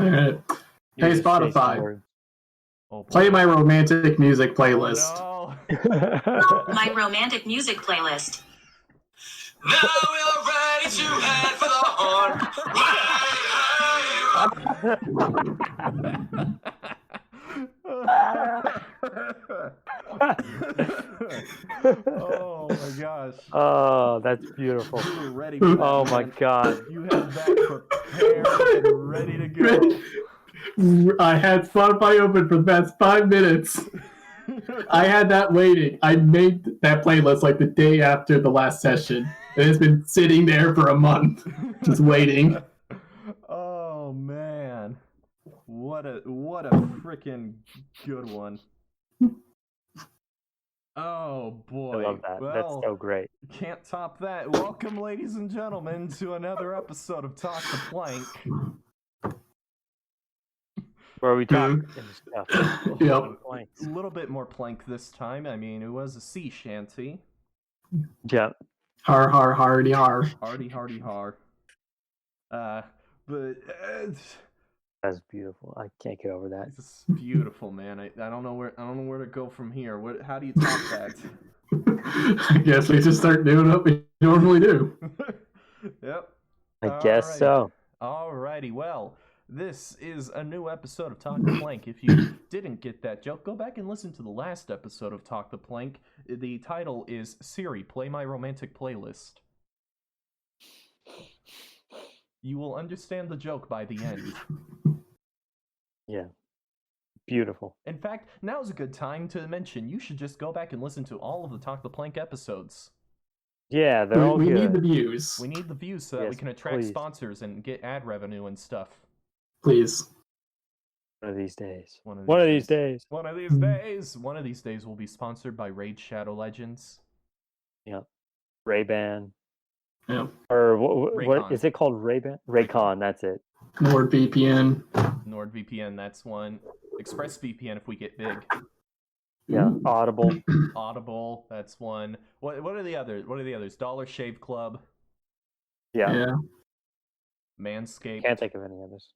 Alright. Hey, Just say some Spotify, words. Oh, boy. play my romantic music playlist. Oh, no. My romantic music playlist. Now we are ready to head for the horn. Oh my gosh. Oh, that's beautiful. You were ready for that, Oh my man. god. You had that prepared and ready to go. I had Spotify open for the past 5 minutes. I had that waiting. I made that playlist like the day after the last session. And it's been sitting there for a month, just waiting. Oh man. What a freaking good one. Oh boy. I love that. Well, That's so great. can't top that. Welcome, ladies and gentlemen, to another episode of Talk the Plank. Where we talk and stuff. Yep. Planks. A little bit more plank this time. I mean, it was a sea shanty. Yeah. Har har hardy har. Hardy, hardy, har. But That's beautiful. I can't get over that. it's beautiful, man. I don't know where to go from here. How do you top that? I guess we just start doing what we normally do. Yep. I guess Alrighty. so. Alrighty, well, this is a new episode of Talk the Plank. If you didn't get that joke, go back and listen to the last episode of Talk the Plank. The title is Siri, Play My Romantic Playlist. You will understand the joke by the end. Yeah. Beautiful. In fact, now's a good time to mention you should just go back and listen to all of the Talk the Plank episodes. Yeah, they're all We good. need the views. We need the views so that we Yes, can attract please. sponsors and get ad revenue and stuff. Please. One of these days. One of One of these these days. One of these days. One of these days we'll be sponsored by Raid Shadow Legends. Yeah. Ray-Ban. Yep. Or what Raycon. is it called? Ray-Ban? Raycon, that's it. NordVPN. NordVPN, that's one. ExpressVPN if we get big. Yeah. Ooh. Audible. Audible, that's one. What are the others? What are the others? Dollar Shave Club, Yeah. Yeah. Manscaped, Can't think of any others.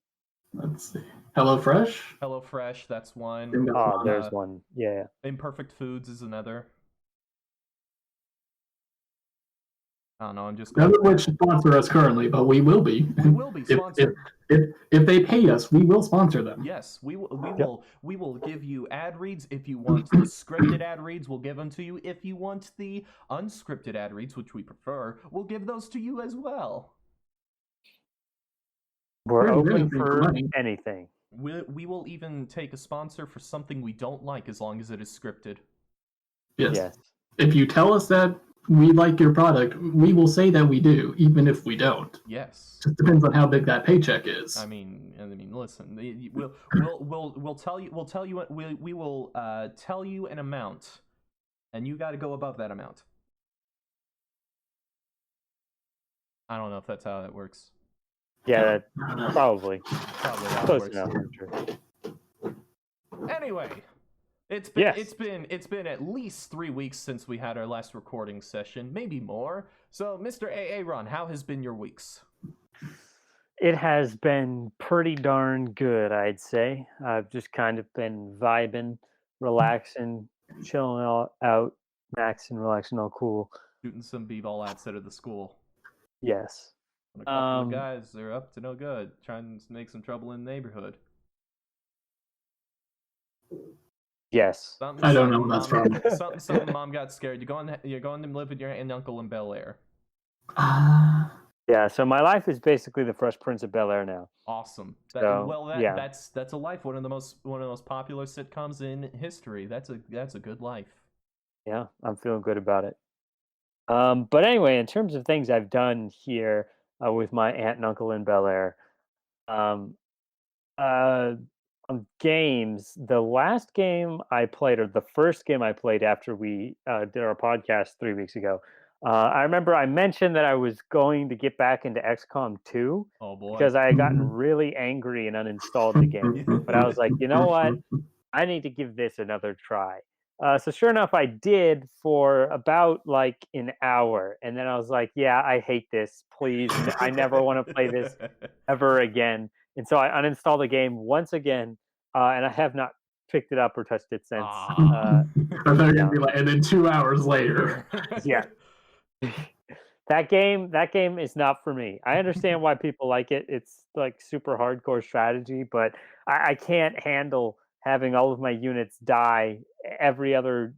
Let's see. HelloFresh. HelloFresh, that's one. Oh, there's one. Yeah. Imperfect Foods is another. I don't know, I'm just None of which sponsor us currently, but we will be. We will be sponsored. If they pay us, we will sponsor them. Yes, we will give you ad reads. If you want the scripted ad reads, we'll give them to you. If you want the unscripted ad reads, which we prefer, we'll give those to you as well. We're Really, open anything for for money. anything. We will even take a sponsor for something we don't like as long as it is scripted. Yes. Yes. If you tell us that we like your product, we will say that we do, even if we don't. Yes. Just depends on how big that paycheck is. I mean, listen. We'll tell you. We will tell you an amount, and you got to go above that amount. I don't know if that's how that works. Yeah, probably. Probably how it Close works. enough, I'm sure. Anyway, it's been at least 3 weeks since we had our last recording session, maybe more. So, Mr. Ron, how has been your weeks? It has been pretty darn good, I'd say. I've just kind of been vibing, relaxing, chilling out, maxing, relaxing, all cool. Shooting some b-ball outside of the school. Yes. And a couple of guys are up to no good, trying to make some trouble in the neighborhood. Yes. I don't know what that's from. Something mom got scared. You're going to live with your aunt and uncle in Bel Air. Yeah, so my life is basically the Fresh Prince of Bel-Air now. Awesome. So, yeah. That's a life. One of the most popular sitcoms in history. That's a good life. Yeah, I'm feeling good about it. But anyway, in terms of things I've done here with my aunt and uncle in Bel Air, games, the last game I played, or the first game I played after we did our podcast 3 weeks ago, I remember I mentioned that I was going to get back into XCOM 2 Oh boy. because I had gotten really angry and uninstalled the game. But I was like, you know what? I need to give this another try. So sure enough, I did for about like an hour. And then I was like, yeah, I hate this. Please, I never want to play this ever again. and so I uninstalled the game once again, and I have not picked it up or touched it since. Ah. Or they're gonna be like, and then 2 hours later. Yeah. That game is not for me. I understand why people like it. It's like super hardcore strategy, but I can't handle having all of my units die every other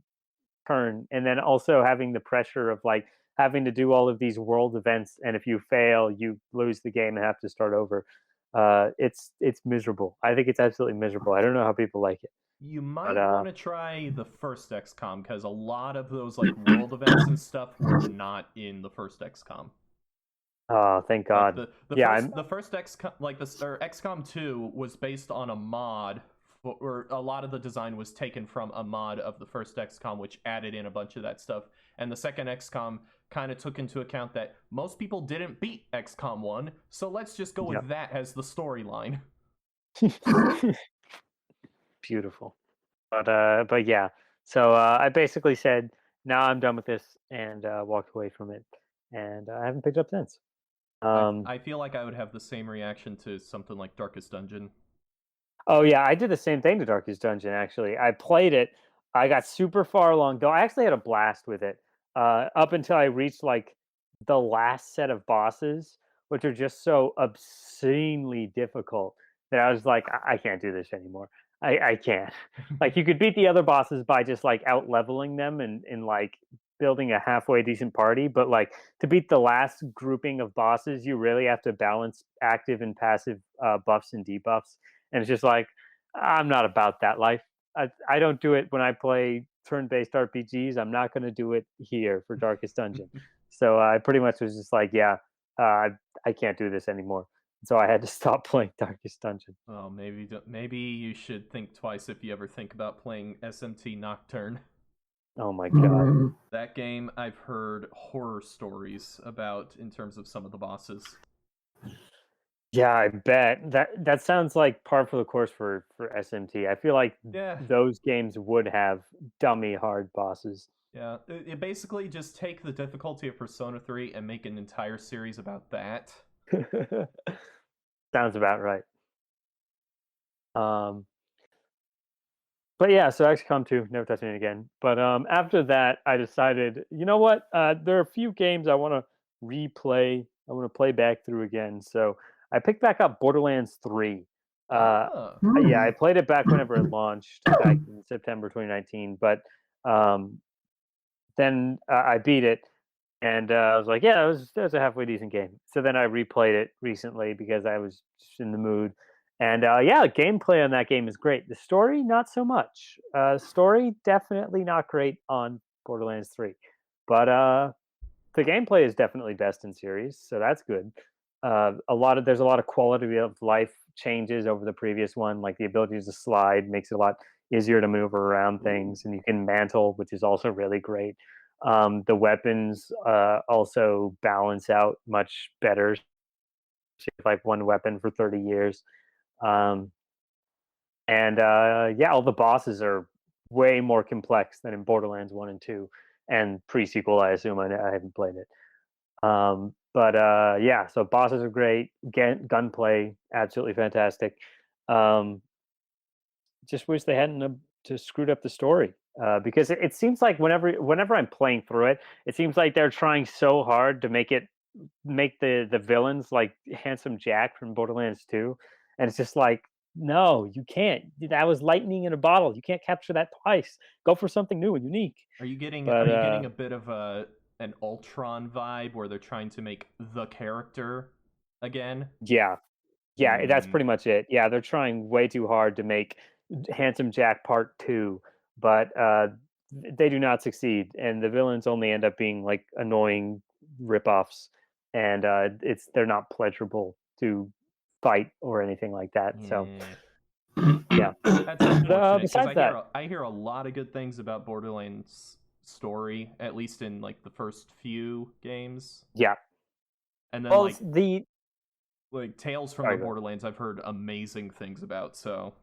turn, and then also having the pressure of like having to do all of these world events, and if you fail, you lose the game and have to start over. It's miserable. I think it's absolutely miserable. I don't know how people like it. You But might want to try the first XCOM because a lot of those like world events and stuff were not in the first XCOM. oh, thank Like God. the Yeah, first XCOM, like XCOM 2 was based on a mod, or a lot of the design was taken from a mod of the first XCOM, which added in a bunch of that stuff. And the second XCOM kind of took into account that most people didn't beat XCOM 1, so let's just go with that as the storyline. beautiful. But yeah. So I basically said, "Now I'm done with this," and walked away from it, and I haven't picked up since. I feel like I would have the same reaction to something like Darkest Dungeon. Oh yeah, I did the same thing to Darkest Dungeon. Actually, I played it. I got super far along. Though I actually had a blast with it up until I reached like the last set of bosses, which are just so obscenely difficult that I was like, I can't do this anymore. I can't. Like you could beat the other bosses by just like out leveling them and like building a halfway decent party, but like to beat the last grouping of bosses, you really have to balance active and passive buffs and debuffs, and it's just like I'm not about that life. I don't do it when I play turn-based RPGs. I'm not going to do it here for Darkest Dungeon. So I pretty much was just like, yeah, I can't do this anymore. So I had to stop playing Darkest Dungeon. Oh, maybe you should think twice if you ever think about playing SMT Nocturne. Oh my god. That game I've heard horror stories about in terms of some of the bosses. Yeah, I bet that sounds like par for the course for SMT. I feel like Yeah. those games would have dummy hard bosses. Yeah, it basically just take the difficulty of Persona 3 and make an entire series about that. Sounds about right. But yeah, so XCOM 2, never touching it again. But after that, I decided, you know what? There are a few games I want to replay. I want to play back through again. So I picked back up Borderlands 3. Yeah, I played it back whenever it launched back in September 2019. But then I beat it, and I was like, yeah, that was a halfway decent game. So then I replayed it recently because I was just in the mood. And yeah, gameplay on that game is great. The story, not so much. Story, definitely not great on Borderlands 3. But the gameplay is definitely best in series, so that's good. There's a lot of quality of life changes over the previous one, like the ability to slide makes it a lot easier to move around things, and you can mantle, which is also really great. The weapons also balance out much better. So you have like one weapon for 30 years. Um, and yeah, all the bosses are way more complex than in Borderlands 1 and 2. And pre-sequel, I assume. I haven't played it. But yeah, so bosses are great. Gunplay, absolutely fantastic. Just wish they hadn't just screwed up the story. Because it seems like whenever I'm playing through it, it seems like they're trying so hard to make the villains like Handsome Jack from Borderlands 2, and it's just like, no, you can't. That was lightning in a bottle. You can't capture that twice. Go for something new and unique. Are you getting a bit of an Ultron vibe where they're trying to make the character again? Yeah, yeah, that's pretty much it. Yeah, they're trying way too hard to make Handsome Jack Part 2, but they do not succeed, and the villains only end up being like annoying ripoffs, and they're not pleasurable to fight or anything like that. So yeah, that's unfortunate because besides that, I hear a lot of good things about Borderlands story, at least in like the first few games. yeah, and then well, like Tales from the Borderlands, I've heard amazing things about. So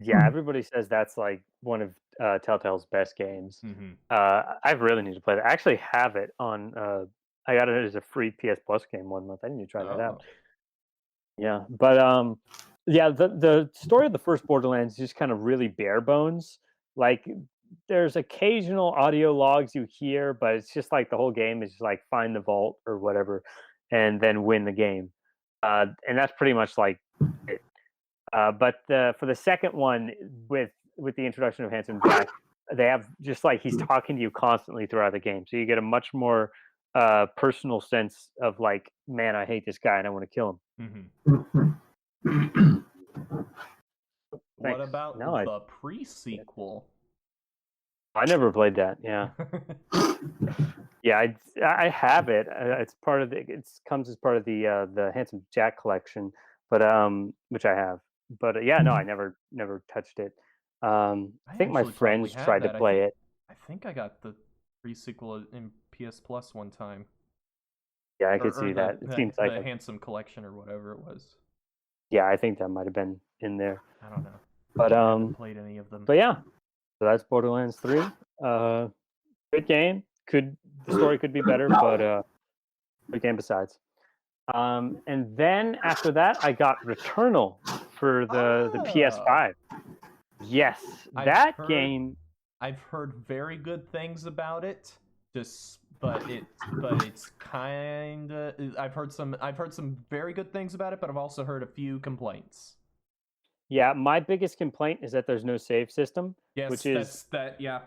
yeah, everybody says that's like one of Telltale's best games. I really need to play that. I actually have it on. I got it as a free PS Plus game 1 month. I need to try that out. Yeah, but yeah, the story of the first Borderlands is just kind of really bare bones. Like, there's occasional audio logs you hear, but it's just like the whole game is just like find the vault or whatever, and then win the game. And that's pretty much like it. But for the second one, with the introduction of Handsome Jack, they have just like he's talking to you constantly throughout the game, so you get a much more personal sense of like, man, I hate this guy and I want to kill him. Mhm. What Thanks. about No, the pre-sequel? I never played that. Yeah, yeah, I have it. It's part of the. It comes as part of the Handsome Jack collection, but which I have. But yeah, no, I never touched it. I think my actually probably friends have tried to that. play it. I think I got the pre-sequel in PS Plus one time. Yeah, I Or, could see that. It seems like the Handsome Collection or whatever it was. yeah, I think that might have been in there. I don't know. But I haven't played any of them. but yeah, so that's Borderlands 3. Good game. The story could be better, but good game besides. And then after that, I got Returnal for the PS5. Yes, I've that heard- game. I've heard very good things about it. But it's kind of I've heard some very good things about it, but I've also heard a few complaints. Yeah, my biggest complaint is that there's no save system. Yes, which is yeah.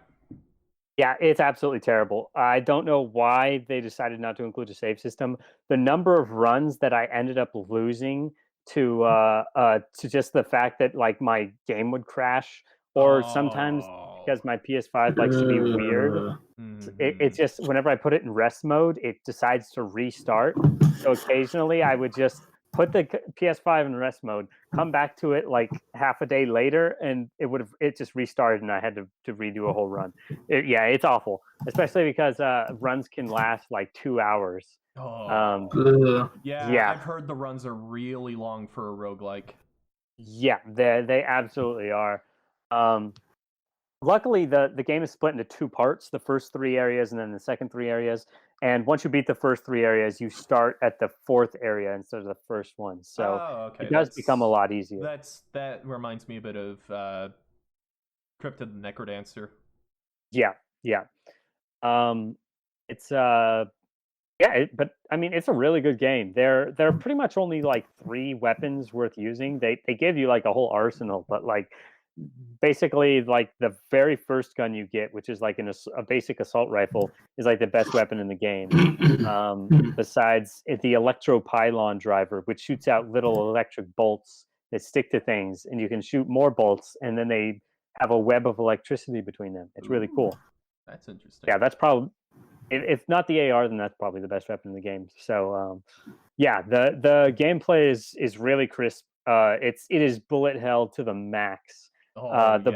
Yeah, it's absolutely terrible. I don't know why they decided not to include a save system. The number of runs that I ended up losing to just the fact that like my game would crash, or sometimes because my PS5 likes to be weird. It's just whenever I put it in rest mode, it decides to restart. So occasionally I would just put the PS5 in rest mode, come back to it like half a day later, and it just restarted, and I had to redo a whole run. Yeah, it's awful, especially because runs can last like 2 hours. Yeah, I've heard the runs are really long for a roguelike. Yeah, they absolutely are. Luckily, the game is split into two parts: the first 3 areas and then the second 3 areas. And once you beat the first 3 areas, you start at the 4th area instead of the first one. So okay. It does become a lot easier. That reminds me a bit of Crypt of the Necrodancer. Yeah. It's but I mean, it's a really good game. There are pretty much only like 3 weapons worth using. They give you like a whole arsenal, but like basically like the very first gun you get, which is like a basic assault rifle, is like the best weapon in the game. Besides the electro pylon driver, which shoots out little electric bolts that stick to things, and you can shoot more bolts, and then they have a web of electricity between them. It's really cool. That's interesting. Yeah, that's probably, if not the AR, then that's probably the best weapon in the game. So yeah, the gameplay is really crisp. It is bullet hell to the max. The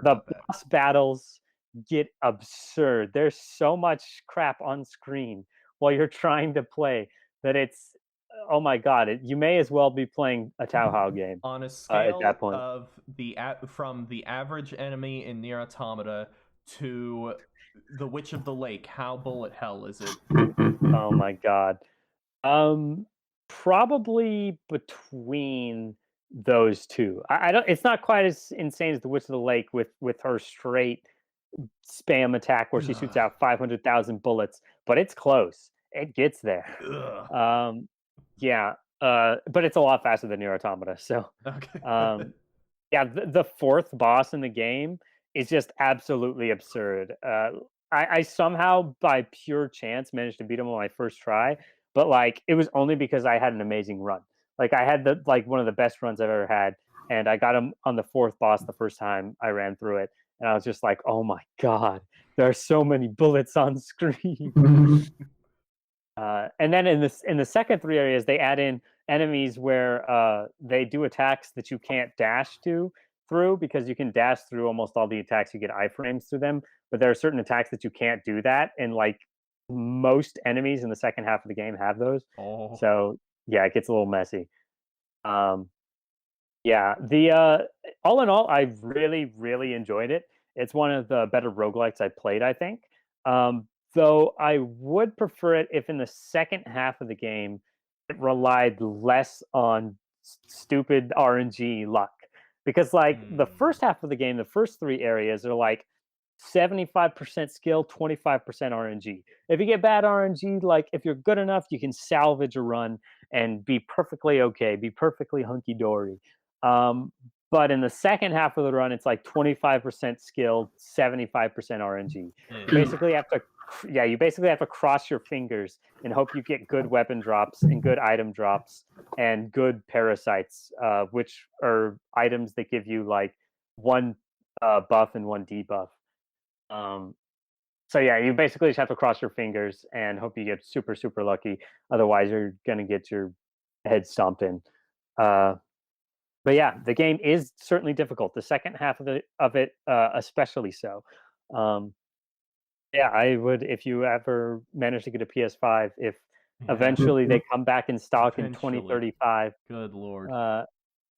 boss battles get absurd. There's so much crap on screen while you're trying to play that it's, oh my god, you may as well be playing a Touhou game. On a scale at that point. of from the average enemy in Nier Automata to the Witch of the Lake, how bullet hell is it? Oh my god. Probably between those two. I don't. It's not quite as insane as the Witch of the Lake with her straight spam attack where she shoots out 500,000 bullets, but it's close. It gets there. Yeah. But it's a lot faster than Nier Automata. So, Okay. yeah, the 4th boss in the game is just absolutely absurd. I somehow by pure chance managed to beat him on my first try, but like it was only because I had an amazing run. Like I had one of the best runs I've ever had, and I got him on the 4th boss the first time I ran through it, and I was just like, oh my god, there are so many bullets on screen. And then in the second 3 areas, they add in enemies where they do attacks that you can't dash through, because you can dash through almost all the attacks. You get iframes through them, but there are certain attacks that you can't do that, and like most enemies in the second half of the game have those. So yeah, it gets a little messy. Yeah, all in all, I really enjoyed it. It's one of the better roguelikes I played, I think. Though I would prefer it if in the second half of the game it relied less on stupid RNG luck. Because like the first half of the game, the first 3 areas are like 75% skill, 25% RNG. If you get bad RNG, like if you're good enough, you can salvage a run and be perfectly okay, be perfectly hunky dory. But in the second half of the run, it's like 25% skill, 75% RNG. You basically have to, you basically have to cross your fingers and hope you get good weapon drops and good item drops and good parasites, which are items that give you like 1 buff and 1 debuff. So yeah, you basically just have to cross your fingers and hope you get super, super lucky. Otherwise, you're gonna get your head stomped in. But yeah, the game is certainly difficult. The second half of it, especially so. Yeah, I would, if you ever manage to get a PS5, if eventually they come back in stock in 2035. Good lord.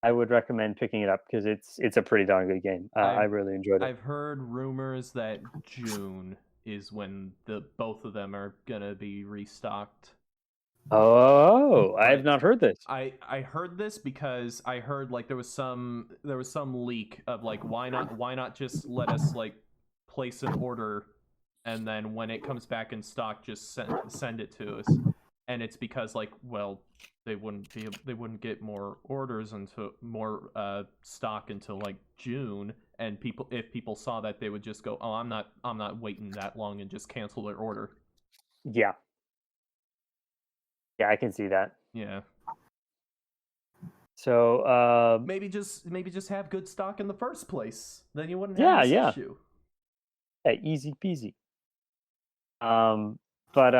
I would recommend picking it up because it's a pretty darn good game. I really enjoyed it. I've heard rumors that June is when both of them are gonna be restocked. Oh, I have not heard this. I heard this because I heard like there was some leak of like why not just let us like place an order and then when it comes back in stock just send it to us. And it's because like, well, they wouldn't get more orders until more stock until like June, and if people saw that, they would just go, oh, I'm not waiting that long, and just cancel their order. Yeah, I can see that. Yeah. So maybe just have good stock in the first place, then you wouldn't have this issue. Yeah, easy peasy. But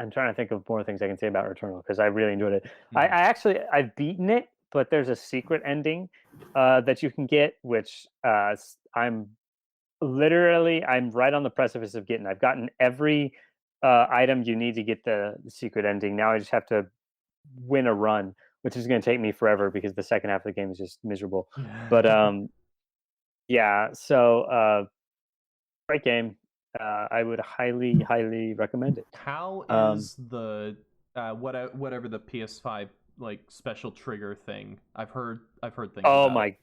I'm trying to think of more things I can say about Returnal because I really enjoyed it. I've beaten it, but there's a secret ending that you can get, which I'm right on the precipice of getting. I've gotten every item you need to get the secret ending. Now I just have to win a run, which is going to take me forever because the second half of the game is just miserable. But yeah, so great game. I would highly, highly recommend it. How is the whatever the PS5 like special trigger thing? I've heard things. Oh my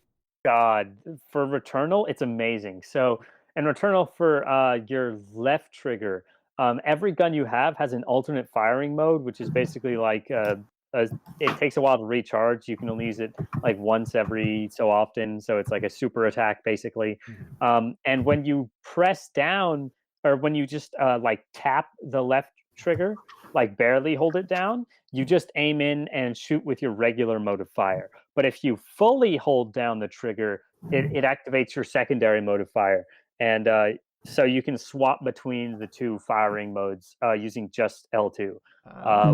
god! For Returnal, it's amazing. So in Returnal, for your left trigger, every gun you have has an alternate firing mode, which is basically like it takes a while to recharge. You can only use it like once every so often, so it's like a super attack basically. And when you press down, or when you just like tap the left trigger, like barely hold it down, you just aim in and shoot with your regular mode of fire. But if you fully hold down the trigger, it activates your secondary mode of fire, and so you can swap between the 2 firing modes using just L2,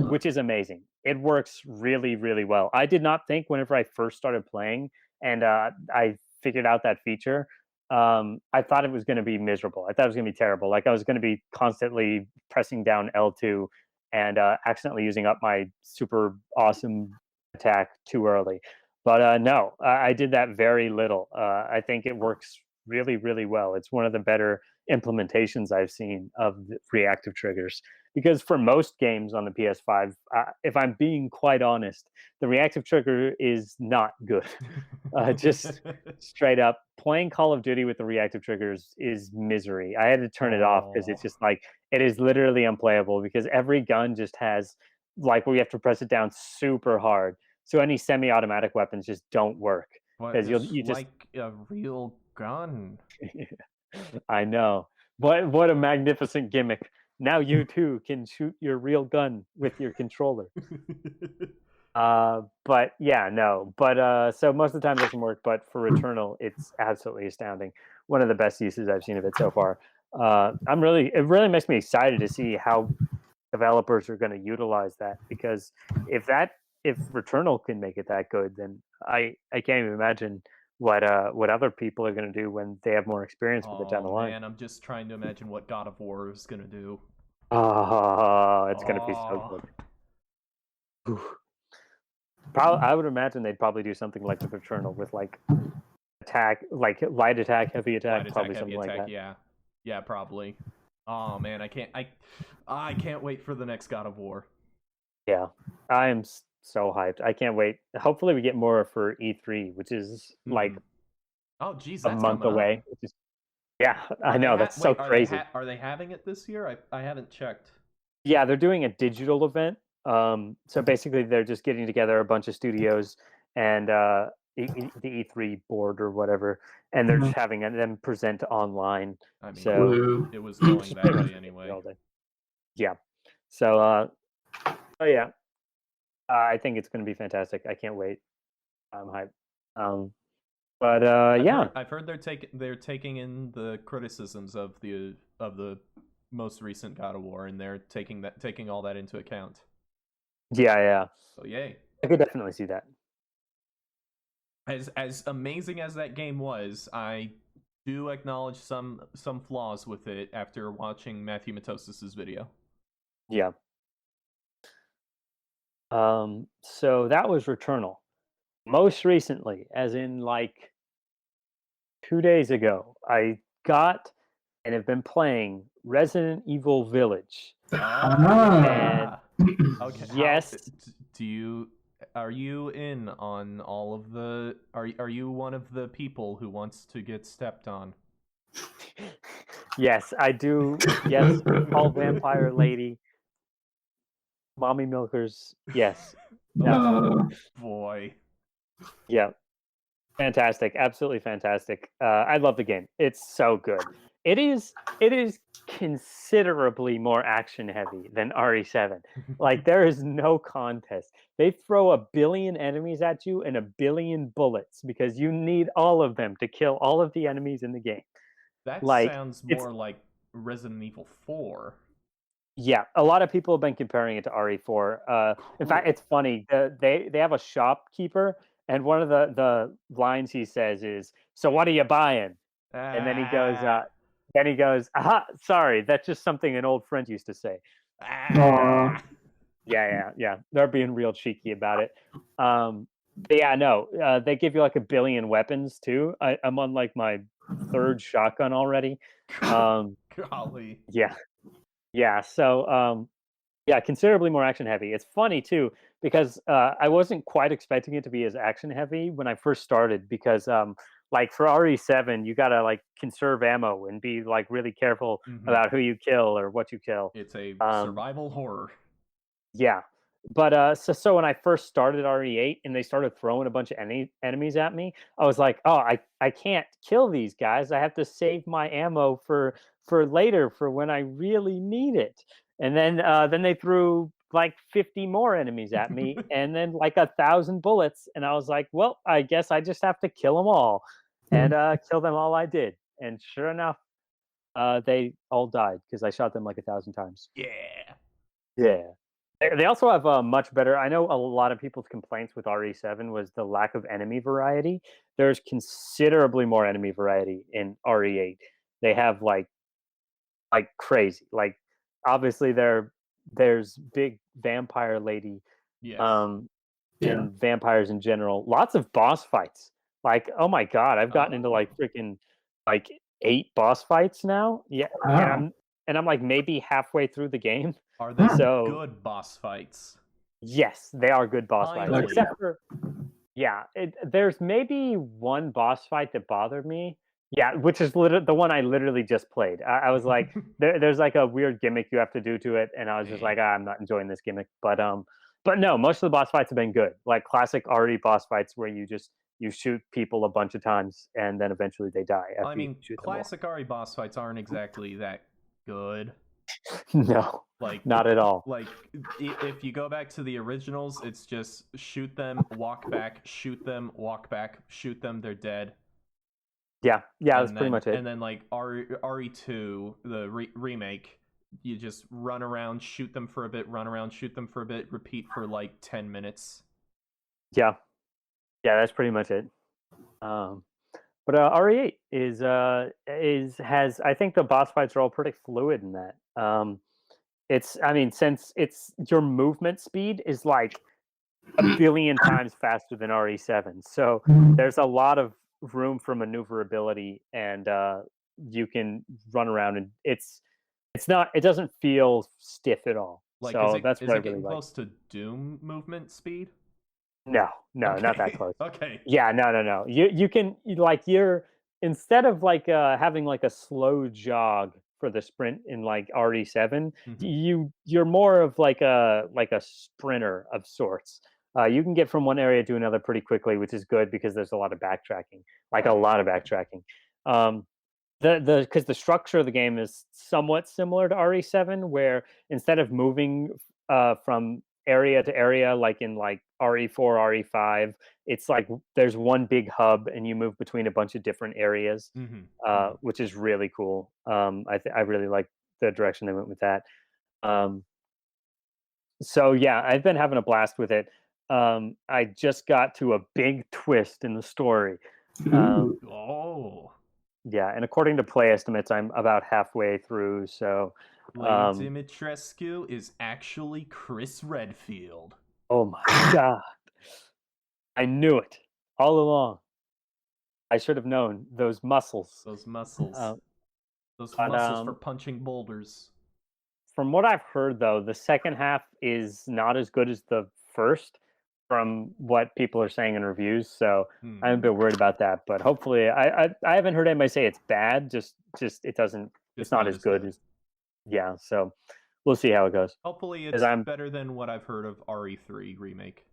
which is amazing. It works really, really well. I did not think whenever I first started playing and I figured out that feature, I thought it was going to be miserable. I thought it was going to be terrible. Like I was going to be constantly pressing down L2 and accidentally using up my super awesome attack too early. But no, I did that very little. I think it works really, really well. It's one of the better implementations I've seen of reactive triggers. Because for most games on the PS5, if I'm being quite honest, the reactive trigger is not good. Just straight up, playing Call of Duty with the reactive triggers is misery. I had to turn it off because it's just like, it is literally unplayable because every gun just has, like, where you have to press it down super hard. So any semi-automatic weapons just don't work. Because you just like a real gun. I know. What a magnificent gimmick. Now you too can shoot your real gun with your controller. But yeah, no. But so most of the time it doesn't work, but for Returnal, it's absolutely astounding. One of the best uses I've seen of it so far. It really makes me excited to see how developers are going to utilize that, because if Returnal can make it that good, then I can't even imagine what other people are going to do when they have more experience with it down the line. Man, I'm just trying to imagine what God of War is going to do. Oh, it's going to be so good. I would imagine they'd probably do something like with Returnal, with like attack, like light attack, heavy attack, probably something like that. Yeah, probably. Oh man, I can't wait for the next God of War. Yeah, I am so hyped. I can't wait. Hopefully, we get more for E3, which is like oh, geez, a that's month coming away. up. Which is, yeah, I know that's so crazy. Are they having it this year? I haven't checked. Yeah, they're doing a digital event. So basically, they're just getting together a bunch of studios and the E3 board or whatever, and they're just having them present online. I mean, So it was going that way anyway. all day. Yeah. So, oh yeah, I think it's going to be fantastic. I can't wait. I'm hyped. But yeah, I've heard they're taking in the criticisms of the most recent God of War, and they're taking all that into account. yeah. So yay! I could definitely see that. As amazing as that game was, I do acknowledge some flaws with it after watching Matthew Matosis's video. Yeah. So that was Returnal. Most recently, as in like 2 days ago, I got and have been playing Resident Evil Village. Ah. Okay. Yes. Are you in on all of the? Are you one of the people who wants to get stepped on? Yes, I do. Yes, all vampire lady, mommy milkers. Yes. Oh boy. Yeah. Fantastic. Absolutely fantastic. I love the game. It's so good. It is considerably more action heavy than RE7. Like there is no contest. They throw a billion enemies at you and a billion bullets because you need all of them to kill all of the enemies in the game. That Like, sounds it's- more like Resident Evil 4. Yeah, a lot of people have been comparing it to RE4. In fact, it's funny. They have a shopkeeper, and one of the lines he says is, "So what are you buying?" And then he goes, "Aha, sorry, that's just something an old friend used to say." Ah. Yeah. They're being real cheeky about it. But yeah, no, they give you like a billion weapons too. I'm on like my third shotgun already. Golly. Yeah. So, yeah, considerably more action heavy. It's funny too because I wasn't quite expecting it to be as action heavy when I first started because like for RE7 you gotta like conserve ammo and be like really careful about who you kill or what you kill. It's a survival horror. Yeah. But so when I first started RE8 and they started throwing a bunch of enemies at me, I was like, oh, I can't kill these guys. I have to save my ammo for later for when I really need it. And then they threw like 50 more enemies at me and then like 1,000 bullets. And I was like, well, I guess I just have to kill them all. And kill them all I did. And sure enough, they all died because I shot them like 1,000 times. Yeah. Yeah. They also have a much better. I know a lot of people's complaints with RE7 was the lack of enemy variety. There's considerably more enemy variety in RE8. They have like crazy. Like obviously there's big vampire lady, Yes. and vampires in general. Lots of boss fights. Like oh my god, I've gotten into like freaking like 8 boss fights now. Yeah, Wow. and I'm like maybe halfway through the game. Are they So- good boss fights? Yes, they are good boss fights. Finally. Except for, yeah, there's maybe one boss fight that bothered me. Yeah, which is the one I literally just played. I was like, there's like a weird gimmick you have to do to it, and I was just like, I'm not enjoying this gimmick. But no, most of the boss fights have been good. Like classic RE boss fights where you shoot people a bunch of times and then eventually they die. I mean, classic RE boss fights aren't exactly that good. No, Like not at all. Like if you go back to the originals, it's just shoot them, walk back, shoot them, walk back, shoot them, they're dead. Yeah, that's pretty much it. And then like RE2, the remake, you just run around, shoot them for a bit, run around, shoot them for a bit, repeat for like 10 minutes. Yeah, that's pretty much it. But RE8 has I think the boss fights are all pretty fluid in that. Since it's your movement speed is like a billion times faster than RE7, so there's a lot of room for maneuverability, and you can run around, and it doesn't feel stiff at all. Like, So that's is what I it really getting like. close to Doom movement speed? No, not that Okay, close. Okay. Yeah, no. You can like you're instead of like having like a slow jog for the sprint in like RE7, Mhm. you're more of like a sprinter of sorts. You can get from one area to another pretty quickly, which is good because there's a lot of backtracking, like a lot of backtracking. Um, the because the structure of the game is somewhat similar to RE7, where instead of moving from area to area like in like RE4, RE5, it's like there's one big hub and you move between a bunch of different areas, which is really cool. I really like the direction they went with that. Um, so yeah, I've been having a blast with it. I just got to a big twist in the story. Um, Ooh. Oh. Yeah, and according to play estimates, I'm about halfway through. So, Lady Dimitrescu is actually Chris Redfield. oh my god, I knew it all along. I should have known those muscles. Those muscles. Uh, Those but muscles for punching boulders. from what I've heard, though, the second half is not as good as the first, from what people are saying in reviews. So I'm a bit worried about that. But hopefully, I haven't heard anybody say it's bad. Just it doesn't. It's not as good as yeah. So we'll see how it goes. Hopefully, 'Cause it's better than what I've heard of RE3 remake.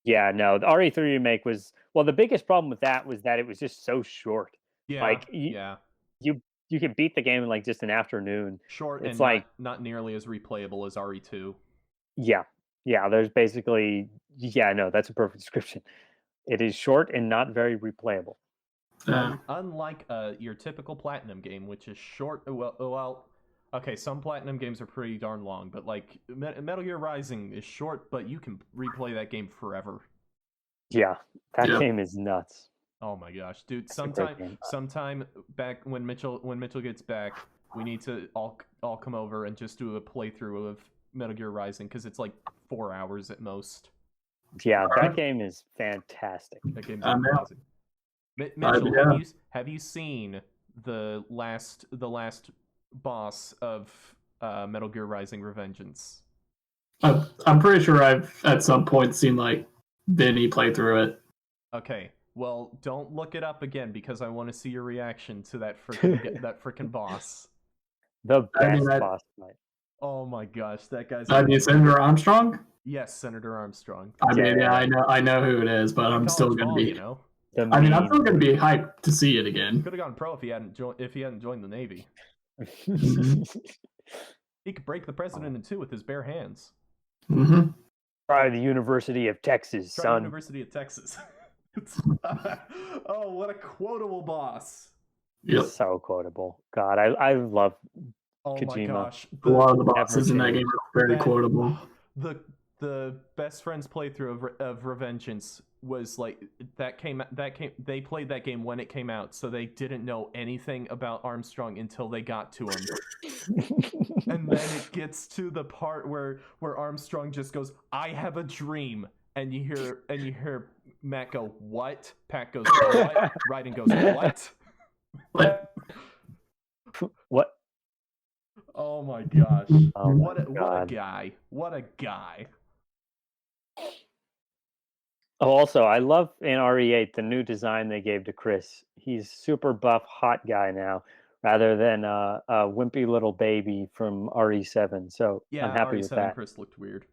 Yeah, no, the RE3 remake was the biggest problem with that was that it was just so short. Yeah, Like yeah. you could beat the game in like just an afternoon. Short It's and like not nearly as replayable as RE2. yeah, there's basically yeah, no, that's a perfect description. It is short and not very replayable. Unlike your typical Platinum game, which is short. Well, okay, some Platinum games are pretty darn long, but like Metal Gear Rising is short, but you can replay that game forever. Yeah, that Yep. game is nuts. Oh my gosh, dude! It's a great game. Sometime back when Mitchell gets back, we need to all come over and just do a playthrough of Metal Gear Rising because it's like 4 hours at most. Yeah, that game is fantastic. That game's I'm out. amazing. Mitchell, yeah. have you seen the last boss of Metal Gear Rising: Revengeance? I'm pretty sure I've at some point seen like Vinny play through it. Okay, well, don't look it up again because I want to see your reaction to that freaking boss. The I mean, best boss fight. Oh my gosh, that guy's I mean, Senator Armstrong. yes, Senator Armstrong. I mean, Yeah. I know who it is, but I'm still College gonna ball, be. you know. I mean, I'm still gonna be hyped to see it again. Could have gone pro if he hadn't joined the Navy. He could break the president in two with his bare hands. Mm-hmm. Try the University of Texas, Try son. University of Texas. Oh, what a quotable boss! Yep. So quotable. God, I love Oh Kojima. my gosh, A lot of the bosses in that game are very quotable. The best friends playthrough of Revengeance was like they played that game when it came out, so they didn't know anything about Armstrong until they got to him. And then it gets to the part where Armstrong just goes, "I have a dream," and you hear Matt go, "What?" Pat goes, "What?" Raiden goes, "What?" What? Oh my gosh! Oh what a God. guy! What a guy! Oh, also, I love in RE8 the new design they gave to Chris. He's super buff, hot guy now, rather than a wimpy little baby from RE7. So Yeah, I'm happy RE7 with that. Chris looked weird.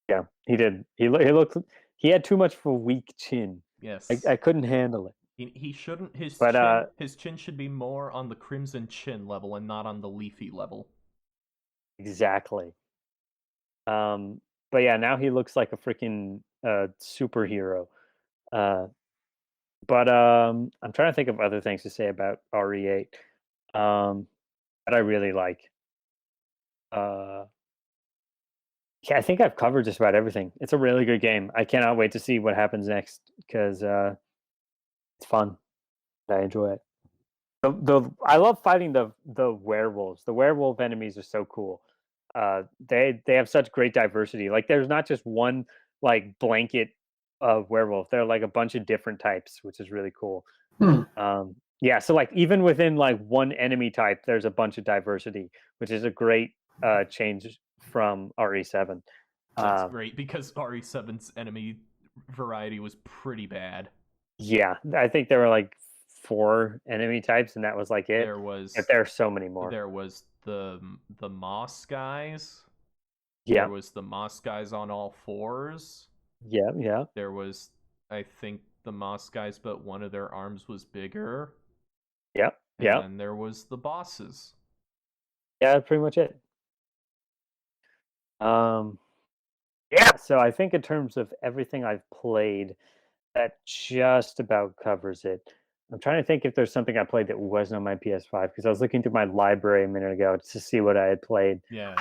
Yeah, he did. He looked. He had too much of a weak chin. Yes, I couldn't handle it. he shouldn't. But His chin should be more on the Crimson Chin level and not on the Leafy level. exactly. But yeah, now he looks like a freaking superhero. But I'm trying to think of other things to say about RE8 that I really like. Yeah, I think I've covered just about everything. It's a really good game. I cannot wait to see what happens next because it's fun. I enjoy it. I love fighting the werewolves. The werewolf enemies are so cool. They have such great diversity. Like there's not just one like blanket of werewolf. There are like a bunch of different types, which is really cool. Yeah, so like even within like one enemy type, there's a bunch of diversity, which is a great change from RE7. That's great because RE7's enemy variety was pretty bad. Yeah, I think there were like 4 enemy types, and that was like it. But there are so many more. There was the moss guys. Yeah. There was the moss guys on all 4s. Yeah. There was, I think, the moss guys, but one of their arms was bigger. Yep. And then there was the bosses. Yeah, that's pretty much it. Yeah, so I think in terms of everything I've played, that just about covers it. I'm trying to think if there's something I played that wasn't on my PS5 because I was looking through my library a minute ago to see what I had played. Yeah.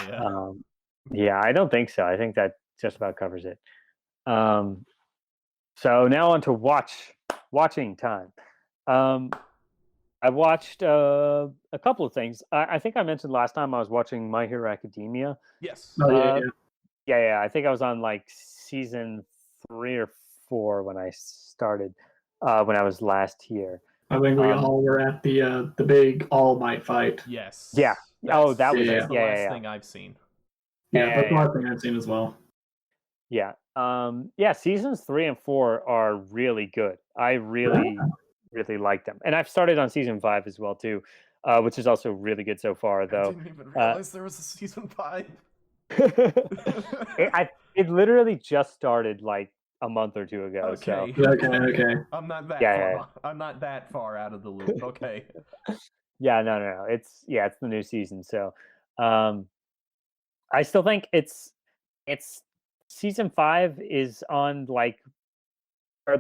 Yeah, I don't think so. I think that just about covers it. So now on to watching time. I watched a couple of things. I think I mentioned last time I was watching My Hero Academia. Yes. Oh, yeah. Yeah. I think I was on like season 3 or 4 when I started. When I was last here. I think we all were at the big All Might fight. Yes. Yeah. That was that's the last thing I've seen. Yeah, that's the last thing I've seen as well. Yeah. Seasons 3 and 4 are really good. I really like them, and I've started on season 5 as well too, which is also really good so far. Though I didn't even realize there was a season 5. It literally just started like a month or 2 ago. Okay. So. Okay. I'm not that far. I'm not that far out of the loop. Okay. Yeah, no. It's the new season. So, I still think it's season 5 is on like, or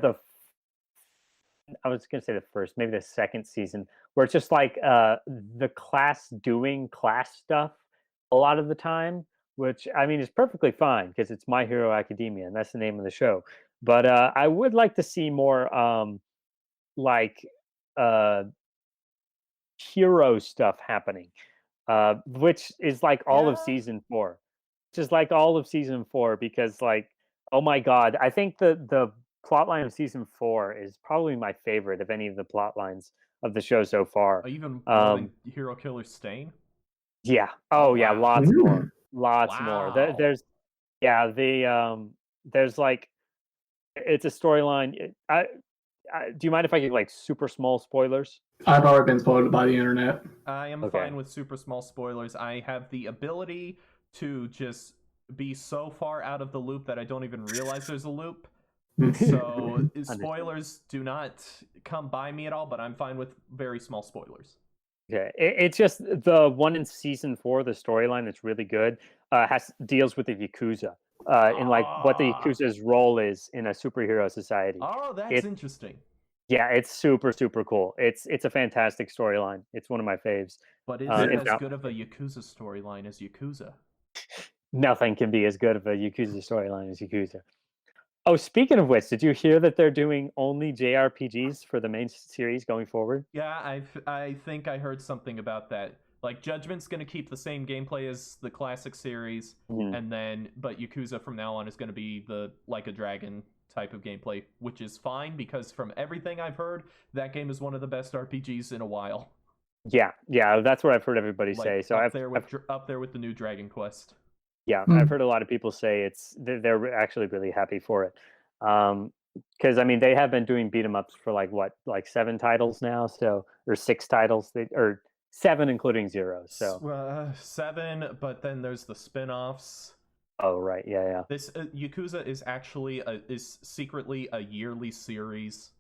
I was gonna say the first, maybe the second season, where it's just like the class doing class stuff a lot of the time, which I mean is perfectly fine because it's My Hero Academia and that's the name of the show. But I would like to see more hero stuff happening, which is like all of season 4. Just like all of season 4, because like, oh my god, I think the plot line of season 4 is probably my favorite of any of the plot lines of the show so far. Even more than Hero Killer Stain? Yeah. Oh yeah, wow. lots more. There's like, it's a storyline. Do you mind if I give like super small spoilers? I've already been spoiled by the internet. I am fine with super small spoilers. I have the ability to just be so far out of the loop that I don't even realize there's a loop. So spoilers do not come by me at all, but I'm fine with very small spoilers. Okay, it's just the one in season 4, the storyline that's really good, deals with the Yakuza, and like what the Yakuza's role is in a superhero society. Oh, that's interesting. Yeah, it's super, super cool. It's a fantastic storyline. It's one of my faves. But is it as good of a Yakuza storyline as Yakuza? Nothing can be as good of a Yakuza storyline as Yakuza. Oh, speaking of which, did you hear that they're doing only JRPGs for the main series going forward? Yeah, I think I heard something about that. Like, Judgment's going to keep the same gameplay as the classic series, but Yakuza from now on is going to be the Like a Dragon type of gameplay, which is fine because from everything I've heard, that game is one of the best RPGs in a while. Yeah, that's what I've heard everybody say. So up there with the new Dragon Quest. Yeah, I've heard a lot of people say they're actually really happy for it. Because I mean, they have been doing beat 'em ups for like 7 titles now, or 6 titles, or 7 including 0. So 7, but then there's the spin-offs. Oh right, yeah. This Yakuza is actually is secretly a yearly series.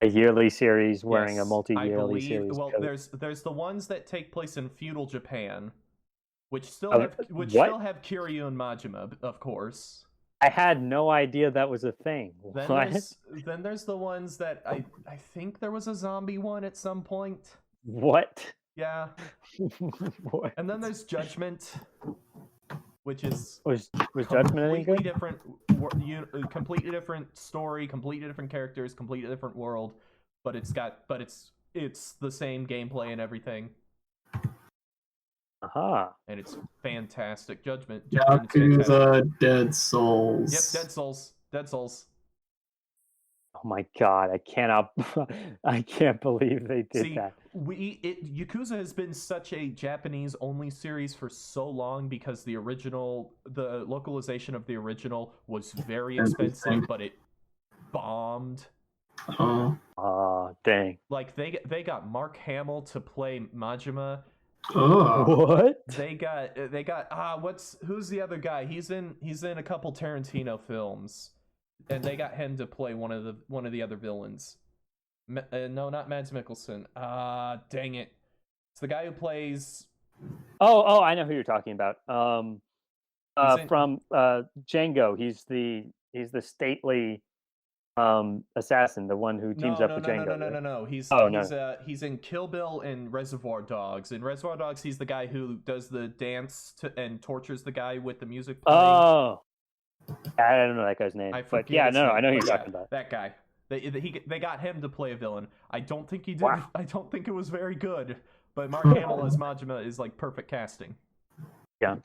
A yearly series wearing a multi-yearly series. Well, there's the ones that take place in feudal Japan, which still have Kiryu and Majima, of course. I had no idea that was a thing. Then there's the ones that I think there was a zombie one at some point. What? Yeah. What? And then there's Judgment, which is was Judgment any good? Completely different story, completely different characters, completely different world, but it's the same gameplay and everything. Aha. And it's fantastic. Judgment Yakuza, Dead Souls. Yep, Dead Souls. Oh my god, I can't believe they did that. Yakuza has been such a Japanese only series for so long because the localization of the original was very expensive, but it bombed. Oh, Dang. Like they got Mark Hamill to play Majima. What? They got who's the other guy? He's in a couple Tarantino films, and they got him to play one of the other villains. No, not Mads Mikkelsen. Dang it! It's the guy who plays. Oh, I know who you're talking about. From Django. He's the stately assassin, the one who teams up with Django. No. He's in Kill Bill and Reservoir Dogs. In Reservoir Dogs, he's the guy who does the dance and tortures the guy with the music playing. Oh, I don't know that guy's name. But yeah, no, I know who you're talking about. That guy. They got him to play a villain. I don't think he did. Wow. I don't think it was very good. But Mark Hamill as Majima is like perfect casting. Yeah,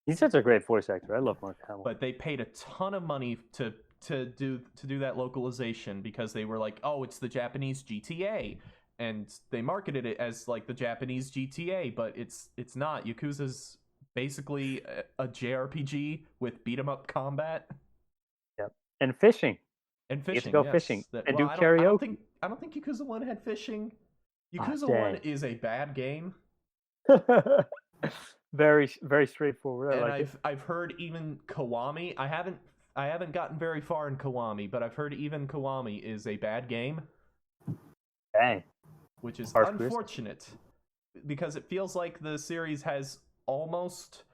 he's such a great voice actor. I love Mark Hamill. But they paid a ton of money to do that localization because they were like, oh, it's the Japanese GTA, and they marketed it as like the Japanese GTA, but it's not. Yakuza's basically a JRPG with beat 'em up combat. Yep, and fishing. And fishing. You get to go yes. fishing and do I karaoke. don't think Yakuza 1 had fishing. Yakuza 1 is a bad game. Very, very straightforward. And I've heard even Kiwami. I haven't gotten very far in Kiwami, but I've heard even Kiwami is a bad game. Dang. Which is Harsh unfortunate because it feels like the series has almost,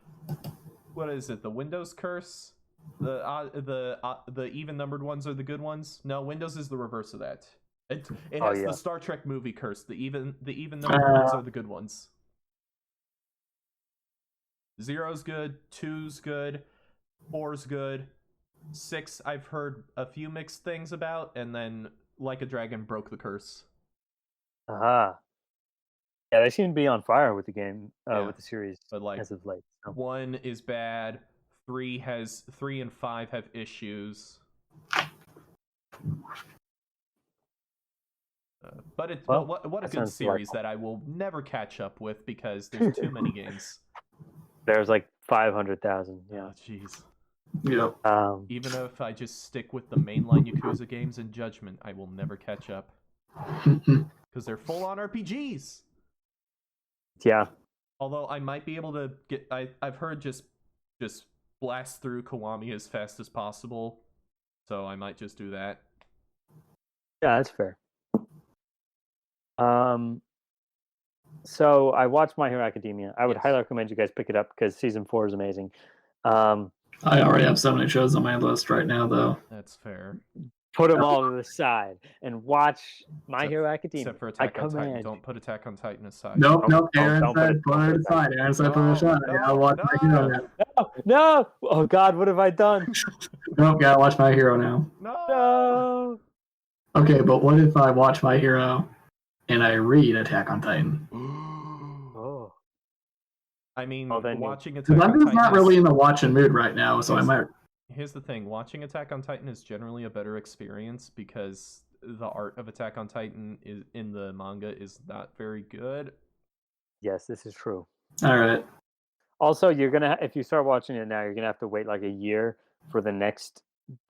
what is it? The Windows curse. The even numbered ones are the good ones. No, Windows is the reverse of that. It has the Star Trek movie curse. The even numbered ones are the good ones. 0's good, 2's good, 4's good, 6 I've heard a few mixed things about, and then Like a Dragon broke the curse. Aha. Yeah, they seem to be on fire with the game, with the series, but like as of late. So. 1 is bad. 3 and 5 have issues. But it's what a good series that I will never catch up with because there's too many games. There's like 500,000. Yeah. Jeez. Yeah. Even if I just stick with the mainline Yakuza games in Judgment, I will never catch up because they're full on RPGs. Yeah. Although I might be able to get, I've heard just blast through Kiwami as fast as possible, so I might just do that. Yeah, that's fair. So I watched My Hero Academia. I would highly recommend you guys pick it up because season 4 is amazing. I already have so many shows on my list right now, though. That's fair. Put them all to the side and watch My Hero Academia. Except for Attack on Titan. Don't put Attack on Titan aside. Nope. Aaron said put it aside. Aaron said put it aside. I'll watch My Hero now. No! Oh God, what have I done? Nope, gotta watch My Hero now. No! Okay, but what if I watch My Hero and I read Attack on Titan? Oh. I mean, then watching Attack on I'm Titan just not really in the watching mood right now, so I might. Here's the thing, watching Attack on Titan is generally a better experience because the art of Attack on Titan is in the manga is not very good. Yes, this is true. All right. Also, if you start watching it now, you're gonna have to wait like a year for the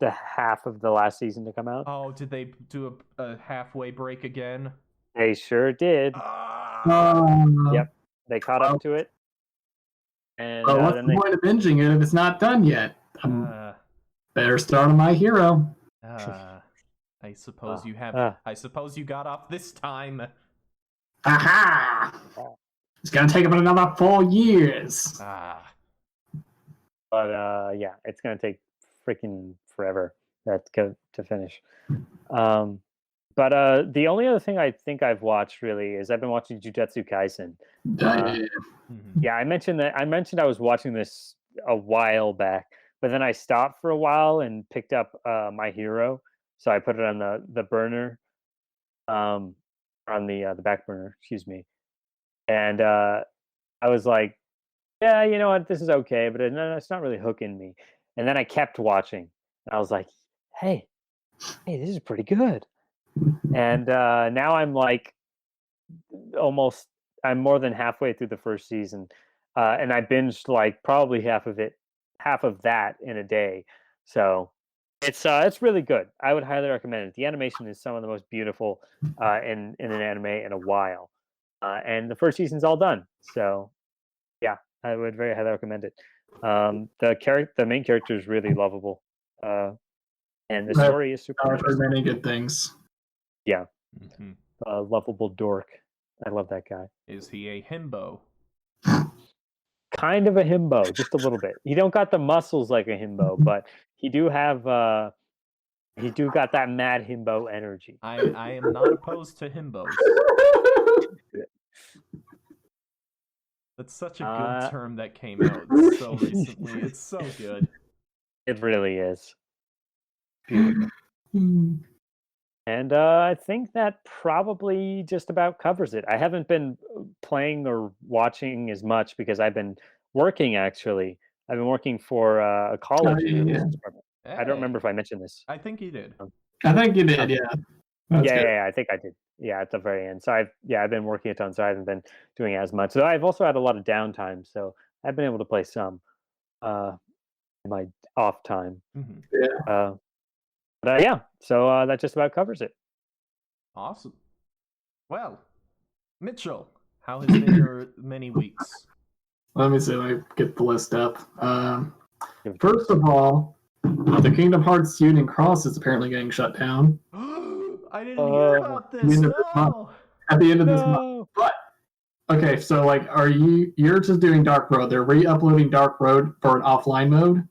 half of the last season to come out. Oh, did they do a halfway break again? They sure did. Yep, they caught up to it. And what's the point of binging it if it's not done yet? Better start on My Hero. I suppose you have. I suppose you got off this time. Aha! It's gonna take about another 4 years. But yeah, it's gonna take freaking forever to finish. But the only other thing I think I've watched really is I've been watching Jujutsu Kaisen. Yeah, I mentioned I was watching this a while back, but then I stopped for a while and picked up My Hero, so I put it on the burner, on the back burner, excuse me. And I was like, yeah, you know what, this is okay, but it's not really hooking me. And then I kept watching, and I was like, hey, this is pretty good. And now I'm like almost. I'm more than halfway through the first season, and I binged like probably half of that in a day. So it's really good. I would highly recommend it. The animation is some of the most beautiful in an anime in a while, and the first season's all done. So yeah, I would very highly recommend it. The main character is really lovable, and the story is super I've heard interesting. many good things. Yeah, Mm-hmm. lovable dork. I love that guy. Is he a himbo? Kind of a himbo, just a little bit. He don't got the muscles like a himbo, but he do have he do got that mad himbo energy. I am not opposed to himbos. That's such a good term that came out so recently. It's so good. It really is. Beautiful. Hmm. And I think that probably just about covers it. I haven't been playing or watching as much because I've been working, actually. I've been working for a college in the yeah. business department. I don't remember if I mentioned this. I think you did. I think you did, yeah. That's good. Yeah, I think I did. Yeah, at the very end. So I've been working a ton, so I haven't been doing as much. So I've also had a lot of downtime, so I've been able to play some in my off time. Mm-hmm. Yeah. But yeah, so that just about covers it. Awesome. Well, Mitchell, how has been your many weeks? Let me see. Let me get the list up. First of all, the Kingdom Hearts Union Cross is apparently getting shut down. I didn't hear about this. No. At the end of this month. But okay, so like, you're just doing Dark Road? They're re-uploading Dark Road for an offline mode.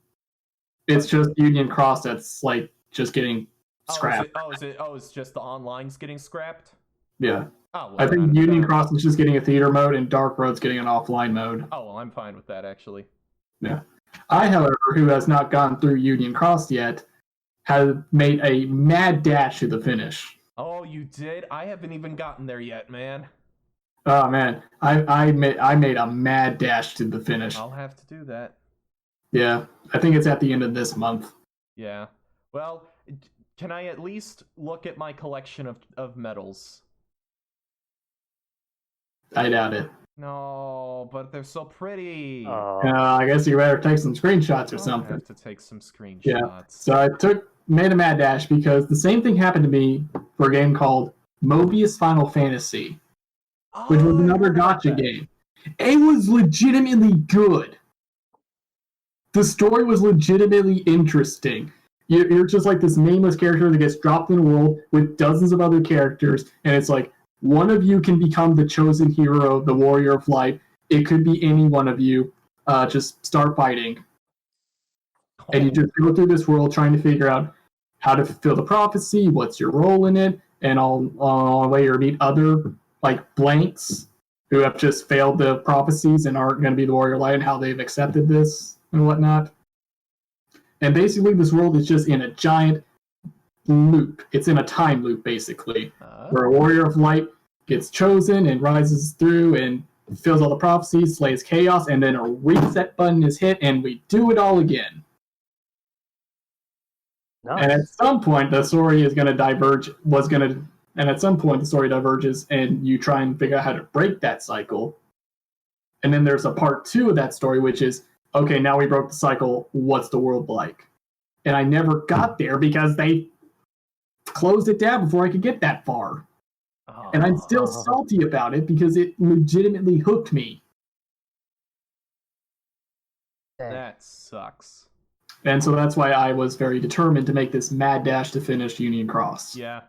It's just Union Cross that's like just getting scrapped. It's just the online's getting scrapped? Yeah. Oh, well, I think Union Cross is just getting a theater mode and Dark Road's getting an offline mode. Oh, well, I'm fine with that, actually. Yeah. I, however, who has not gone through Union Cross yet, have made a mad dash to the finish. Oh, you did? I haven't even gotten there yet, man. Oh man, I made a mad dash to the finish. I'll have to do that. Yeah, I think it's at the end of this month. Yeah. Well, can I at least look at my collection of medals? I doubt it. No, but they're so pretty. I guess you better take some screenshots or something. I have to take some screenshots. Yeah. So I made a mad dash because the same thing happened to me for a game called Mobius Final Fantasy, which was another gacha game. It was legitimately good. The story was legitimately interesting. You're just like this nameless character that gets dropped in a world with dozens of other characters, and it's like, one of you can become the chosen hero, the warrior of light. It could be any one of you. Just start fighting. And you just go through this world trying to figure out how to fulfill the prophecy, what's your role in it, and all the way you meet other like blanks who have just failed the prophecies and aren't going to be the warrior of light, and how they've accepted this and whatnot. And basically this world is just in a giant loop. It's in a time loop, basically, where a warrior of light gets chosen and rises through and fulfills all the prophecies, slays chaos, and then a reset button is hit, and we do it all again. Nice. And at some point, the story is going to diverge. And at some point, the story diverges, and you try and figure out how to break that cycle. And then there's a part 2 of that story, which is, okay, now we broke the cycle. What's the world like? And I never got there because they closed it down before I could get that far. And I'm still salty about it because it legitimately hooked me. That sucks. And so that's why I was very determined to make this mad dash to finish Union Cross. Yeah.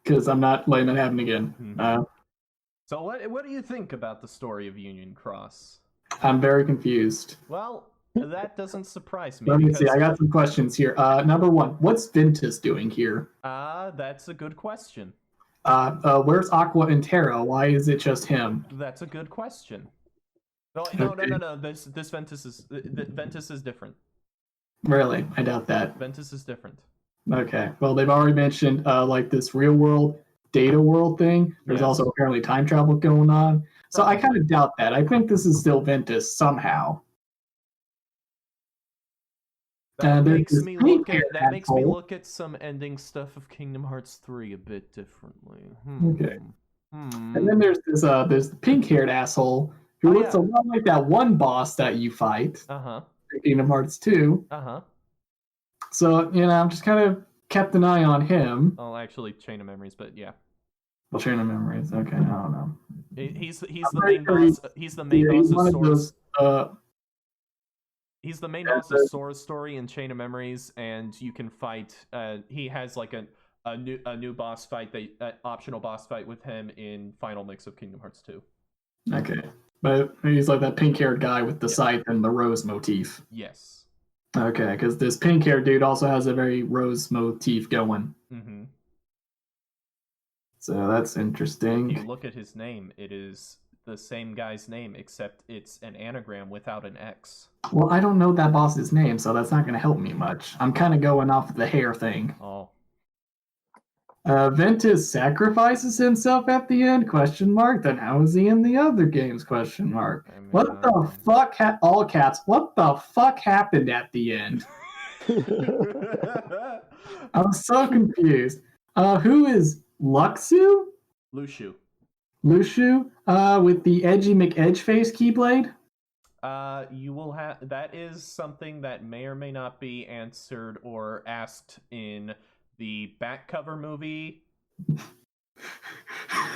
Because I'm not letting that happen again. Mm-hmm. So what do you think about the story of Union Cross? I'm very confused. Well, that doesn't surprise me. Let me see. I got some questions here. Number 1, what's Ventus doing here? That's a good question. Where's Aqua and Terra? Why is it just him? That's a good question. No. This Ventus is different. Really? I doubt that. Ventus is different. Okay. Well, they've already mentioned like this real world, data world thing. There's also apparently time travel going on. So I kind of doubt that. I think this is still Ventus somehow. That makes me look at some ending stuff of Kingdom Hearts 3 a bit differently. Okay. And then there's the pink-haired asshole who looks a lot like that one boss that you fight. In Kingdom Hearts 2. So, I'm just kind of kept an eye on him. Oh, actually, Chain of Memories, but yeah. Well, Chain of Memories. Okay, I don't know. He's the main boss. He's the main boss of Sora's. He's the main boss of Sora's story in Chain of Memories, and you can fight. He has like a new boss fight, optional boss fight with him in Final Mix of Kingdom Hearts 2. Okay, but he's like that pink-haired guy with the scythe and the rose motif. Yes. Okay, because this pink-haired dude also has a very rose motif going. Mm-hmm. So that's interesting. If you look at his name, it is the same guy's name, except it's an anagram without an X. Well, I don't know that boss's name, so that's not going to help me much. I'm kind of going off the hair thing. Oh. Ventus sacrifices himself at the end? ? Then how is he in the other games? ? What the fuck? All caps. What the fuck happened at the end? I'm so confused. Who is Luxu? Lushu. With the edgy McEdgeface keyblade? You will have. That is something that may or may not be answered or asked in the back cover movie.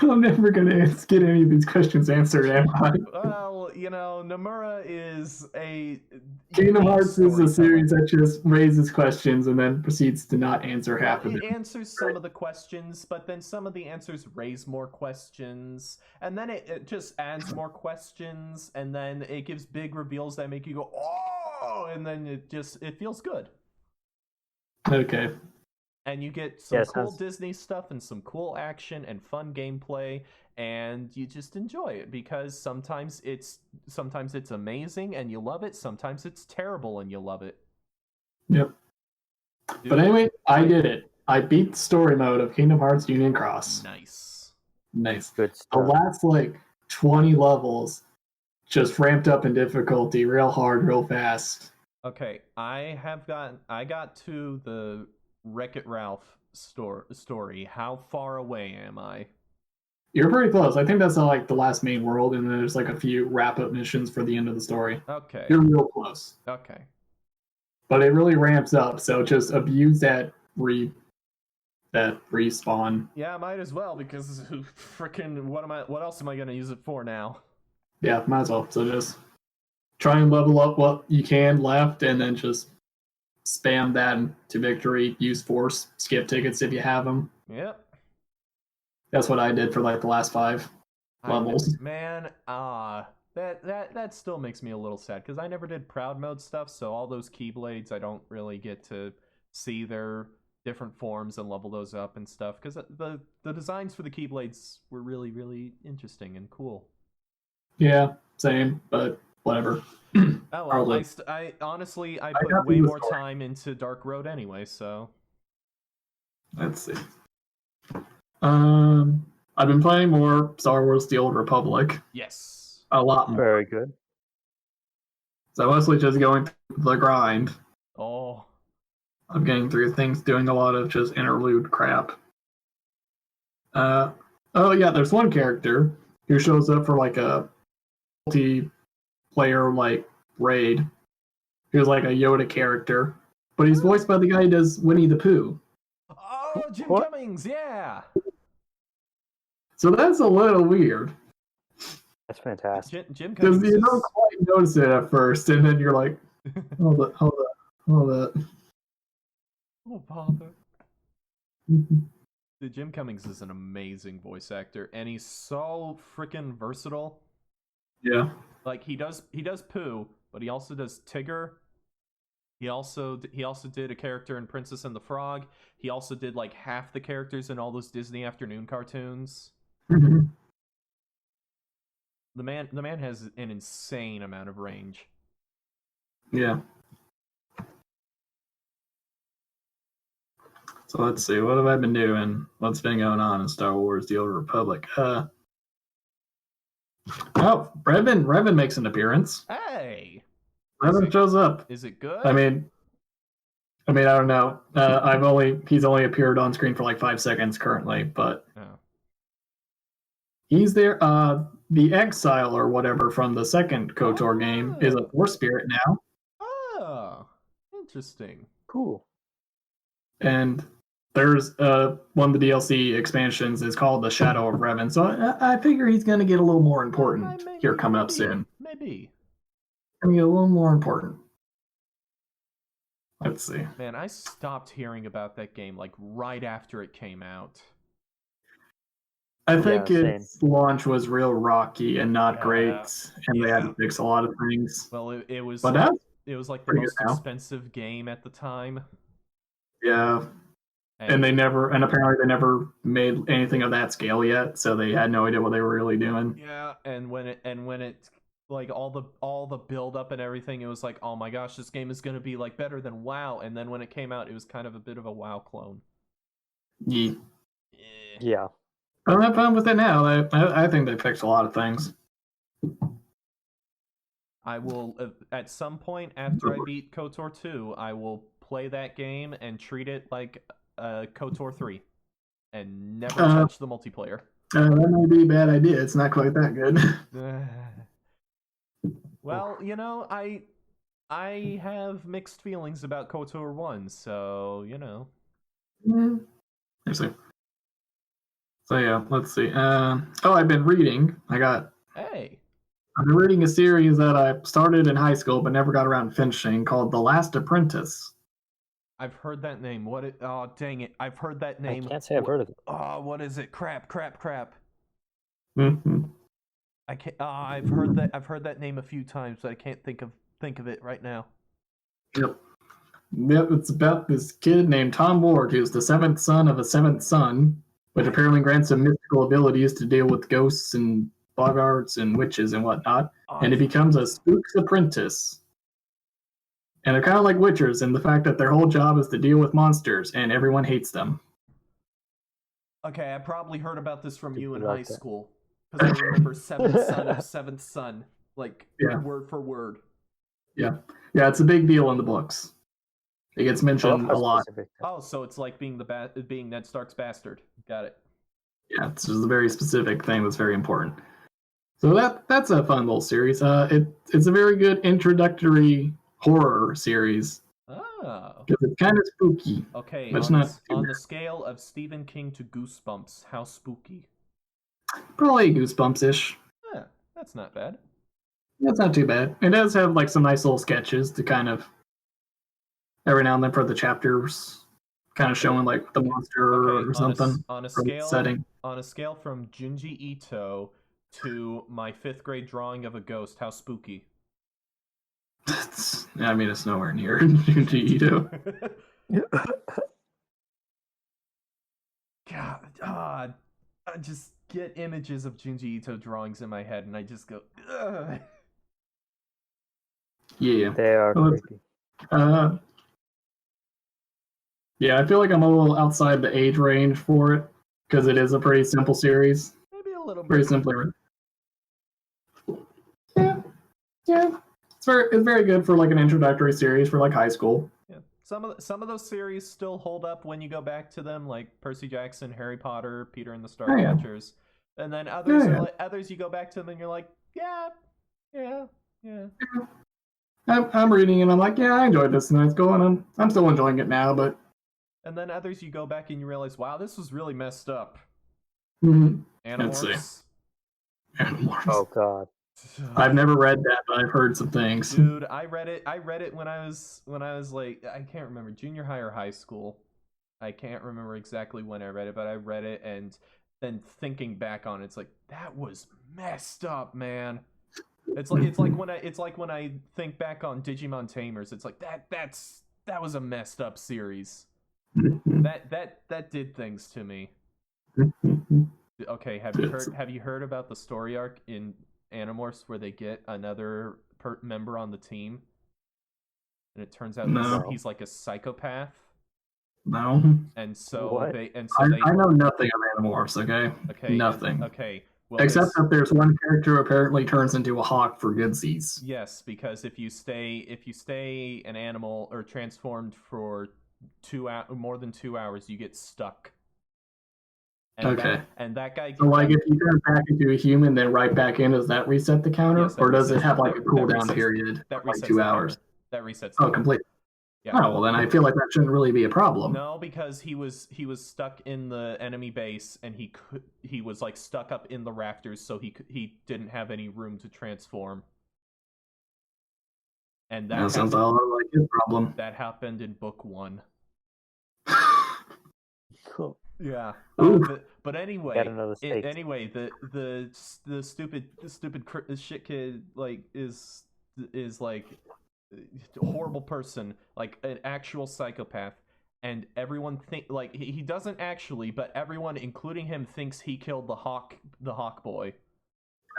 I'm never gonna get any of these questions answered, am I? Well, Nomura is a... Kingdom Hearts is a series that just raises questions and then proceeds to not answer half of it. It answers some of the questions, but then some of the answers raise more questions, and then it just adds more questions, and then it gives big reveals that make you go, oh, and then it feels good. Okay. And you get some cool Disney stuff and some cool action and fun gameplay, and you just enjoy it because sometimes it's amazing and you love it, sometimes it's terrible and you love it. Yep. Dude. But anyway, I did it. I beat the story mode of Kingdom Hearts Union Cross. Nice. Good stuff. The last 20 levels just ramped up in difficulty real hard, real fast. Okay, I got to the Wreck-It Ralph story. How far away am I? You're pretty close. I think that's the last main world, and then there's a few wrap-up missions for the end of the story. Okay. You're real close. Okay. But it really ramps up, so just abuse that respawn. Yeah, I might as well, because freaking what else am I gonna use it for now? Yeah, might as well. So just try and level up what you can left, and then just spam that to victory, use force, skip tickets if you have them. Yep. That's what I did for the last 5 levels. Man, that still makes me a little sad because I never did Proud Mode stuff, so all those Keyblades I don't really get to see their different forms and level those up and stuff because the designs for the Keyblades were really, really interesting and cool. Yeah, same, but whatever. Oh well, I honestly put way more time into Dark Road anyway, so. Let's see. I've been playing more Star Wars: The Old Republic. Yes. A lot more. Very good. So mostly just going through the grind. Oh. I'm getting through things, doing a lot of just interlude crap. Oh yeah, there's one character who shows up for a multiplayer raid. He was a Yoda character, but he's voiced by the guy who does Winnie the Pooh. Oh, Jim Cummings, yeah. So that's a little weird. That's fantastic. Jim Cummings. Because you don't quite notice it at first, and then you're like, hold up. Oh, Papa. Dude, Jim Cummings is an amazing voice actor, and he's so freaking versatile. Yeah. He does Pooh, but he also does Tigger. He also did a character in Princess and the Frog. He also did half the characters in all those Disney afternoon cartoons. Mm-hmm. The man has an insane amount of range. Yeah. So let's see, what have I been doing? What's been going on in Star Wars: The Old Republic? Oh, Revan makes an appearance. Hey! Revan shows up. Is it good? I mean, I don't know. He's only appeared on screen for 5 seconds currently, but He's there. The Exile or whatever from the second KOTOR game is a Force Spirit now. Oh, interesting. Cool. And there's one of the DLC expansions is called the Shadow of Revan. So I figure he's going to get a little more important here coming up soon. Maybe. Going to get a little more important. Let's see. Man, I stopped hearing about that game like right after it came out. I think Yeah, its launch was real rocky and not great, and they had to fix a lot of things. Well, it was But like, that's it was like the pretty most good now. expensive game at the time. Yeah, and apparently they never made anything of that scale yet, so they had no idea what they were really doing. Yeah, and when it like all the build up and everything, it was like, oh my gosh, this game is gonna be like better than WoW. And then when it came out, it was kind of a bit of a WoW clone. Yeah. Yeah. But I'm fine with it now. I think they fixed a lot of things. I will at some point after I beat KOTOR 2, I will play that game and treat it like KOTOR 3, and never touch the multiplayer. That might be a bad idea. It's not quite that good. Well, you know, I have mixed feelings about KOTOR 1, so you know. Let's see. So yeah, let's see. I've been reading. Hey. I've been reading a series that I started in high school but never got around to finishing called The Last Apprentice. I've heard that name. Oh, dang it. I've heard that name. I can't say I've heard of it. Oh, what is it? Crap. Mm-hmm. I can't. I've heard that name a few times, but I can't think of it right now. Yep. It's about this kid named Tom Ward, who's the seventh son of a seventh son, which apparently grants him mystical abilities to deal with ghosts and boggarts and witches and whatnot. And he becomes a spook's apprentice. And they're kind of like witchers in the fact that their whole job is to deal with monsters, and everyone hates them. Okay, I probably heard about this from you in Like high that. school. Because I remember seventh son of seventh son. Like, word for word. Yeah, it's a big deal in the books. It gets mentioned a lot. Oh, so it's like being being Ned Stark's bastard. Got it. Yeah, it's just a very specific thing that's very important. So that's a fun little series. It's a very good introductory horror series. Oh. Because it's kind of spooky. Okay, on the scale of Stephen King to Goosebumps, how spooky? Probably Goosebumps-ish. Yeah, that's not bad. That's not too bad. It does have like some nice little sketches to kind of every now and then for the chapters, kind of showing like the monster or something. On a scale from Junji Ito to my 5th grade drawing of a ghost, how spooky? It's nowhere near Junji Ito. God, I just get images of Junji Ito drawings in my head, and I just go, ugh. Yeah. They are creepy. Yeah, I feel like I'm a little outside the age range for it, because it is a pretty simple series. Maybe a little bit. Pretty simply written. Yeah. It's very good for like an introductory series for like high school. Yeah. Some of those series still hold up when you go back to them, like Percy Jackson, Harry Potter, Peter and the Starcatchers. And then others you go back to them and you're like, yeah. I'm reading and I'm like, yeah, I enjoyed this in high school and I'm still enjoying it now, but. And then others you go back and you realize, wow, this was really messed up. Mm-hmm. Animorphs. Let's see. Animorphs. Oh god. I've never read that, but I've heard some things. Dude, I read it when I was like, I can't remember, junior high or high school. I can't remember exactly when I read it, but I read it, and then thinking back on it, it's like, that was messed up, man. It's like when I think back on Digimon Tamers, it's like that was a messed up series. That did things to me. Okay, have you heard about the story arc in Animorphs where they get another member on the team, and it turns out he's like a psychopath? No. And so what? I know nothing of Animorphs. Okay. Nothing. Okay. Well, except that there's one character who apparently turns into a hawk for goodsies. Yes, because if you stay an animal or transformed for more than 2 hours, you get stuck. And Okay. that guy. So, like, if you turn back into a human, then right back in, does that reset the counter, Yes, that or does it resets have the- like a that cooldown resets- period that of like resets 2 the hours? counter. That resets. Oh, the completely. Yeah. Oh, well, then I feel like that shouldn't really be a problem. No, because he was stuck in the enemy base, and he was like stuck up in the rafters, so he didn't have any room to transform. And That sounds all like his problem. that happened in book 1. Cool. Yeah. Oof. But anyway, Got another steak. anyway, the stupid shit kid like is like a horrible person, like an actual psychopath, and everyone think like he doesn't actually, but everyone, including him, thinks he killed the hawk boy.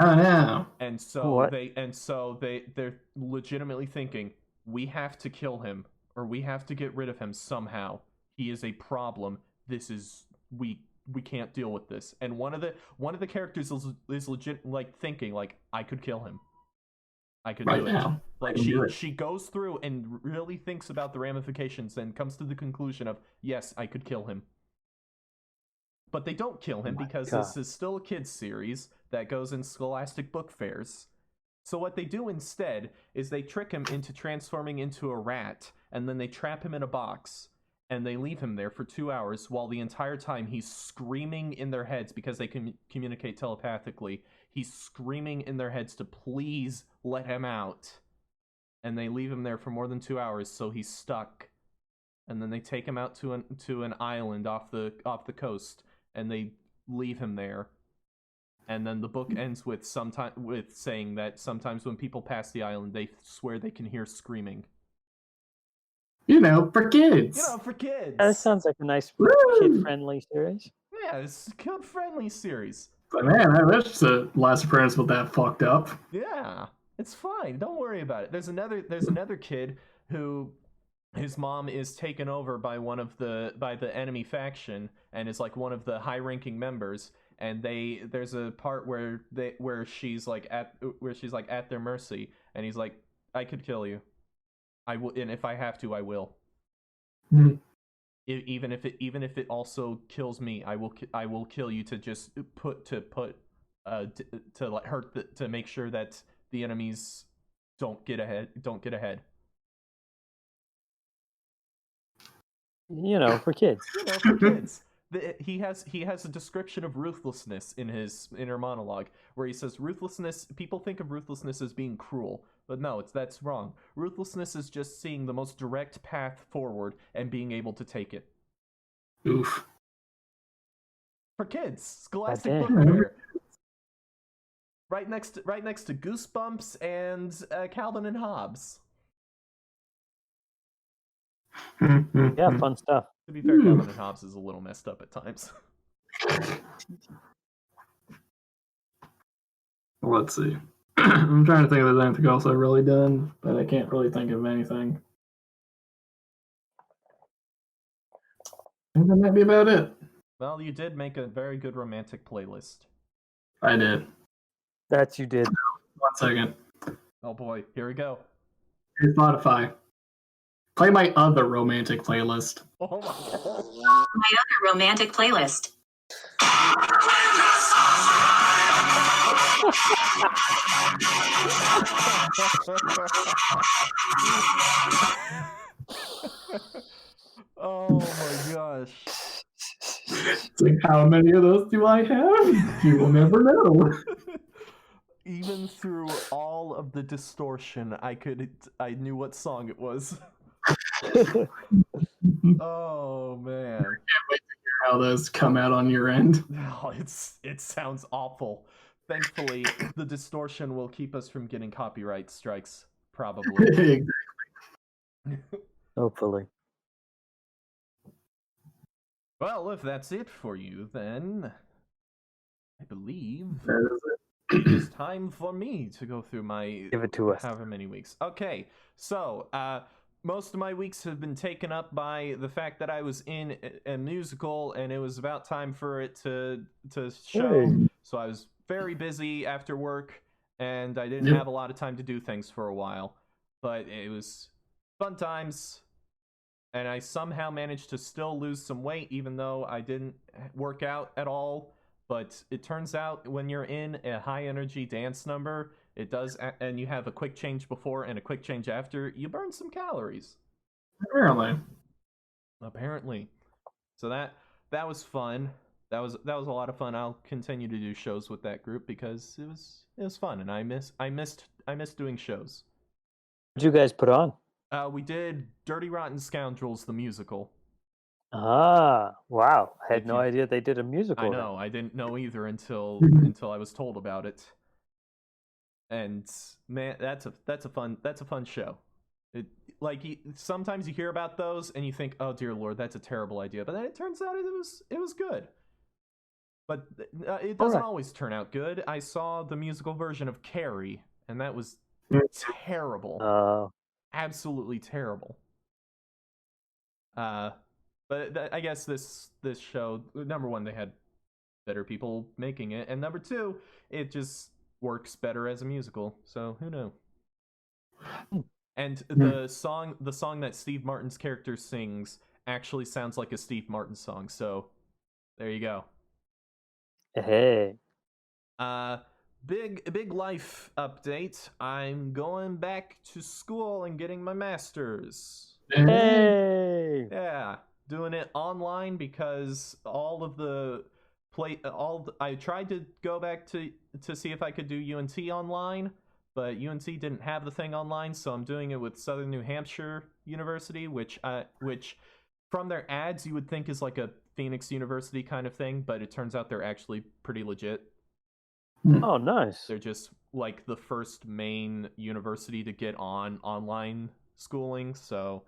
Oh no. And so What? they're legitimately thinking, we have to kill him, or we have to get rid of him somehow. He is a problem. This is we can't deal with this. And one of the characters is legit like thinking like, I could kill him. I could Right do it. now. Like I can do it. she goes through and really thinks about the ramifications and comes to the conclusion of, yes, I could kill him. But they don't kill him because this is still a kids series that goes in scholastic book fairs. So what they do instead is they trick him into transforming into a rat, and then they trap him in a box, and they leave him there for 2 hours while the entire time he's screaming in their heads, because they can communicate telepathically. He's screaming in their heads to please let him out. And they leave him there for more than 2 hours, so he's stuck. And then they take him out to an island off the coast, and they leave him there. And then the book ends with saying that sometimes when people pass the island, they swear they can hear screaming. You know, for kids. For kids. That sounds like a nice Woo! kid-friendly series. Yeah, it's a kid-friendly series. But man, I wish the last appearance was that fucked up. Yeah, it's fine. Don't worry about it. There's another kid who his mom is taken over by by the enemy faction, and is like one of the high-ranking members. And there's a part where she's like at their mercy, and he's like, I could kill you. I will, and if I have to, I will. Mhm. Even if it also kills me, I will kill you to just to make sure that the enemies don't get ahead. For kids. For kids. He has a description of ruthlessness in his inner monologue, where he says ruthlessness. People think of ruthlessness as being cruel, but no, that's wrong. Ruthlessness is just seeing the most direct path forward and being able to take it. Oof. For kids, Scholastic God Book damn. Fair. Right next to Goosebumps and Calvin and Hobbes. Yeah, fun stuff. To be fair, Calvin and Hobbes is a little messed up at times. Let's see. I'm trying to think if there's anything else I've really done, but I can't really think of anything. I think that might be about it. Well, you did make a very good romantic playlist. I did. That you did. 1 second. Oh boy, here we go. Hey, Spotify. Play my other romantic playlist. Oh my god. My other romantic playlist. Oh my gosh. It's like, how many of those do I have? You will never know. Even through all of the distortion, I knew what song it was. Oh man. How those come out on your end. Oh, it sounds awful. Thankfully, the distortion will keep us from getting copyright strikes, probably. Hopefully. Well, if that's it for you, then I believe That is it is time for me to go through my Give it to us. however many weeks. Okay, so most of my weeks have been taken up by the fact that I was in a musical, and it was about time for it to show. Hey. So I was very busy after work, and I didn't Yep. have a lot of time to do things for a while. But it was fun times. and I somehow managed to still lose some weight even though I didn't work out at all. But it turns out when you're in a high energy dance number, it does, and you have a quick change before and a quick change after, you burn some calories. Apparently. So that was fun. That was a lot of fun. I'll continue to do shows with that group because it was fun, and I missed doing shows. What'd you guys put on? We did Dirty Rotten Scoundrels the musical. Ah, wow! I had If no you- idea they did a musical. I then. know. I didn't know either until I was told about it. And man, that's a fun show. It sometimes you hear about those and you think, oh dear lord, that's a terrible idea. But then it turns out it was good. But it doesn't always turn out good. I saw the musical version of Carrie, and that was terrible. Absolutely terrible. But I guess this show, number one, they had better people making it, and number two, it just works better as a musical. So who knew? And the song that Steve Martin's character sings actually sounds like a Steve Martin song. So there you go. Hey. Big life update. I'm going back to school and getting my master's. Hey. Yeah, doing it online because I tried to go back to see if I could do UNT online, but UNT didn't have the thing online, so I'm doing it with Southern New Hampshire University, which from their ads you would think is like a Phoenix University kind of thing, but it turns out they're actually pretty legit. Oh, nice. They're just like the first main university to get on online schooling, so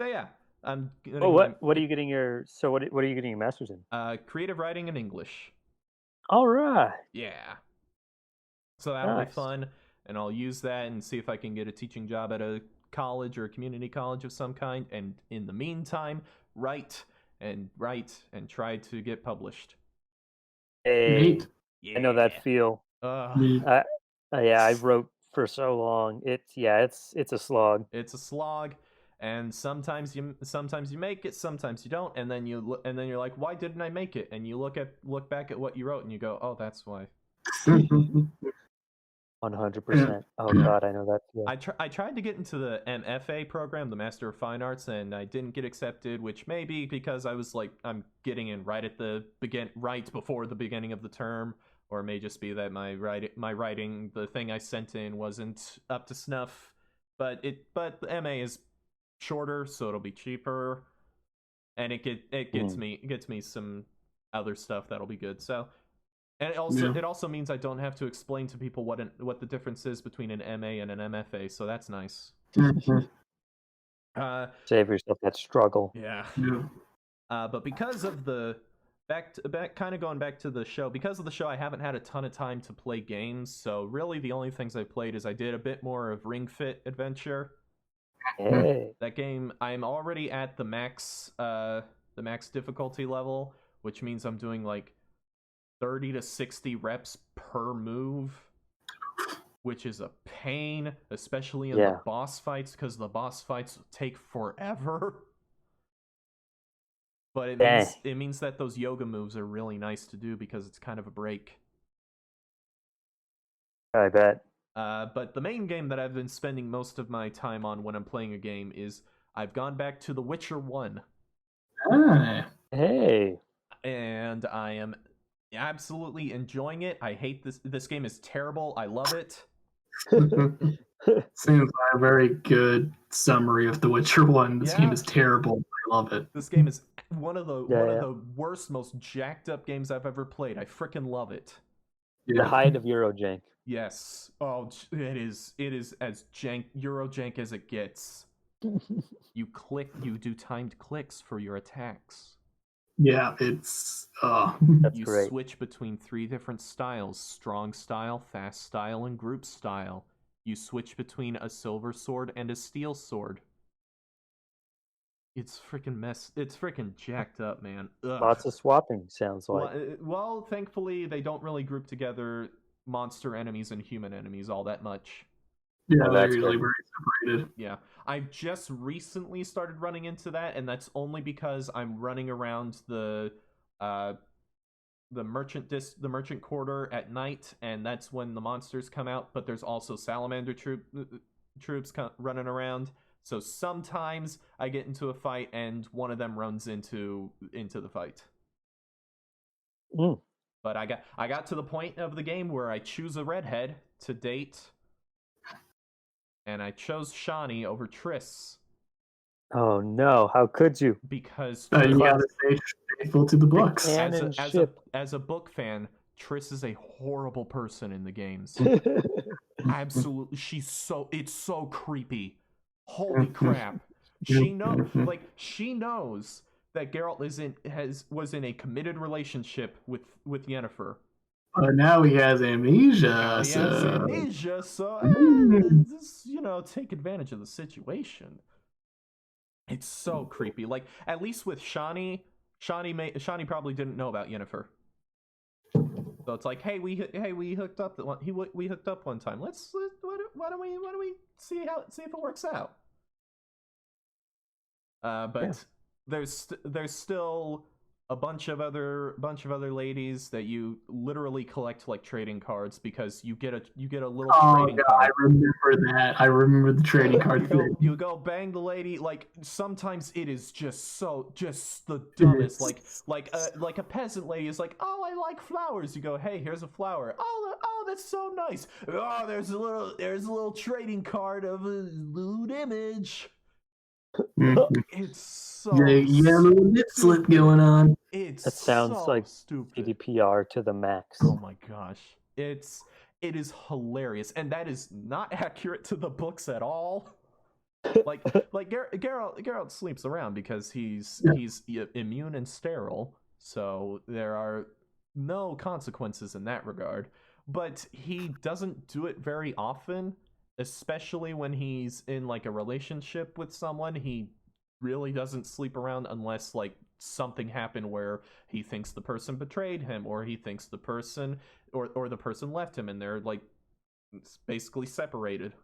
yeah. I'm what are you getting your what are you getting your master's in? Creative writing and English. All right. Yeah. So that'll be fun, and I'll use that and see if I can get a teaching job at a college or a community college of some kind, and in the meantime, write and try to get published. Hey, Yeah. I know that feel. Yeah, I wrote for so long. It's a slog. It's a slog, and sometimes you make it, sometimes you don't, and then you're like, why didn't I make it? And you look back at what you wrote and you go, oh, that's why. 100%. Oh god, I know that feel. I tried to get into the MFA program, the Master of Fine Arts, and I didn't get accepted, which may be because I was like, I'm getting in right before the beginning of the term, or it may just be that my writing, the thing I sent in wasn't up to snuff. But the MA is shorter, so it'll be cheaper, and it gets me some other stuff that'll be good. So. And it also means I don't have to explain to people what the difference is between an MA and an MFA, so that's nice. Save yourself that struggle. Yeah. But because of the kind of going back to the show, because of the show, I haven't had a ton of time to play games. So really, the only things I played is I did a bit more of Ring Fit Adventure. Hey. That game, I'm already at the max difficulty level, which means I'm doing like 30 to 60 reps per move, which is a pain, especially in the boss fights, because the boss fights take forever. But it means that those yoga moves are really nice to do because it's kind of a break. I bet. But the main game that I've been spending most of my time on when I'm playing a game is I've gone back to The Witcher 1. Hey. And I am absolutely enjoying it. I hate this. This game is terrible. I love it. Seems like a very good summary of The Witcher 1. This game is terrible. I love it. This game is one of the worst, most jacked up games I've ever played. I freaking love it. The height of Eurojank. Yes. Oh, it is as Eurojank as it gets. You do timed clicks for your attacks. Yeah, it's That's you great. Switch between 3 different styles: strong style, fast style, and group style. You switch between a silver sword and a steel sword. It's freaking jacked up, man. Ugh. Lots of swapping, sounds like. Well, thankfully they don't really group together monster enemies and human enemies all that much. Yeah, Oh, they're that's usually good. very separated. Yeah, I've just recently started running into that, and that's only because I'm running around uh the the merchant quarter at night, and that's when the monsters come out. But there's also salamander troops running around. So sometimes I get into a fight, and one of them runs into the fight. Mm. But I got to the point of the game where I choose a redhead to date, and I chose Shawnee over Triss Oh no! How could you? because You Triss, gotta stay faithful to the books. Canon ship. as a book fan, Triss is a horrible person in the games. Absolutely, it's so creepy. Holy crap! She knows that Geralt was in a committed relationship with Yennefer. Now he has amnesia. Now he has So... amnesia, so just take advantage of the situation. It's so creepy. Like at least with Shawnee probably didn't know about Yennefer. So it's like, hey, we hooked up we hooked up one time. Why don't we see if it works out? But Yeah. there's still a bunch of other ladies that you literally collect like trading cards because you get a little trading God, card. I remember that. I remember the trading card thing. You go bang the lady. Like sometimes it is just the dumbest. Like a peasant lady is like, oh, I like flowers. You go, hey, here's a flower. Oh, that's so nice. Oh, there's a little trading card of a lewd image. It's so The yellow lip slip stupid. going on. It's That sounds so like stupid. GDPR to the max. Oh my gosh. It is hilarious, and that is not accurate to the books at all. Like Geralt sleeps around because he's immune and sterile, so there are no consequences in that regard. But he doesn't do it very often, especially when he's in like a relationship with someone. He really doesn't sleep around unless like something happened where he thinks the person betrayed him, or he thinks the person or the person left him, and they're like basically separated.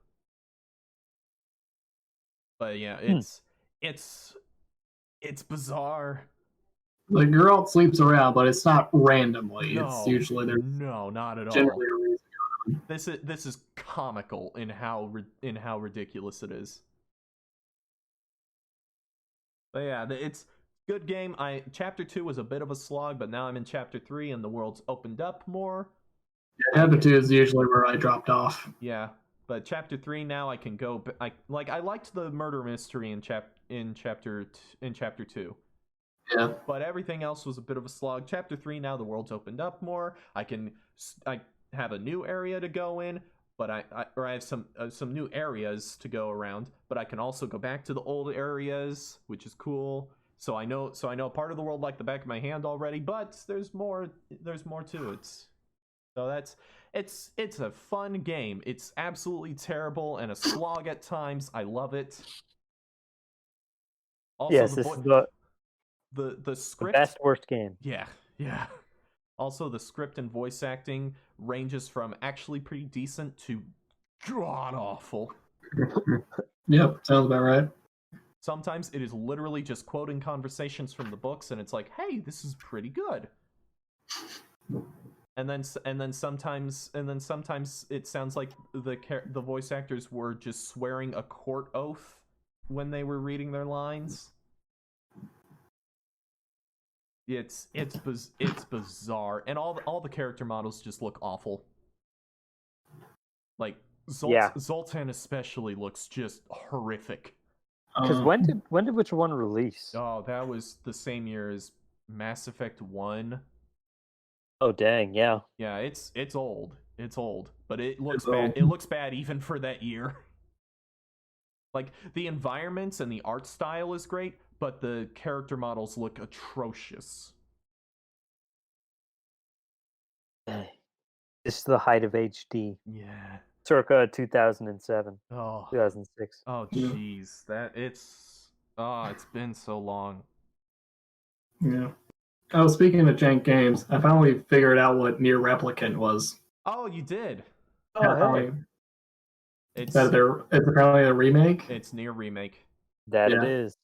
But yeah, it's bizarre. The girl sleeps around, but it's not randomly. No, It's usually there's no, not at all. generally a reason. This is comical in how ridiculous it is. But yeah, it's good game. Chapter 2 was a bit of a slog, but now I'm in chapter 3 and the world's opened up more. Yeah, chapter 2 is usually where I dropped off. Yeah, but chapter 3 now I can go. I liked the murder mystery in chapter 2. Yeah. But everything else was a bit of a slog. Chapter 3 now the world's opened up more. I have a new area to go in, but I have some new areas to go around, but I can also go back to the old areas, which is cool. So I know part of the world like the back of my hand already, but there's more to it. So it's a fun game. It's absolutely terrible and a slog at times. I love it. Also, Yes, this is the script, the best worst game. Yeah. Also, the script and voice acting ranges from actually pretty decent to god awful. Yep, sounds about right. Sometimes it is literally just quoting conversations from the books, and it's like, hey, this is pretty good. And then sometimes it sounds like the voice actors were just swearing a court oath when they were reading their lines. It's bizarre, and all the character models just look awful. Like Zoltan especially looks just horrific. Because when did which one release? Oh, that was the same year as Mass Effect 1. Oh dang, yeah. Yeah, it's old. It's old, but it looks bad. It looks bad even for that year. Like the environments and the art style is great, but the character models look atrocious. This is the height of HD. Yeah. Circa 2007. Oh. 2006. Oh jeez, it's been so long. Yeah. Oh, speaking of jank games, I finally figured out what Near Replicant was. Oh, you did. Oh, hey. It's It's apparently a remake. it's Nier remake. That Yeah. it is.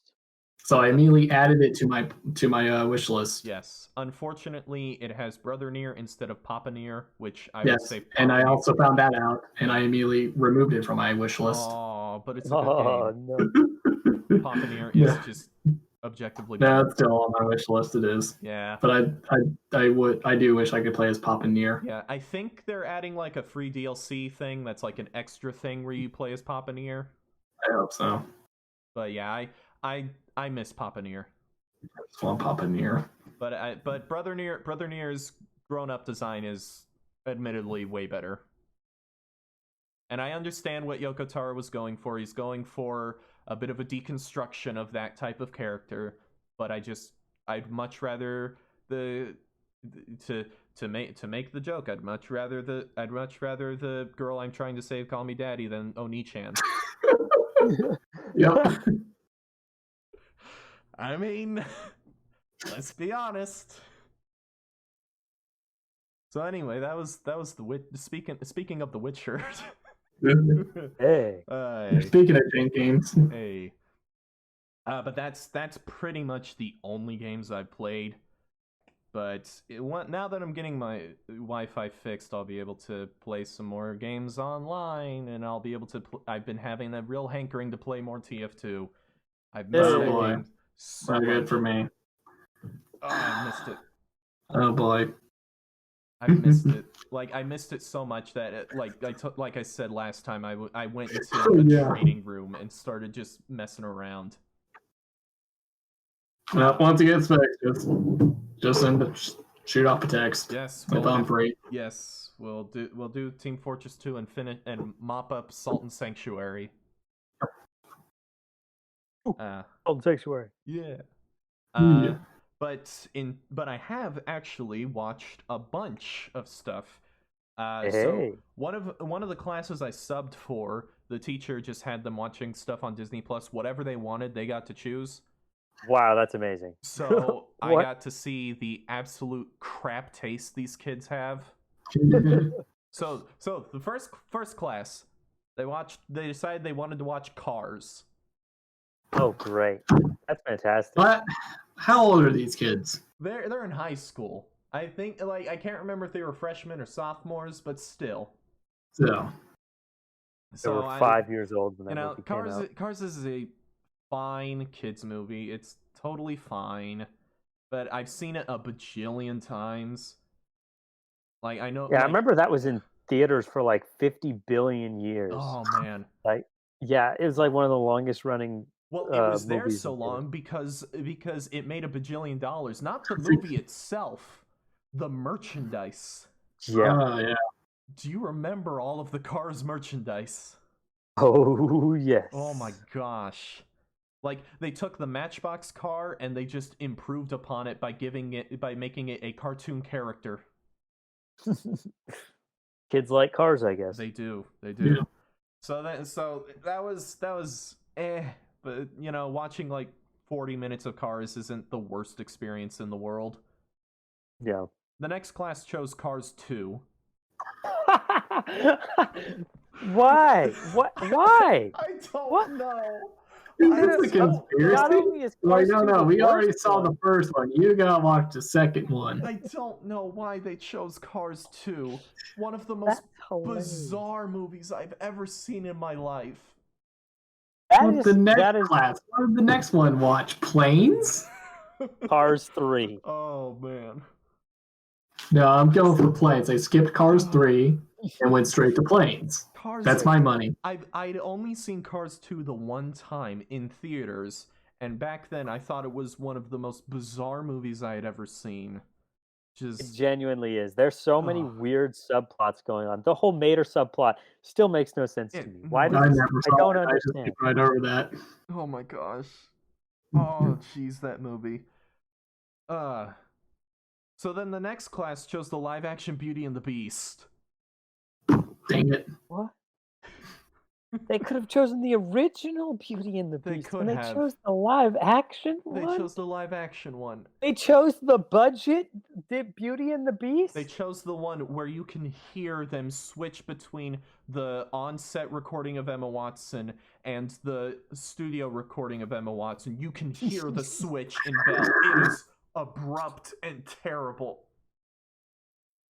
So I immediately added it to my wish list. Yes. Unfortunately, it has Brother Nier instead of Papa Nier, which I would Yes, say. and Papa I Nier- also found that out, and I immediately removed it from my wish list. Oh, but it's a good Oh game. no. Papa Nier is Yeah. just objectively No, better. it's still on my wish list. It is, Yeah. but I do wish I could play as Papa Nier. Yeah, I think they're adding like a free DLC thing that's like an extra thing where you play as Papa Nier. I hope so. But yeah, I miss Papa Nier. I just want Papa Nier. But Brother Nier's grown-up design is admittedly way better. And I understand what Yoko Taro was going for. He's going for a bit of a deconstruction of that type of character, but I'd much rather to make the joke. I'd much rather the girl I'm trying to save call me daddy than Oni-chan. Yep. I mean, let's be honest. So anyway, that was the speaking of The Witcher. Hey. Speaking of Jane games, Hey. But that's pretty much the only games I've played. But now that I'm getting my Wi-Fi fixed, I'll be able to play some more games online, and I'll be able to. I've been having a real hankering to play more TF2. I've missed Oh, that boy. game so not good much. for me. Oh, I missed it. Oh boy. I've missed it. Like I missed it so much that like I said last time, I went into the Yeah. trading room and started just messing around. Once it gets fixed, just shoot off a text. Yes, If I'm free. Yes, we'll do Team Fortress 2 and finish and mop up Salt and Sanctuary. Old Sanctuary. Yeah. Yeah. But I have actually watched a bunch of stuff. Hey. So one of the classes I subbed for, the teacher just had them watching stuff on Disney Plus, whatever they wanted, they got to choose. Wow, that's amazing. So I What? got to see the absolute crap taste these kids have. So the first class, they decided they wanted to watch Cars. Oh, great. That's fantastic. What? How old are these kids? They're in high school. I think I can't remember if they were freshmen or sophomores, but still. So They were 5 years old when that movie came out. Cars is a fine kids movie. It's totally fine, but I've seen it a bajillion times. Like I know. Yeah, I like, remember that was in theaters for like 50 billion years. Oh man. Like, yeah, it was like one of the longest running. Well, it was there movies so in long because it made a bajillion dollars. Not the movie itself, the merchandise. Yeah. yeah. Do you remember all of the Cars merchandise? Oh yes. Oh my gosh. Like they took the Matchbox car and they just improved upon it by making it a cartoon character. Kids like cars, I guess. They do. Yeah. So that was but watching like 40 minutes of Cars isn't the worst experience in the world. Yeah. The next class chose Cars 2. Why? What? Why? I don't What? know. It's a conspiracy. Not only is Like, Cars no, 2 no, the we already worst saw one, the first one. You gotta watch the second one. I don't know why they chose Cars 2. One of the that's most hilarious. bizarre movies I've ever seen in my life. That What's is the next that is class? What did the next one watch? Planes? Cars 3. Oh man. No, I'm going for planes. I skipped Cars 3 and went straight to planes. Cars. That's my money. I'd only seen Cars 2 the one time in theaters, and back then I thought it was one of the most bizarre movies I had ever seen. It Just genuinely is. There's so many Ugh. weird subplots going on. The whole Mater subplot still makes no sense to me. Why no. I does never I saw don't it. I just understand. skipped right over that. oh my gosh. Oh jeez, that movie. So then the next class chose the live action Beauty and the Beast. Dang it. What? They could have chosen the original Beauty and the They Beast, could and they have. chose the live action They one. chose the live action one. They chose the budget Beauty and the Beast. They chose the one where you can hear them switch between the on-set recording of Emma Watson and the studio recording of Emma Watson. You can hear the switch in Belle. It is abrupt and terrible.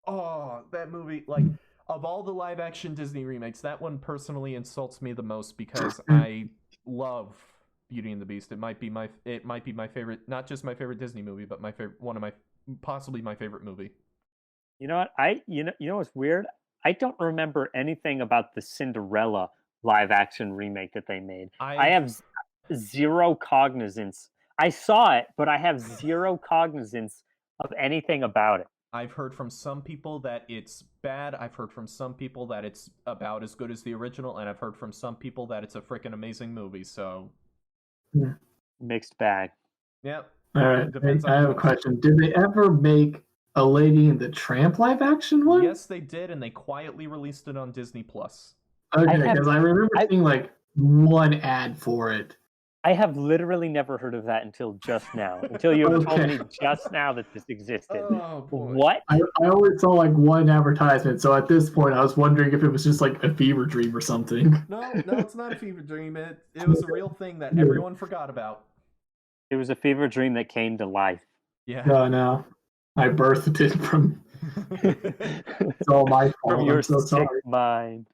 Oh, that movie, like, of all the live-action Disney remakes, that one personally insults me the most because I love Beauty and the Beast. It might be my favorite, not just my favorite Disney movie, but possibly my favorite movie. You know what? You know what's weird? I don't remember anything about the Cinderella live action remake that they made. I have zero cognizance. I saw it, but I have zero cognizance of anything about it. I've heard from some people that it's bad. I've heard from some people that it's about as good as the original, and I've heard from some people that it's a freaking amazing movie. So, mixed bag. Yep. All right. I have a question. Did they ever make a Lady and the Tramp live action one? Yes, they did, and they quietly released it on Disney Plus. Okay, because I remember seeing like one ad for it. I have literally never heard of that until just now. Until you told me just now that this existed. Oh, boy. What? I always saw like one advertisement, so at this point I was wondering if it was just like a fever dream or something. No, it's not a fever dream. It was a real thing that everyone forgot about. It was a fever dream that came to life. Yeah. No. I birthed it from. It's all my fault. From your I'm so sick sorry. mind.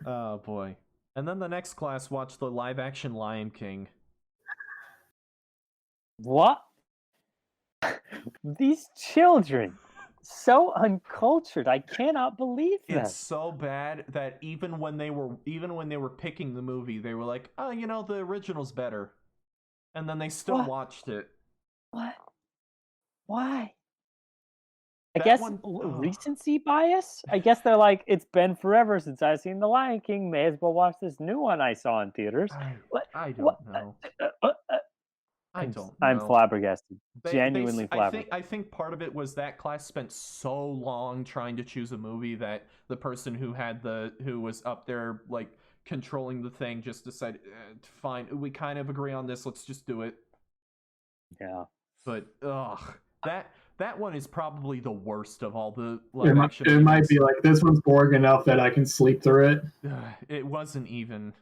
Oh, boy. And then the next class watched the live-action Lion King. What? These children, so uncultured. I cannot believe that. It's so bad that even when they were picking the movie, they were like, "Oh, the original's better," and then they still watched it. What? Why? I guess recency bias? I guess they're like, it's been forever since I've seen The Lion King. May as well watch this new one I saw in theaters. I don't know. I don't know. I'm flabbergasted. Genuinely flabbergasted. I think part of it was that class spent so long trying to choose a movie that the person who was up there like controlling the thing just decided, fine, we kind of agree on this. Let's just do it. Yeah. But that one is probably the worst of all the live action. It might be like, this one's boring enough that I can sleep through it. It wasn't even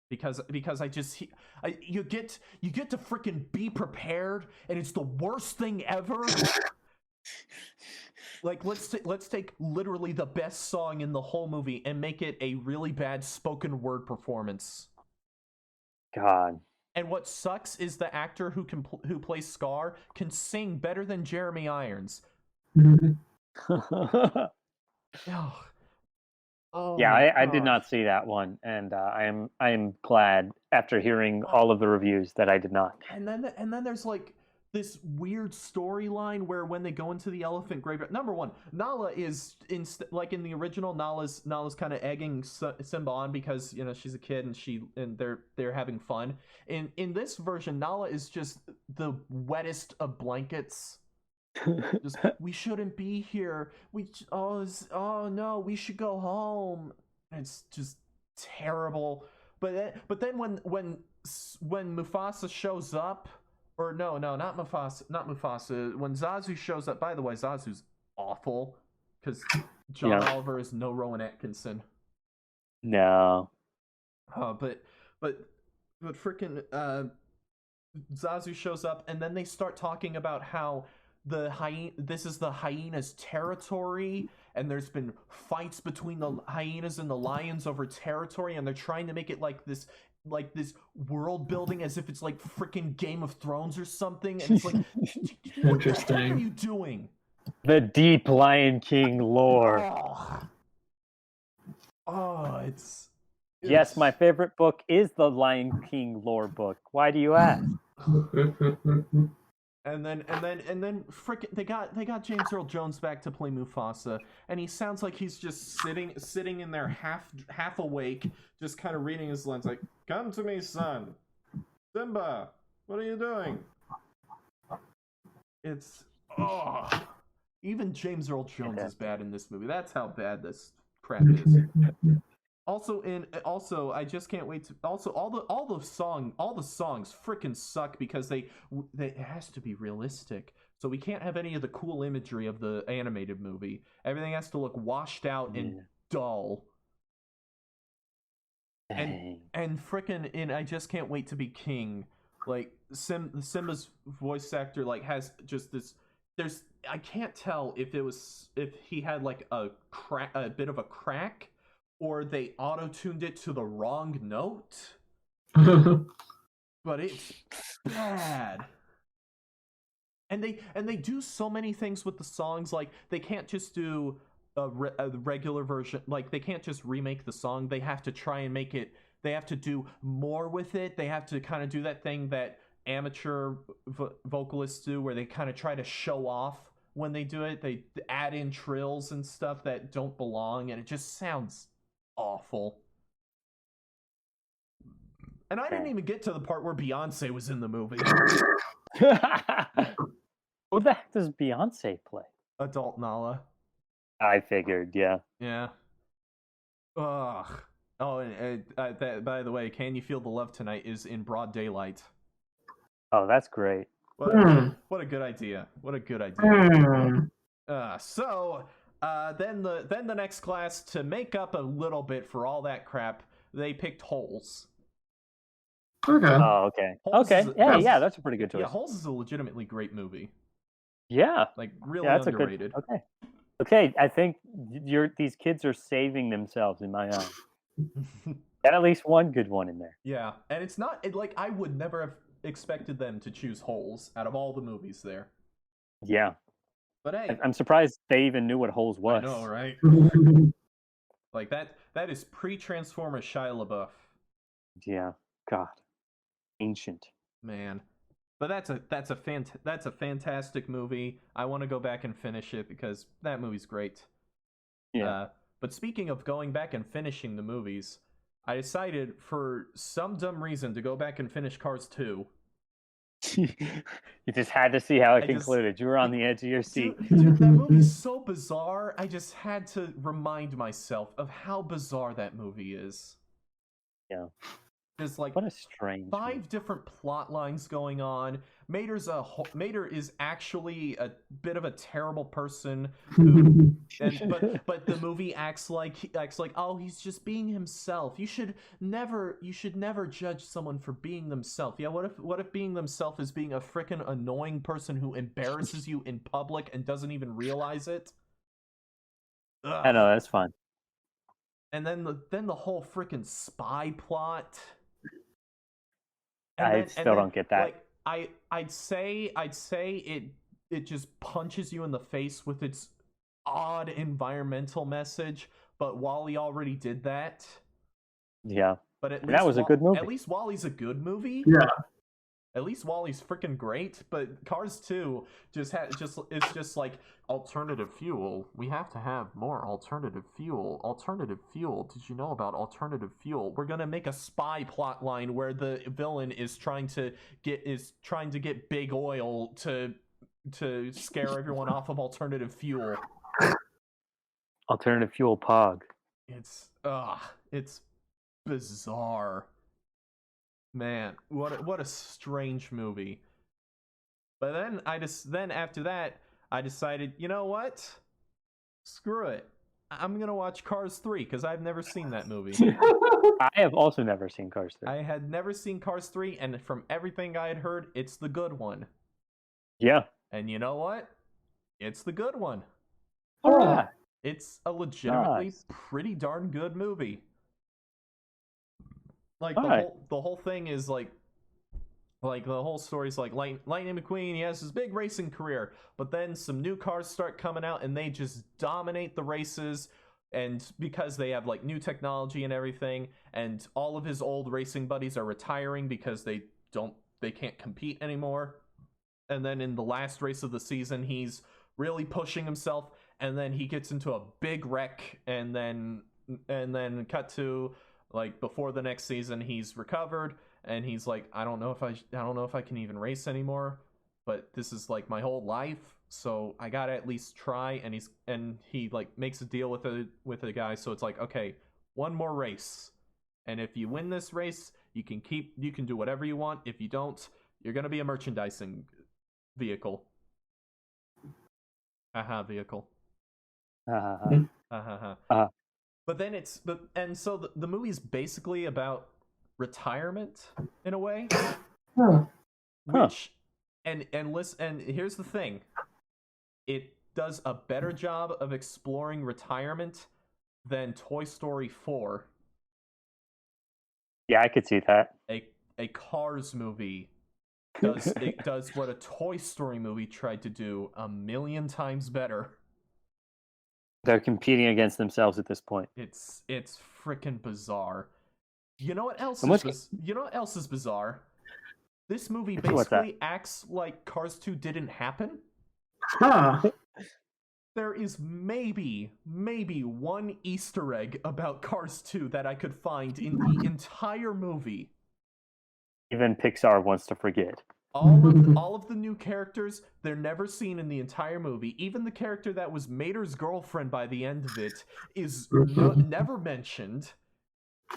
because you get to freaking be prepared, and it's the worst thing ever. Like, let's take literally the best song in the whole movie and make it a really bad spoken word performance. God. And what sucks is the actor who plays Scar can sing better than Jeremy Irons. Yeah, I did not see that one, and I am glad after hearing all of the reviews that I did not. And then there's like this weird storyline where when they go into the elephant graveyard, number one, Nala is in the original, Nala's kind of egging Simba on because she's a kid and they're having fun. In this version, Nala is just the wettest of blankets. Just, we shouldn't be here. Oh no, we should go home. And it's just terrible. But then when Mufasa shows up. Or no, not Mufasa. When Zazu shows up, by the way, Zazu's awful because John Oliver is no Rowan Atkinson. No. But freaking Zazu shows up, and then they start talking about how this is the hyena's territory, and there's been fights between the hyenas and the lions over territory, and they're trying to make it like this world building as if it's like freaking Game of Thrones or something, and it's like, what the heck are you doing? The deep Lion King lore. It's yes, my favorite book is the Lion King lore book. Why do you ask? And then frickin' they got James Earl Jones back to play Mufasa, and he sounds like he's just sitting in there half awake, just kind of reading his lines like, "Come to me, son. Simba, what are you doing?" It's even James Earl Jones is bad in this movie. That's how bad this crap is. Also, I just can't wait to. Also, all the songs freaking suck because they it has to be realistic. So we can't have any of the cool imagery of the animated movie. Everything has to look washed out and dull. Dang. And frickin' in I Just Can't Wait to Be King, like Simba's voice actor like has just this. I can't tell if he had like a bit of a crack, or they auto-tuned it to the wrong note. But it's bad. And they do so many things with the songs, like they can't just do a regular version, like they can't just remake the song. They have to try and make it. They have to do more with it. They have to kind of do that thing that amateur vocalists do, where they kind of try to show off when they do it. They add in trills and stuff that don't belong, and it just sounds awful. And I didn't even get to the part where Beyonce was in the movie. What the heck does Beyonce play? Adult Nala. I figured, yeah. Yeah. Ugh. Oh, and by the way, Can You Feel the Love Tonight is in broad daylight. Oh, that's great. What a good idea. What a good idea. Then the next class, to make up a little bit for all that crap, they picked Holes. Okay. Oh, okay. Holes Okay. Yeah, that's a pretty good choice. Yeah, Holes is a legitimately great movie. Yeah. Like, really that's underrated. A good, okay, I think these kids are saving themselves in my eyes. Got at least one good one in there. Yeah, and it's not like I would never have expected them to choose Holes out of all the movies there. Yeah. But hey, I'm surprised they even knew what Holes was. I know, right? Like that is pre-Transformer Shia LaBeouf. Yeah. God. Ancient. Man. But that's a fantastic movie. I want to go back and finish it because that movie's great. Yeah. But speaking of going back and finishing the movies, I decided for some dumb reason to go back and finish Cars 2. You just had to see how it concluded. You were on the edge of your seat. Dude, that movie's so bizarre. I just had to remind myself of how bizarre that movie is. Yeah. There's like what a strange 5 different plot lines going on. Mater is actually a bit of a terrible person who, but the movie acts like oh, he's just being himself. You should never judge someone for being themselves. Yeah, what if being themselves is being a frickin' annoying person who embarrasses you in public and doesn't even realize it? Ugh. I know, that's fine. And then the whole frickin' spy plot. I still don't get that. Like, I'd say it just punches you in the face with its odd environmental message, but Wall-E already did that. Yeah. But that was a good movie. At least Wall-E's a good movie. Yeah. At least Wall-E's freaking great, but Cars 2 it's just like alternative fuel. We have to have more alternative fuel. Alternative fuel. Did you know about alternative fuel? We're gonna make a spy plot line where the villain is trying to get big oil to scare everyone off of alternative fuel. Alternative fuel pog. It's bizarre. Man, what a strange movie. But then after that, I decided, you know what? Screw it. I'm gonna watch Cars 3 because I've never seen that movie. I have also never seen Cars 3. I had never seen Cars 3, and from everything I had heard, it's the good one. Yeah. And you know what? It's the good one. All right. It's a legitimately pretty darn good movie. Like the whole thing is like the whole story's like Lightning McQueen, he has his big racing career, but then some new cars start coming out and they just dominate the races, and because they have like new technology and everything, and all of his old racing buddies are retiring because they can't compete anymore. And then in the last race of the season, he's really pushing himself, and then he gets into a big wreck, and then cut to like before the next season, he's recovered and he's like, I don't know if I can even race anymore, but this is like my whole life, so I gotta at least try. And he like makes a deal with a guy, so it's like, okay, one more race. And if you win this race, you can do whatever you want. If you don't, you're gonna be a merchandising vehicle. Vehicle. But then so the movie's basically about retirement in a way. Which and here's the thing. It does a better job of exploring retirement than Toy Story 4. Yeah, I could see that. A Cars movie does what a Toy Story movie tried to do 1,000,000 times better. They're competing against themselves at this point. It's freaking bizarre. You know what else is bizarre? This movie basically acts like Cars 2 didn't happen. Huh. There is maybe one Easter egg about Cars 2 that I could find in the entire movie. Even Pixar wants to forget. All of the new characters, they're never seen in the entire movie. Even the character that was Mater's girlfriend by the end of it is never mentioned.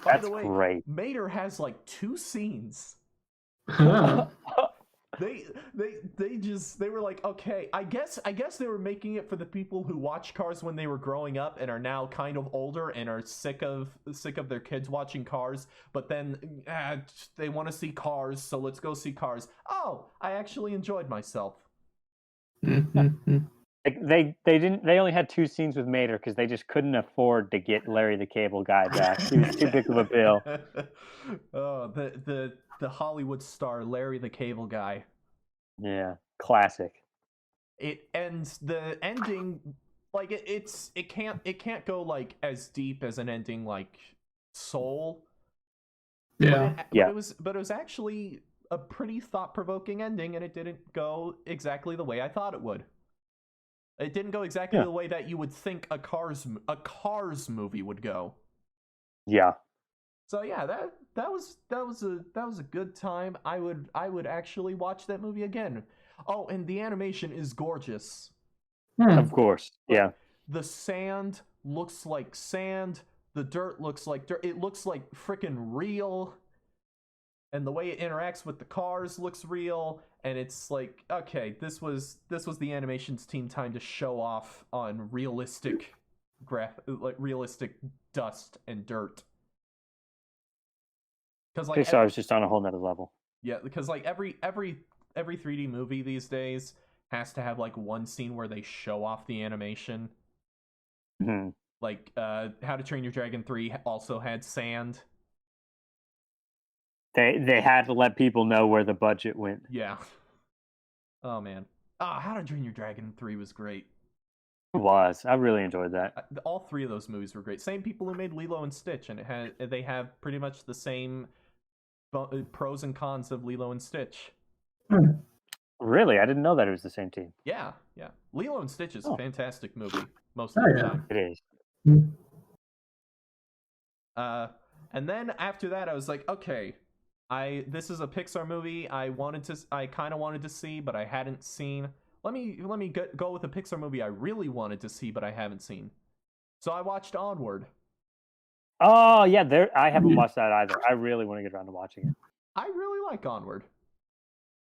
By That's the way, great. Mater has like 2 scenes. They were like, okay, I guess they were making it for the people who watched Cars when they were growing up and are now kind of older and are sick of their kids watching Cars, but then they want to see Cars, so let's go see Cars. Oh, I actually enjoyed myself. They only had 2 scenes with Mater because they just couldn't afford to get Larry the Cable Guy back. He was too big of a bill. Oh, the Hollywood star Larry the Cable Guy. Yeah, classic. The ending, like it can't go like as deep as an ending like Soul. Yeah. But it was actually a pretty thought-provoking ending, and it didn't go exactly the way I thought it would. It didn't go exactly the way that you would think a Cars movie would go. Yeah. So yeah, that was a good time. I would actually watch that movie again. Oh, and the animation is gorgeous. Of course. Yeah. The sand looks like sand. The dirt looks like dirt. It looks like freaking real. And the way it interacts with the cars looks real. And it's like, okay, this was the animations team time to show off on realistic dust and dirt. Like Pixar is just on a whole nother level. Yeah, because like every 3D movie these days has to have like one scene where they show off the animation. Mm-hmm. Like How to Train Your Dragon 3 also had sand. They had to let people know where the budget went. Yeah. Oh man. How to Train Your Dragon 3 was great. It was. I really enjoyed that. All 3 of those movies were great. Same people who made Lilo and Stitch, and they have pretty much the same pros and cons of Lilo and Stitch. Really? I didn't know that it was the same team. Yeah. Lilo and Stitch is a fantastic movie most of the time. It is. And then after that, I was like, okay, this is a Pixar movie I kind of wanted to see, but I hadn't seen. Let me go with a Pixar movie I really wanted to see, but I haven't seen. So I watched Onward. Oh yeah, I haven't watched that either. I really want to get around to watching it. I really like Onward.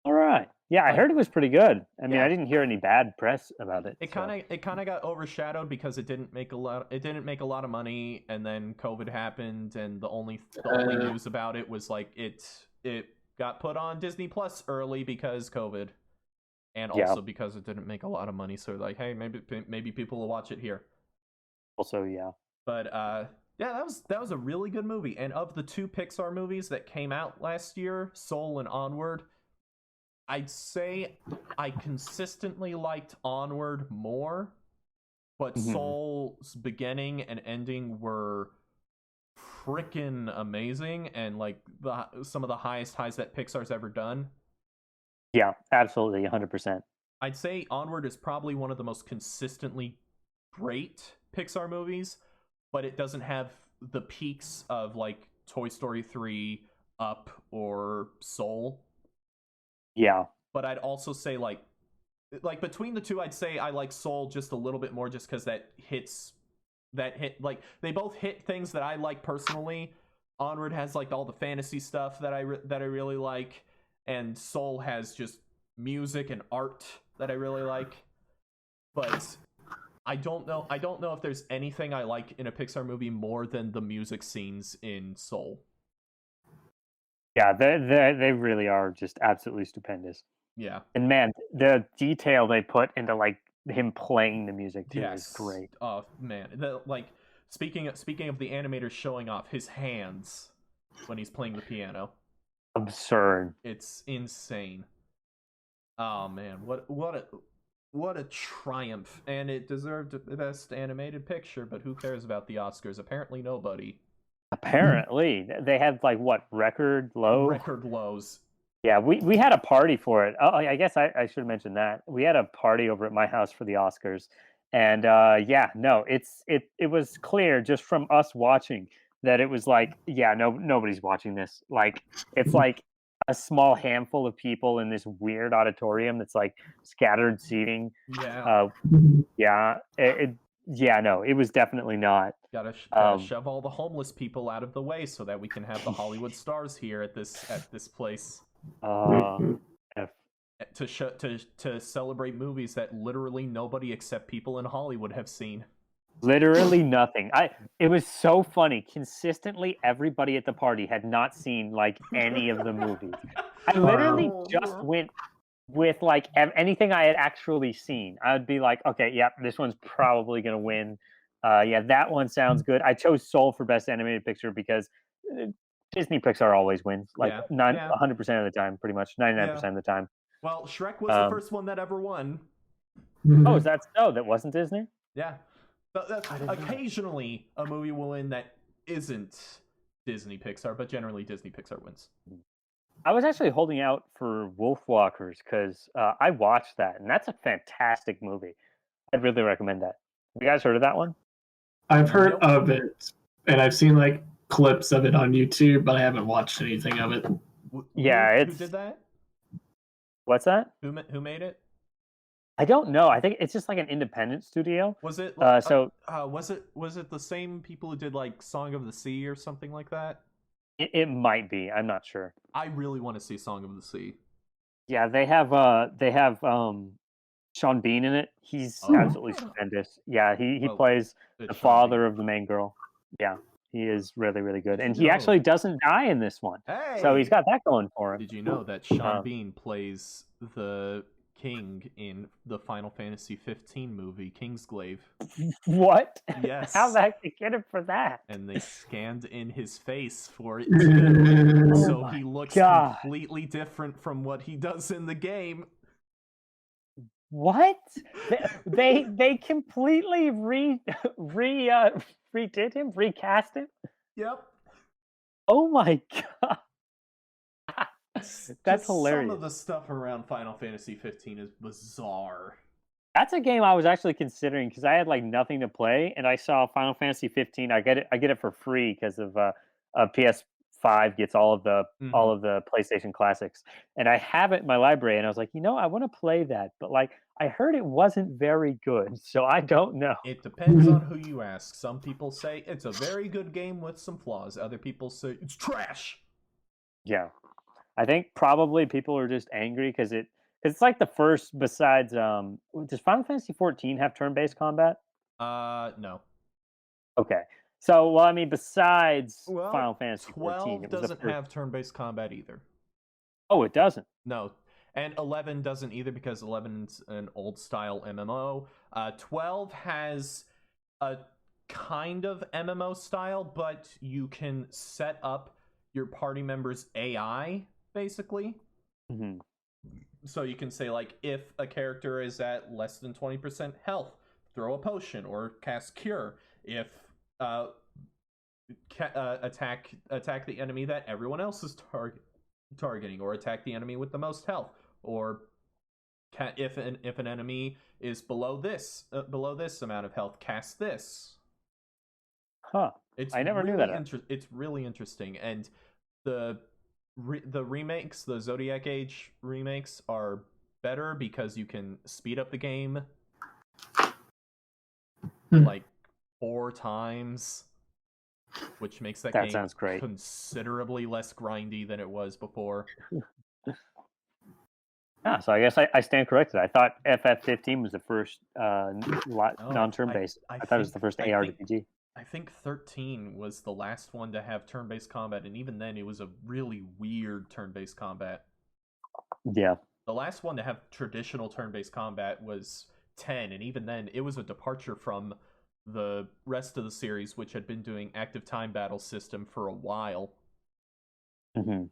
All right. Yeah, I heard it was pretty good. I mean, I didn't hear any bad press about it. It kind of got overshadowed because it didn't make a lot of money, and then COVID happened, and the only news about it was like it got put on Disney Plus early because COVID, and also because it didn't make a lot of money. So like, hey, maybe people will watch it here. Also, yeah. But yeah, that was a really good movie. And of the 2 Pixar movies that came out last year, Soul and Onward, I'd say I consistently liked Onward more, but Soul's beginning and ending were freaking amazing and like some of the highest highs that Pixar's ever done. Yeah, absolutely, 100%. I'd say Onward is probably one of the most consistently great Pixar movies, but it doesn't have the peaks of like Toy Story 3, Up, or Soul. Yeah. But I'd also say like between the 2, I'd say I like Soul just a little bit more just because that hits that hit, like, they both hit things that I like personally. Onward has like all the fantasy stuff that I really like, and Soul has just music and art that I really like. But I don't know if there's anything I like in a Pixar movie more than the music scenes in Soul. Yeah, they really are just absolutely stupendous. Yeah. And man, the detail they put into like him playing the music too is great. Oh man, speaking of the animators showing off his hands when he's playing the piano, Absurd. it's insane. Oh man, what a triumph! And it deserved the best animated picture, but who cares about the Oscars? Apparently nobody. Apparently, they had like what record lows. Yeah, we had a party for it. Oh, I guess I should have mentioned that. We had a party over at my house for the Oscars. And yeah, no, it was clear just from us watching that it was like, yeah, nobody's watching this. Like it's like a small handful of people in this weird auditorium that's like scattered seating. Yeah. Yeah, no, it was definitely not. Gotta shove all the homeless people out of the way so that we can have the Hollywood stars here at this place. To celebrate movies that literally nobody except people in Hollywood have seen. Literally nothing. It was so funny. Consistently, everybody at the party had not seen like any of the movies. I literally just went with like anything I had actually seen. I would be like, okay, yep, this one's probably gonna win. Yeah, that one sounds good. I chose Soul for Best Animated Picture because Disney Pixar always wins, like 100% of the time, pretty much 99% of the time. Well, Shrek was the first one that ever won. Oh, is that so? That wasn't Disney? Yeah. But occasionally a movie will win that isn't Disney Pixar, but generally Disney Pixar wins. I was actually holding out for Wolfwalkers because I watched that, and that's a fantastic movie. I'd really recommend that. Have you guys heard of that one? I've heard of it, and I've seen like clips of it on YouTube, but I haven't watched anything of it. Who did that? What's that? Who made it? I don't know. I think it's just like an independent studio. Was it was it the same people who did like Song of the Sea or something like that? It might be. I'm not sure. I really want to see Song of the Sea. Yeah, they have Sean Bean in it. He's absolutely stupendous. Yeah, he plays the father of the main girl. Yeah, he is really, really good. And he actually doesn't die in this one. Hey! So he's got that going for him. Did you know that Sean Bean plays the king in the Final Fantasy 15 movie, Kingsglaive? What? Yes. How'd they get him for that? And they scanned in his face for it too. So he looks completely different from what he does in the game. What? They completely redid him, recast him? Yep. Oh my god. That's hilarious. Some of the stuff around Final Fantasy 15 is bizarre. That's a game I was actually considering because I had like nothing to play, and I saw Final Fantasy 15. I get it for free because of PS5 gets all of the PlayStation classics, and I have it in my library. And I was like, I want to play that, but like I heard it wasn't very good, so I don't know. It depends on who you ask. Some people say it's a very good game with some flaws. Other people say it's trash. Yeah. I think probably people are just angry because it's like the first besides does Final Fantasy 14 have turn-based combat? No. Okay. So well, I mean besides Final Fantasy 14, 12 doesn't have turn-based combat either. Oh, it doesn't. No. And 11 doesn't either because 11's an old style MMO. 12 has a kind of MMO style, but you can set up your party members' AI basically. Mm-hmm. So you can say like if a character is at less than 20% health, throw a potion or cast cure. If attack the enemy that everyone else is targeting, or attack the enemy with the most health, or if an enemy is below this amount of health, cast this. Huh. I never knew that. It's really interesting, and the remakes, the Zodiac Age remakes, are better because you can speed up the game like 4 times, which makes that That game sounds great. considerably less grindy than it was before. Yeah, so I guess I stand corrected. I thought FF15 was the first non-turn based. I thought it was the first ARPG. I think 13 was the last one to have turn-based combat, and even then it was a really weird turn-based combat. Yeah. The last one to have traditional turn-based combat was 10, and even then it was a departure from the rest of the series, which had been doing active time battle system for a while. Mm-hmm.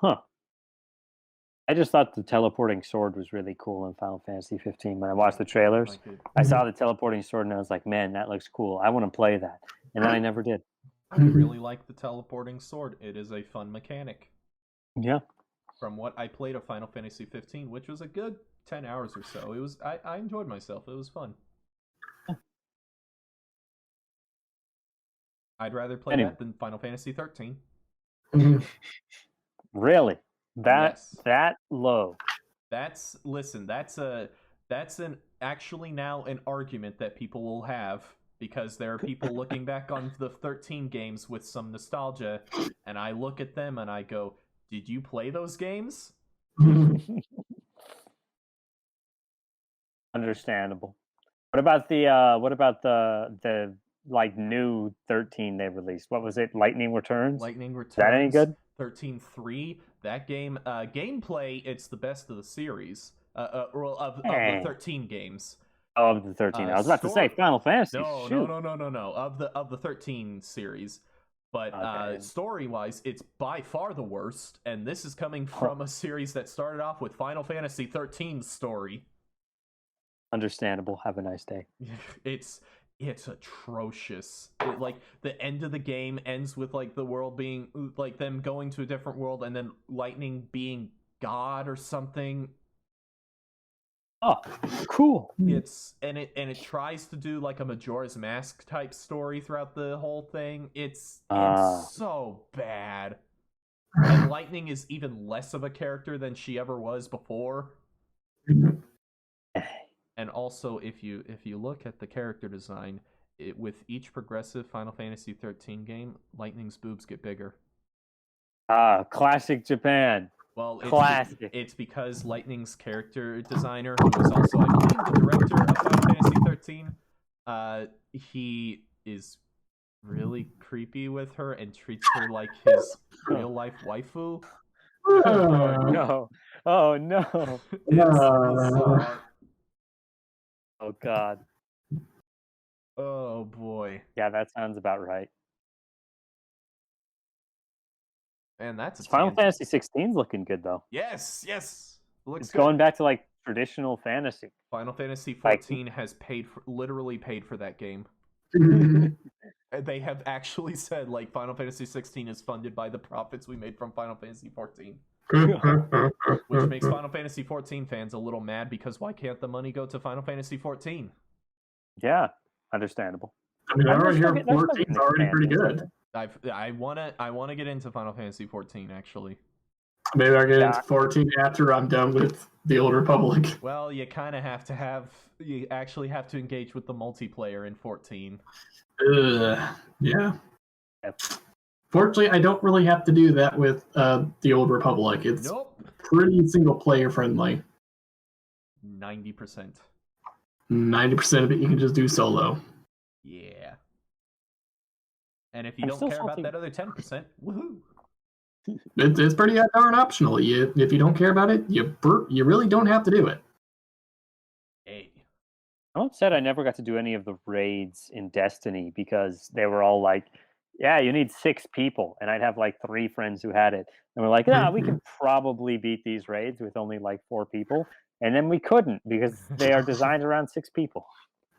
Huh. I just thought the teleporting sword was really cool in Final Fantasy 15. When I watched the trailers, I saw the teleporting sword and I was like, man, that looks cool. I want to play that. And then I never did. I really like the teleporting sword. It is a fun mechanic. Yeah. From what I played of Final Fantasy 15, which was a good 10 hours or so, it was I enjoyed myself. It was fun. I'd rather play that than Final Fantasy 13. Really? Yes. That low? That's actually now an argument that people will have, because there are people looking back on the 13 games with some nostalgia, and I look at them and I go, "Did you play those games?" Understandable. What about the like new 13 they released? What was it? Lightning Returns? Lightning Returns. Is that any good? 13.3. That game, gameplay, it's the best of the series. Of the 13 games. Of the 13. I was about to say Final Fantasy. No. Of the 13 series. But story-wise, it's by far the worst, and this is coming from a series that started off with Final Fantasy 13's story. Understandable. Have a nice day. It's atrocious. Like, the end of the game ends with, like, the world being, like, them going to a different world, and then Lightning being God or something. Oh, cool. It tries to do, like, a Majora's Mask type story throughout the whole thing. It's so bad. And Lightning is even less of a character than she ever was before. And also, if you look at the character design, with each progressive Final Fantasy 13 game, Lightning's boobs get bigger. Classic Japan. Well, classic. It's because Lightning's character designer, who is also, I believe, the director of Final Fantasy 13, he is really creepy with her and treats her like his real-life waifu. No. Oh, no. It's bizarre. Oh, God. Oh, boy. Yeah, that sounds about right. And that's Final Fantasy 16's looking good, though. Yes. It's going back to, like, traditional fantasy. Final Fantasy 14 has literally paid for that game. They have actually said, like, Final Fantasy 16 is funded by the profits we made from Final Fantasy 14. Which makes Final Fantasy 14 fans a little mad, because why can't the money go to Final Fantasy 14? Yeah, understandable. I mean, I already hear 14's already pretty good. I wanna get into Final Fantasy 14, actually. Maybe I'll get into 14 after I'm done with the Old Republic. Well, you kind of you actually have to engage with the multiplayer in 14. Yeah. Fortunately, I don't really have to do that with the Old Republic. It's pretty single player friendly. 90%. 90% of it you can just do solo. Yeah. And if you don't care about that other 10%, woohoo! It's pretty darn optional. If you don't care about it, you really don't have to do it. Hey. I'm upset I never got to do any of the raids in Destiny, because they were all like, yeah, you need 6 people. And I'd have like 3 friends who had it. And we're like, we can probably beat these raids with only like 4 people. And then we couldn't, because they are designed around 6 people.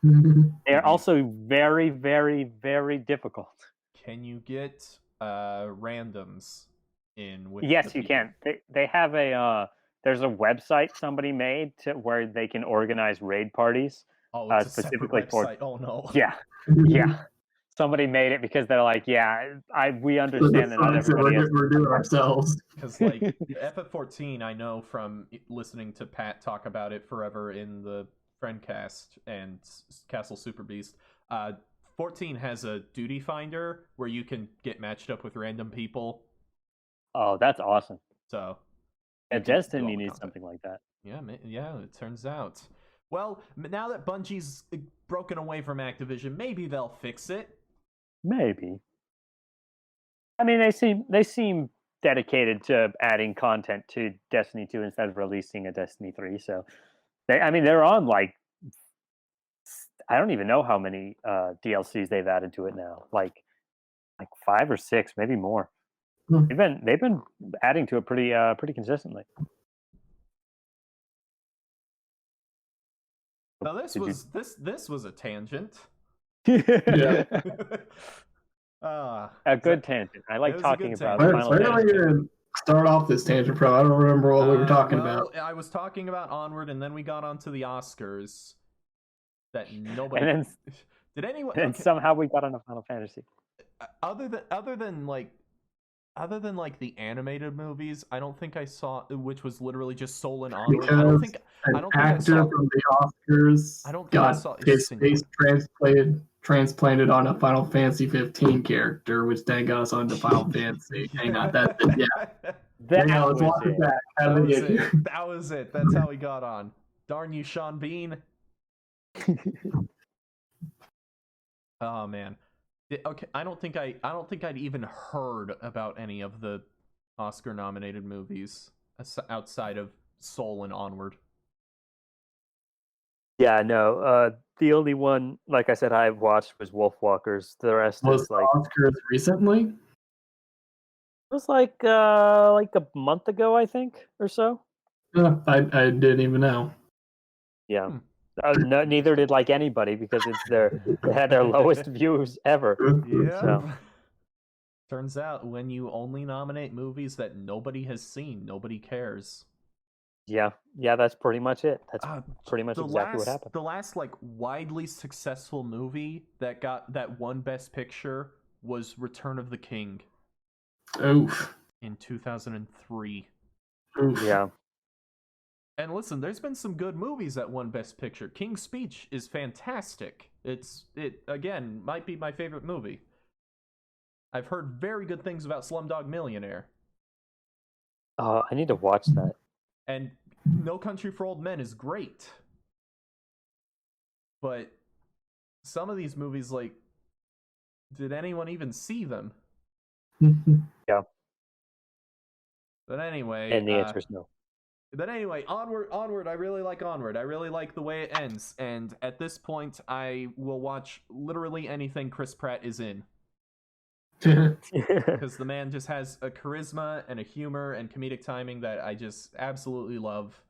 They are also very, very, very difficult. Can you get randoms in with Yes, you can. They have there's a website somebody made where they can organize raid parties. Oh, it's specifically a separate website. Oh no. Yeah. Somebody made it because they're like, we understand that not everybody else. We're doing ourselves. Because like FF14, I know from listening to Pat talk about it forever in the Friendcast and Castle Super Beast. 14 has a duty finder where you can get matched up with random people. Oh, that's awesome. So Yeah, you can do all Destiny the needs content. something like that. Yeah, it turns out. Well, now that Bungie's broken away from Activision, maybe they'll fix it. Maybe. I mean, they seem dedicated to adding content to Destiny 2 instead of releasing a Destiny 3. So, they're on like I don't even know how many DLCs they've added to it now. Like 5 or 6, maybe more. Hmm. They've been adding to it pretty consistently. Now this was a tangent. Yeah. A good tangent. I like it was a talking good about tangent. Where Final are we Fantasy. going to start off this tangent from? I don't remember what we were talking about. I was talking about Onward, and then we got onto the Oscars. That nobody. And then did anyone? and Okay, somehow we got on a Final Fantasy. other than like the animated movies, I don't think I saw, which was literally just Soul and Onward. I don't Because think an I don't think I actor saw. from the Oscars I don't think I got saw a his single face transplanted on a Final Fantasy 15 character, which then got us onto Final Fantasy. Hang on, that's it. Yeah. That Hang on, let's was watch it it. back. How That did we was get here? it. That was it. That's how we got on. Darn you, Sean Bean. Oh man. Okay, I don't think I'd even heard about any of the Oscar nominated movies outside of Soul and Onward. Yeah, no. The only one, like I said, I watched was Wolfwalkers. The rest Was is the like Oscars recently? it was like a month ago, I think, or so. I didn't even know. Yeah. Hmm. No, neither did like anybody because they had their lowest views ever. Yeah. So. Turns out when you only nominate movies that nobody has seen, nobody cares. Yeah, that's pretty much it. That's pretty much exactly what happened. The last like widely successful movie that won Best Picture was Return of the King Oof. in 2003. Oof. Yeah. And listen, there's been some good movies that won Best Picture. King's Speech is fantastic. It again might be my favorite movie. I've heard very good things about Slumdog Millionaire. Oh, I need to watch that. And No Country for Old Men is great. But some of these movies, like, did anyone even see them? Yeah. But anyway, And the answer is no. But anyway, Onward. I really like Onward. I really like the way it ends. And at this point, I will watch literally anything Chris Pratt is in. Because the man just has a charisma and a humor and comedic timing that I just absolutely love.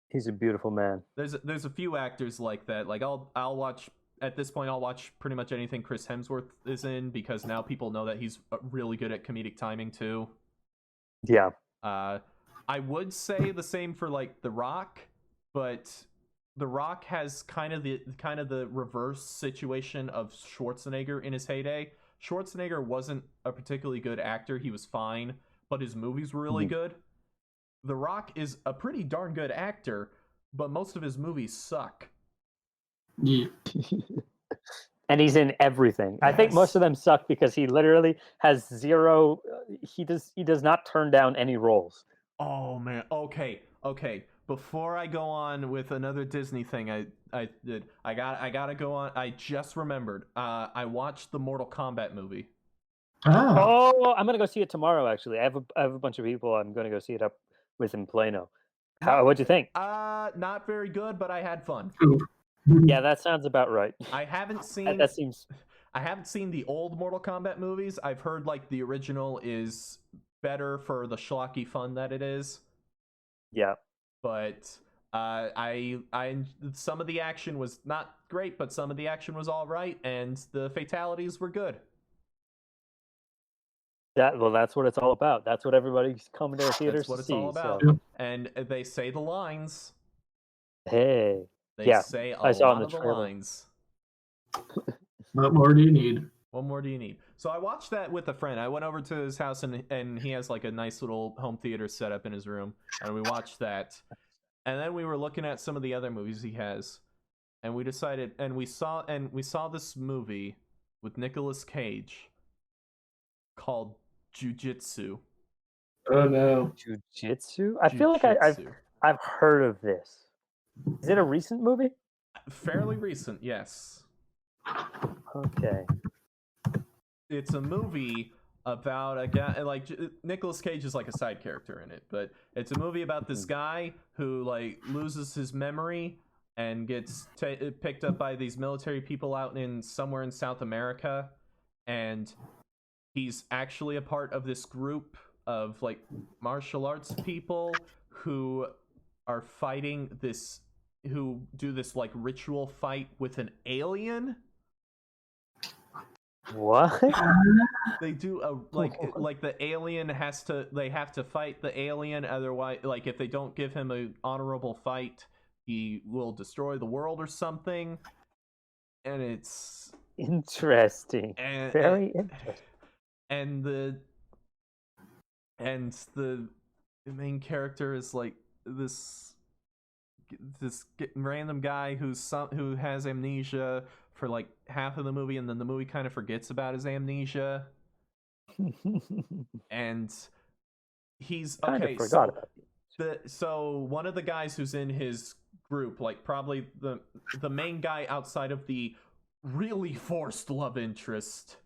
He's a beautiful man. There's a few actors like that. Like I'll watch at this point. I'll watch pretty much anything Chris Hemsworth is in because now people know that he's really good at comedic timing too. Yeah. I would say the same for like The Rock, but The Rock has kind of the reverse situation of Schwarzenegger in his heyday. Schwarzenegger wasn't a particularly good actor. He was fine, but his movies were really good. The Rock is a pretty darn good actor, but most of his movies suck. Yeah. And he's in everything. Yes. I think most of them suck because he literally has zero. He does not turn down any roles. Oh man. Okay. Before I go on with another Disney thing, I gotta go on. I just remembered. I watched the Mortal Kombat movie. Ah. Oh, I'm gonna go see it tomorrow. Actually, I have a bunch of people I'm gonna go see it up with in Plano. What'd you think? Not very good, but I had fun. Yeah, that sounds about right. I haven't seen. That seems. I haven't seen the old Mortal Kombat movies. I've heard like the original is better for the schlocky fun that it is. Yeah. But I some of the action was not great, but some of the action was all right, and the fatalities were good. That's what it's all about. That's what everybody's coming to the theaters That's what to it's see. all about. So. And they say the lines. Hey. They Yeah, say a I saw lot in the of the trailer. lines. What more do you need? What more do you need? So I watched that with a friend. I went over to his house and he has like a nice little home theater set up in his room, and we watched that. And then we were looking at some of the other movies he has, and we decided, and we saw this movie with Nicolas Cage called Jujitsu. Oh no. Jujitsu? I feel like I've heard of this. Is it a recent movie? Fairly recent, yes. Okay. It's a movie about a guy, like Nicolas Cage is like a side character in it, but it's a movie about this guy who like loses his memory and gets picked up by these military people out in somewhere in South America, and he's actually a part of this group of like martial arts people who are fighting this, who do this like ritual fight with an alien. What? They do a like the alien they have to fight the alien, otherwise like if they don't give him an honorable fight, he will destroy the world or something. And it's interesting. Very interesting. And the main character is like this random guy who has amnesia for like half of the movie, and then the movie kind of forgets about his amnesia. And he's okay. So one of the guys who's in his group, like probably the main guy outside of the really forced love interest,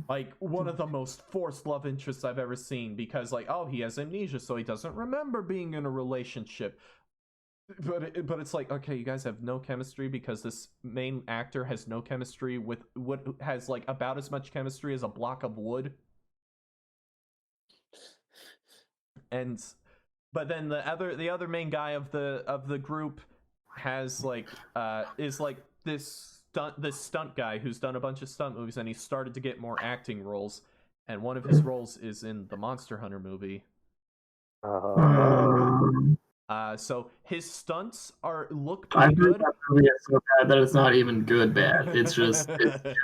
like one of the most forced love interests I've ever seen, because like, oh, he has amnesia, so he doesn't remember being in a relationship. But it's like, okay, you guys have no chemistry because this main actor has no chemistry with what has like about as much chemistry as a block of wood. And but then the other main guy of the group has like is like this stunt guy who's done a bunch of stunt movies, and he started to get more acting roles, and one of his roles is in the Monster Hunter movie. So his stunts look pretty good. That movie is so bad that it's not even good bad. It's just bad.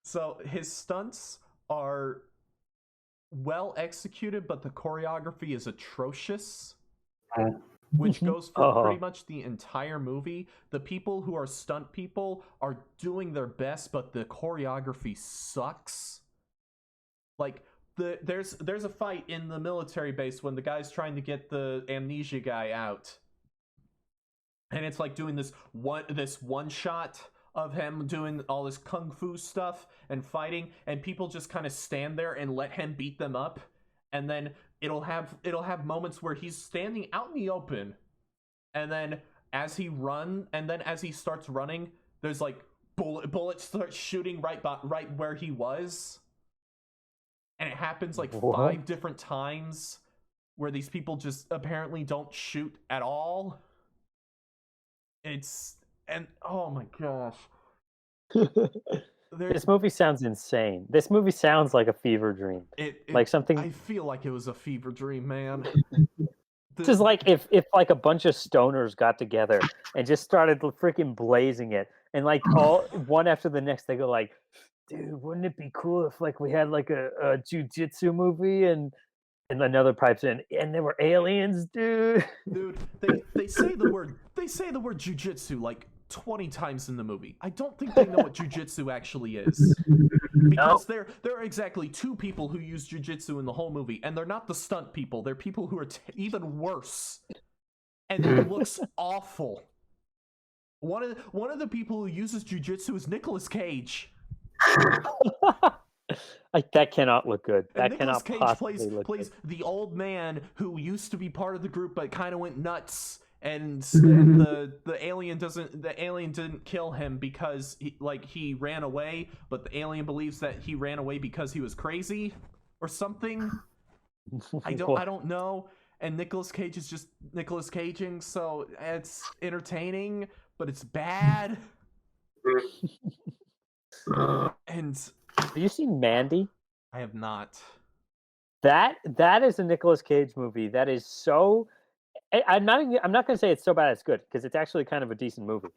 So his stunts are well executed, but the choreography is atrocious, which goes for pretty much the entire movie. The people who are stunt people are doing their best, but the choreography sucks. Like there's a fight in the military base when the guy's trying to get the amnesia guy out, and it's like doing this one shot of him doing all this kung fu stuff and fighting, and people just kind of stand there and let him beat them up, and then it'll have moments where he's standing out in the open, and then as he starts running, there's like bullets start shooting right where he was. And it happens like 5 different times where these people just apparently don't shoot at all. Oh my gosh. This movie sounds insane. This movie sounds like a fever dream. Like something. I feel like it was a fever dream, man. This is like if like a bunch of stoners got together and just started freaking blazing it, and like all one after the next, they go like, dude, wouldn't it be cool if like we had like a jujitsu movie, and another pipes in, and there were aliens, dude. Dude, they say the word jujitsu like 20 times in the movie. I don't think they know what jujitsu actually is. Because there are exactly 2 people who use jujitsu in the whole movie, and they're not the stunt people. They're people who are even worse. And it looks awful. One of the people who uses jujitsu is Nicolas Cage. That cannot look good. That Nicolas cannot Cage plays the old man who used to be part of the group but kind of went nuts, and the alien didn't kill him because he ran away, but the alien believes that he ran away because he was crazy or something. I don't know. And Nicolas Cage is just Nicolas Caging, so it's entertaining, but it's bad. And have you seen Mandy? I have not. That is a Nicolas Cage movie. That is so. I'm not going to say it's so bad it's good, because it's actually kind of a decent movie.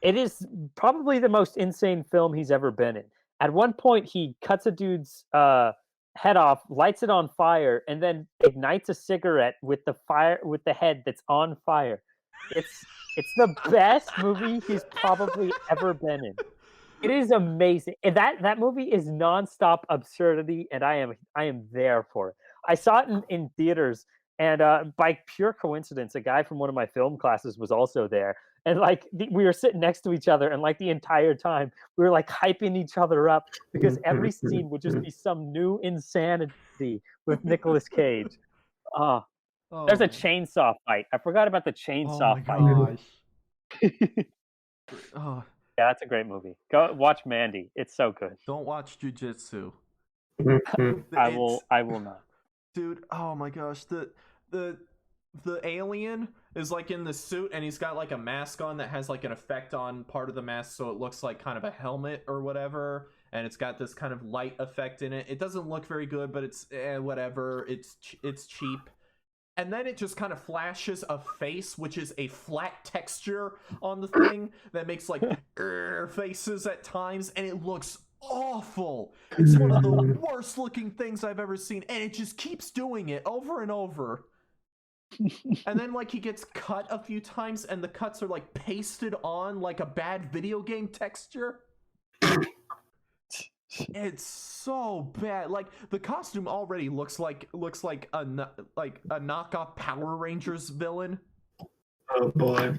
It is probably the most insane film he's ever been in. At one point, he cuts a dude's head off, lights it on fire, and then ignites a cigarette with the head that's on fire, It's the best movie he's probably ever been in. It is amazing. And that movie is nonstop absurdity, and I am there for it. I saw it in theaters, and by pure coincidence, a guy from one of my film classes was also there. And like we were sitting next to each other, and like the entire time we were like hyping each other up because every scene would just be some new insanity with Nicolas Cage. Oh, there's a Oh, chainsaw fight. I forgot about the oh chainsaw my fight. gosh. Oh, Yeah, that's a great movie. Go watch Mandy. It's so good. don't watch jujitsu. I It's will not. dude. Oh my gosh. The the alien is like in the suit and he's got like a mask on that has like an effect on part of the mask so it looks like kind of a helmet or whatever, and it's got this kind of light effect in it. It doesn't look very good, but it's whatever. It's cheap. And then it just kind of flashes a face, which is a flat texture on the thing that makes like faces at times, and it looks awful. It's one of the worst looking things I've ever seen, and it just keeps doing it over and over. And then like he gets cut a few times, and the cuts are like pasted on like a bad video game texture. It's so bad. Like the costume already looks like a knockoff Power Rangers villain. Oh boy.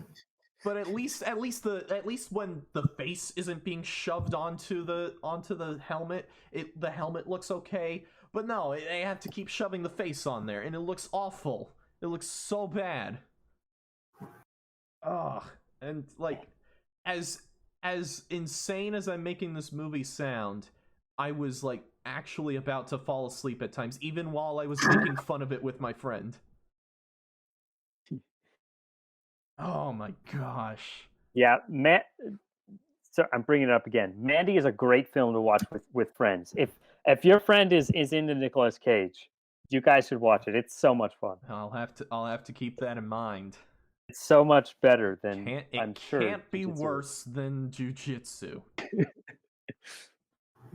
But at least when the face isn't being shoved onto the helmet, the helmet looks okay. But no, they have to keep shoving the face on there, and it looks awful. It looks so bad. Ugh. And like as insane as I'm making this movie sound, I was like actually about to fall asleep at times, even while I was making fun of it with my friend. Oh my gosh. Yeah, so I'm bringing it up again. Mandy is a great film to watch with friends. If your friend is into Nicolas Cage, you guys should watch it. It's so much fun. I'll have to keep that in mind. It's so much better than It can't be worse than jujitsu.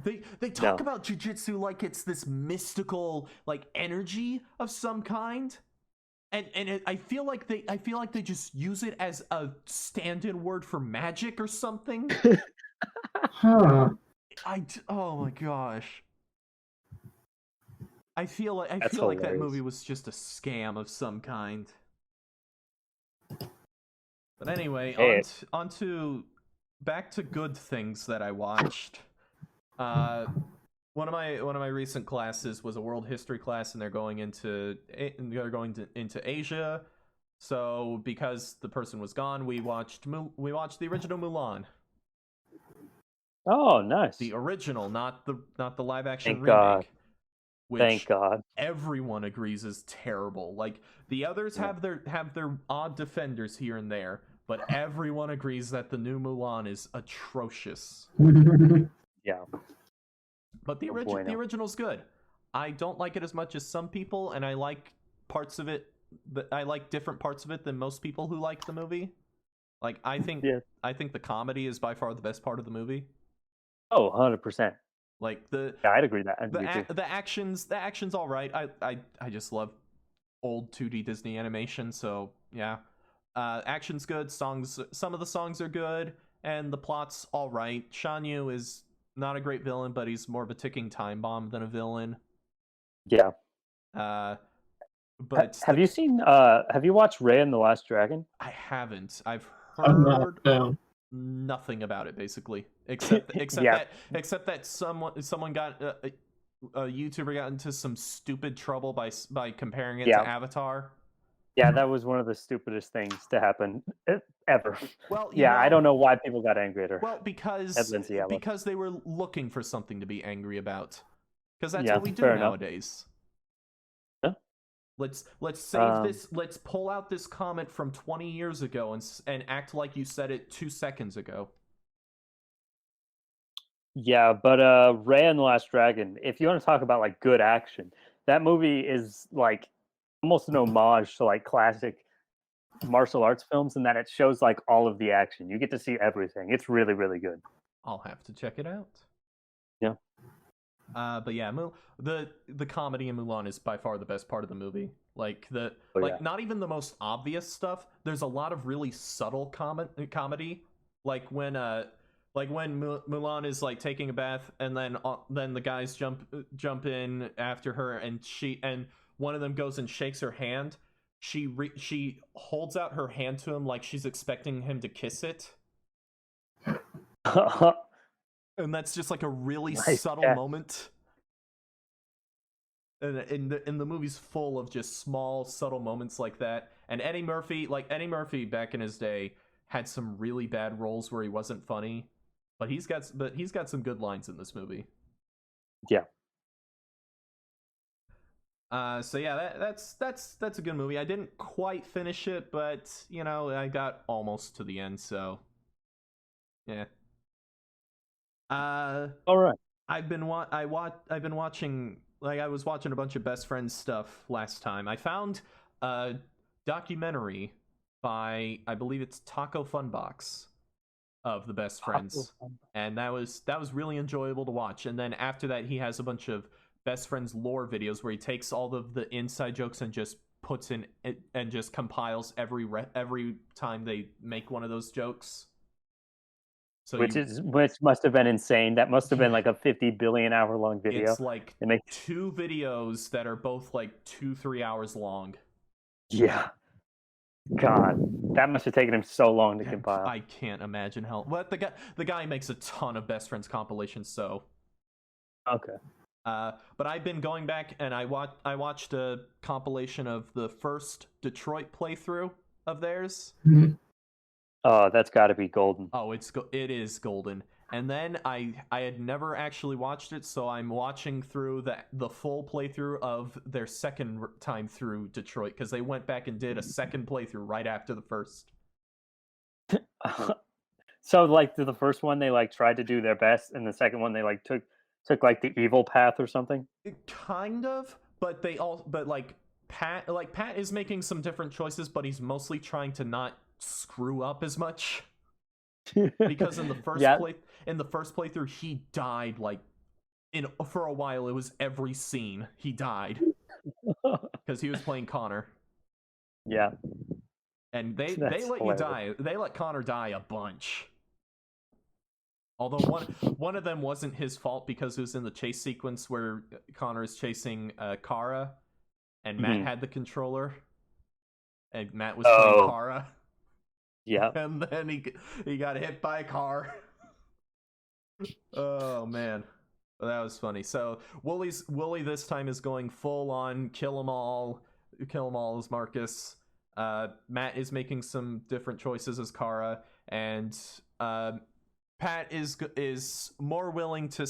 They talk about jujitsu like it's this mystical like energy of some kind, and I feel like they just use it as a stand-in word for magic or something. Huh. Oh my gosh. I feel like that hilarious. movie was just a scam of some kind. But anyway, on to back to good things that I watched. One of my recent classes was a world history class, and they're going into Asia. So because the person was gone, we watched the original Mulan. Oh, nice. The original, not the live action Thank remake. God. Which Thank God. everyone agrees is terrible. Like the others have their odd defenders here and there, but everyone agrees that the new Mulan is atrocious. Yeah. But the original's good. I don't like it as much as some people, and I like parts of it. I like different parts of it than most people who like the movie. Like I think the comedy is by far the best part of the movie. Oh, 100%. Like I'd agree that. the action's all right. I just love old 2D Disney animation, so yeah. Action's good. Some of the songs are good, and the plot's all right. Shan Yu is not a great villain, but he's more of a ticking time bomb than a villain. Yeah. But have you watched Raya and the Last Dragon? I haven't. I've heard nothing about it basically, except that someone got a YouTuber got into some stupid trouble by comparing it to Avatar. Yeah, that was one of the stupidest things to happen ever. Well, I don't know why people got angry at her. Well, because they were looking for something to be angry about. Because that's what we do nowadays. Yeah. Let's save this. Let's pull out this comment from 20 years ago and act like you said it 2 seconds ago. Yeah, but Raya and the Last Dragon, if you want to talk about like good action, that movie is like almost an homage to like classic martial arts films in that it shows like all of the action. You get to see everything. It's really, really good. I'll have to check it out. Yeah. But yeah, the comedy in Mulan is by far the best part of the movie. Like Oh, like yeah. not even the most obvious stuff. There's a lot of really subtle comedy, like when Mulan is like taking a bath, and then the guys jump in after her, and one of them goes and shakes her hand. She holds out her hand to him like she's expecting him to kiss it. And that's just like a really Nice subtle catch. moment. And the movie's full of just small, subtle moments like that. And Eddie Murphy back in his day had some really bad roles where he wasn't funny, but he's got some good lines in this movie. Yeah. So yeah, that's a good movie. I didn't quite finish it, but I got almost to the end. So yeah. All right. I've been watching, like, I was watching a bunch of Best Friends stuff last time. I found a documentary by, I believe it's Taco Funbox, of the Best Friends, and that was really enjoyable to watch. And then after that, he has a bunch of Best Friends lore videos where he takes all of the inside jokes and just puts in it and just compiles every time they make one of those jokes. So Which must have been insane. That must have been like a 50 billion hour long video. It's like two videos that are both like 2-3 hours long. Yeah. God, that must have taken him so long to compile. I can't imagine how. But the guy makes a ton of Best Friends compilations, so. Okay. But I've been going back, and I watched a compilation of the first Detroit playthrough of theirs. Mm-hmm. Oh, that's got to be golden. Oh, it is golden. And then I had never actually watched it, so I'm watching through the full playthrough of their second time through Detroit, because they went back and did a second playthrough right after the first. So like the first one they like tried to do their best, and the second one they like took like the evil path or something. Kind of, but Pat is making some different choices, but he's mostly trying to not screw up as much. Because in the first playthrough he died for a while. It was every scene he died because he was playing Connor. Yeah, and they That's let hilarious. you die. They let Connor die a bunch. Although one of them wasn't his fault, because it was in the chase sequence where Connor is chasing Kara, and Matt had the controller, and Matt was playing Kara. Yeah. And then he got hit by a car. Oh man, that was funny. So Wooly this time is going full on kill 'em all as Marcus. Matt is making some different choices as Kara, and Pat is more willing to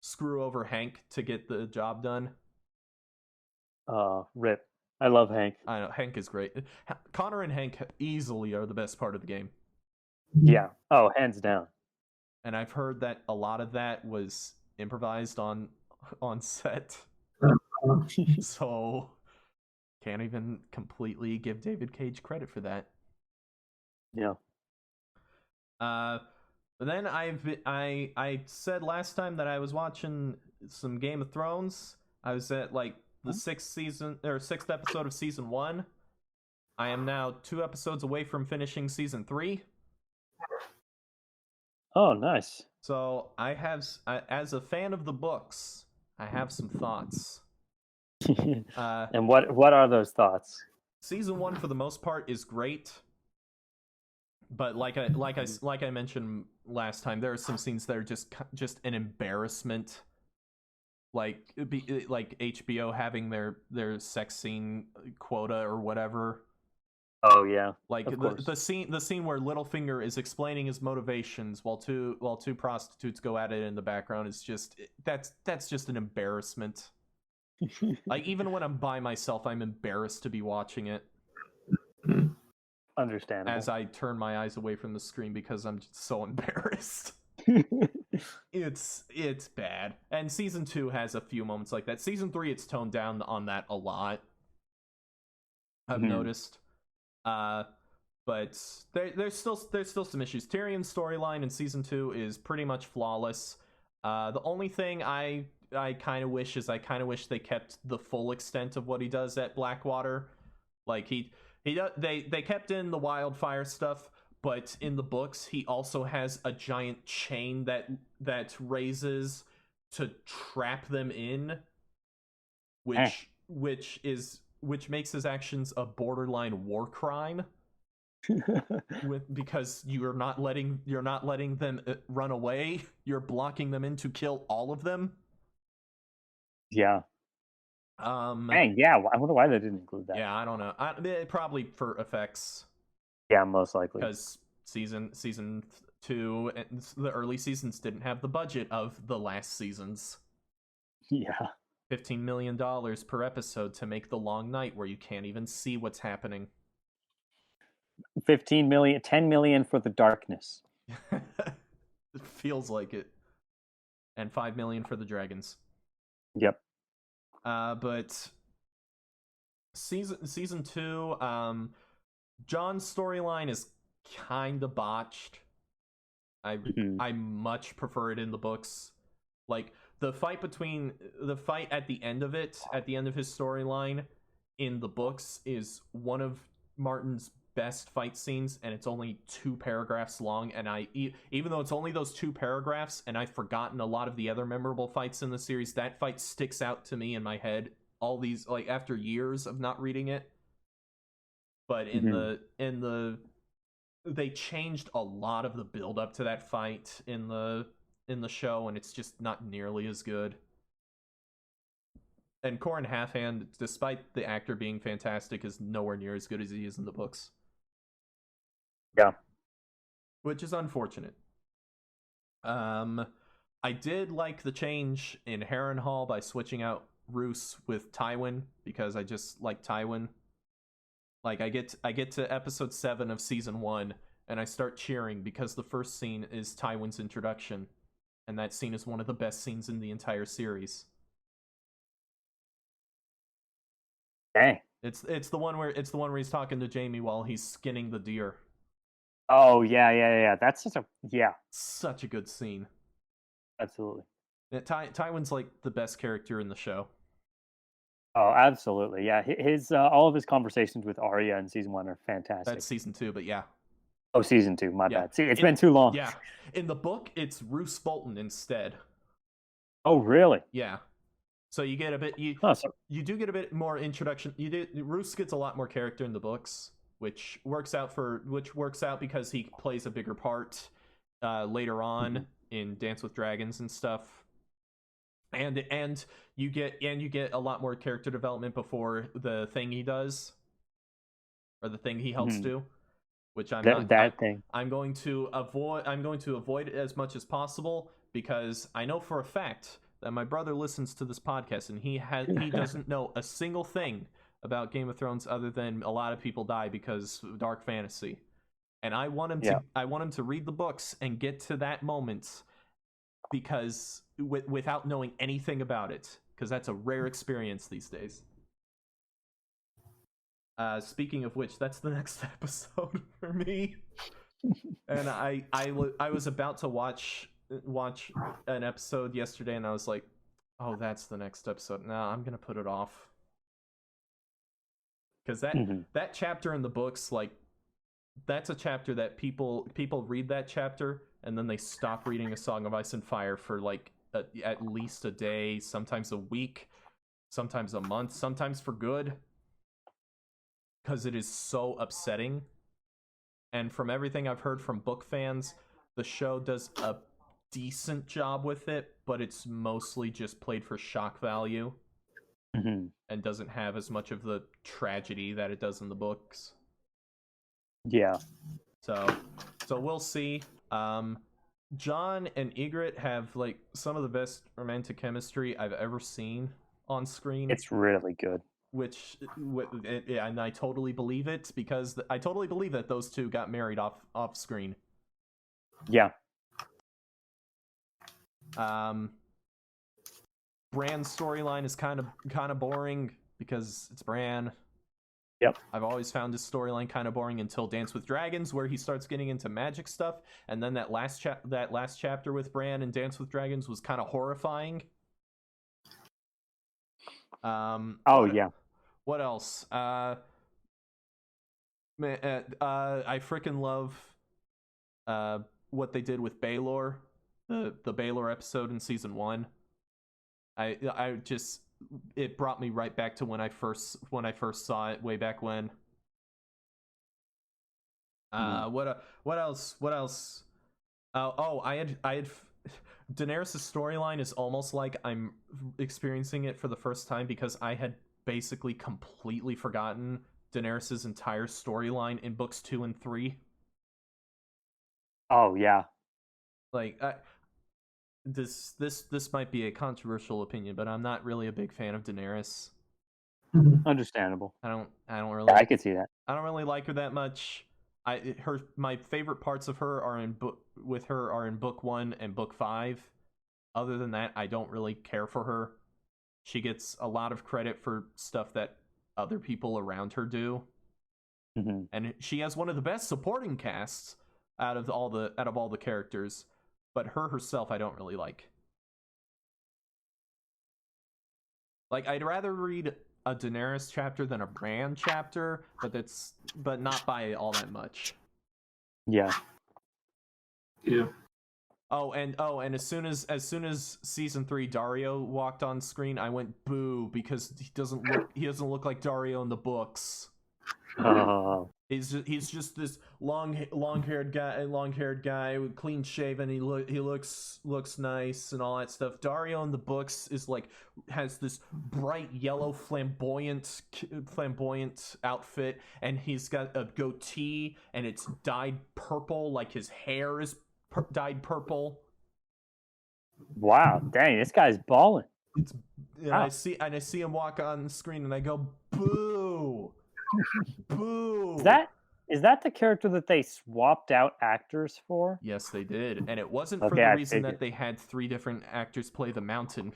screw over Hank to get the job done. Rip. I love Hank. I know, Hank is great. Connor and Hank easily are the best part of the game. Yeah. Oh, hands down. And I've heard that a lot of that was improvised on set. So can't even completely give David Cage credit for that. Yeah. But then I said last time that I was watching some Game of Thrones. I was at like the sixth episode of season 1. I am now 2 episodes away from finishing season 3. Oh, nice. So I have, as a fan of the books, I have some thoughts. And what are those thoughts? Season 1 for the most part is great, but like I mentioned last time, there are some scenes that are just an embarrassment. Like HBO having their sex scene quota or whatever. Oh yeah. Like the scene where Littlefinger is explaining his motivations while two prostitutes go at it in the background is just that's just an embarrassment. Like, even when I'm by myself, I'm embarrassed to be watching it. Understandable. As I turn my eyes away from the screen because I'm just so embarrassed. It's bad. And season 2 has a few moments like that. Season 3, it's toned down on that a lot, I've noticed. But there's still some issues. Tyrion's storyline in season 2 is pretty much flawless. The only thing I I kind of wish they kept the full extent of what he does at Blackwater. Like they kept in the wildfire stuff, but in the books he also has a giant chain that raises to trap them in, which makes his actions a borderline war crime. Because you're not letting them run away, you're blocking them in to kill all of them. Yeah. Dang, yeah. I wonder why they didn't include that. Yeah, I don't know. Probably for effects. Yeah, most likely. Because season 2 and the early seasons didn't have the budget of the last seasons. Yeah. $15 million per episode to make the long night where you can't even see what's happening. 15 million, 10 million for the darkness. It feels like it. And 5 million for the dragons. Yep. But season 2, John's storyline is kind of botched. I much prefer it in the books. Like the fight at the end of his storyline in the books is one of Martin's best fight scenes, and it's only 2 paragraphs long, and even though it's only those 2 paragraphs and I've forgotten a lot of the other memorable fights in the series, that fight sticks out to me in my head all these, like, after years of not reading it. But they changed a lot of the build up to that fight in the show, and it's just not nearly as good. And Corin Halfhand, despite the actor being fantastic, is nowhere near as good as he is in the books. Yeah. Which is unfortunate. I did like the change in Harrenhal by switching out Roose with Tywin, because I just like Tywin. Like I get to episode 7 of season 1 and I start cheering because the first scene is Tywin's introduction, and that scene is one of the best scenes in the entire series. Dang. It's the one where he's talking to Jaime while he's skinning the deer. Oh yeah. That's Such a good scene. Absolutely. Tywin's like the best character in the show. Oh, absolutely. Yeah, his all of his conversations with Arya in season 1 are fantastic. That's season 2, but yeah. Oh, season 2. My bad. See, it's been too long. Yeah, in the book, it's Roose Bolton instead. Oh, really? Yeah. So you get a bit you do get a bit more introduction. Roose gets a lot more character in the books, which works out because he plays a bigger part later on in Dance with Dragons and stuff. And you get a lot more character development before the thing he does, or the thing he helps do, which I'm going to avoid it as much as possible, because I know for a fact that my brother listens to this podcast and he doesn't know a single thing about Game of Thrones other than a lot of people die because of dark fantasy, and I want him to read the books and get to that moment, because without knowing anything about it, because that's a rare experience these days. Speaking of which, that's the next episode for me. And I was about to watch an episode yesterday, and I was like, oh, that's the next episode. No, I'm gonna put it off, because that chapter in the books, like, that's a chapter that people read that chapter and then they stop reading A Song of Ice and Fire for like at least a day, sometimes a week, sometimes a month, sometimes for good, because it is so upsetting. And from everything I've heard from book fans, the show does a decent job with it, but it's mostly just played for shock value and doesn't have as much of the tragedy that it does in the books. Yeah. So we'll see. John and Ygritte have like some of the best romantic chemistry I've ever seen on screen. It's really good. And I totally believe it, because I totally believe that those two got married off screen. Yeah. Bran's storyline is kind of boring because it's Bran. Yep. I've always found his storyline kind of boring until Dance with Dragons, where he starts getting into magic stuff, and then that last chapter with Bran and Dance with Dragons was kind of horrifying. Oh what, yeah. What else? Man, I freaking love what they did with Baylor, the Baylor episode in season 1. I just, it brought me right back to when I first saw it way back when. What else? I had Daenerys' storyline is almost like I'm experiencing it for the first time because I had basically completely forgotten Daenerys' entire storyline in books 2 and 3. Oh yeah. Like this might be a controversial opinion, but I'm not really a big fan of Daenerys. Understandable. I don't really. Yeah, I could see that. I don't really like her that much. My favorite parts of her are in book 1 and book 5. Other than that, I don't really care for her. She gets a lot of credit for stuff that other people around her do. Mm-hmm. And she has one of the best supporting casts out of all the characters, but her herself I don't really like. Like, I'd rather read a Daenerys chapter than a Bran chapter, but not by all that much. Yeah. Yeah. And as soon as season 3 Dario walked on screen, I went boo because he doesn't look like Dario in the books. Oh. He's just this long-haired guy with clean shaven. He looks nice and all that stuff. Dario in the books has this bright yellow flamboyant outfit, and he's got a goatee, and it's dyed purple, like his hair is dyed purple. Wow, dang, this guy's balling. Wow. I see him walk on the screen, and I go boo. Boo! Is that the character that they swapped out actors for? Yes, they did, and it wasn't for the reason that they had 3 different actors play the Mountain.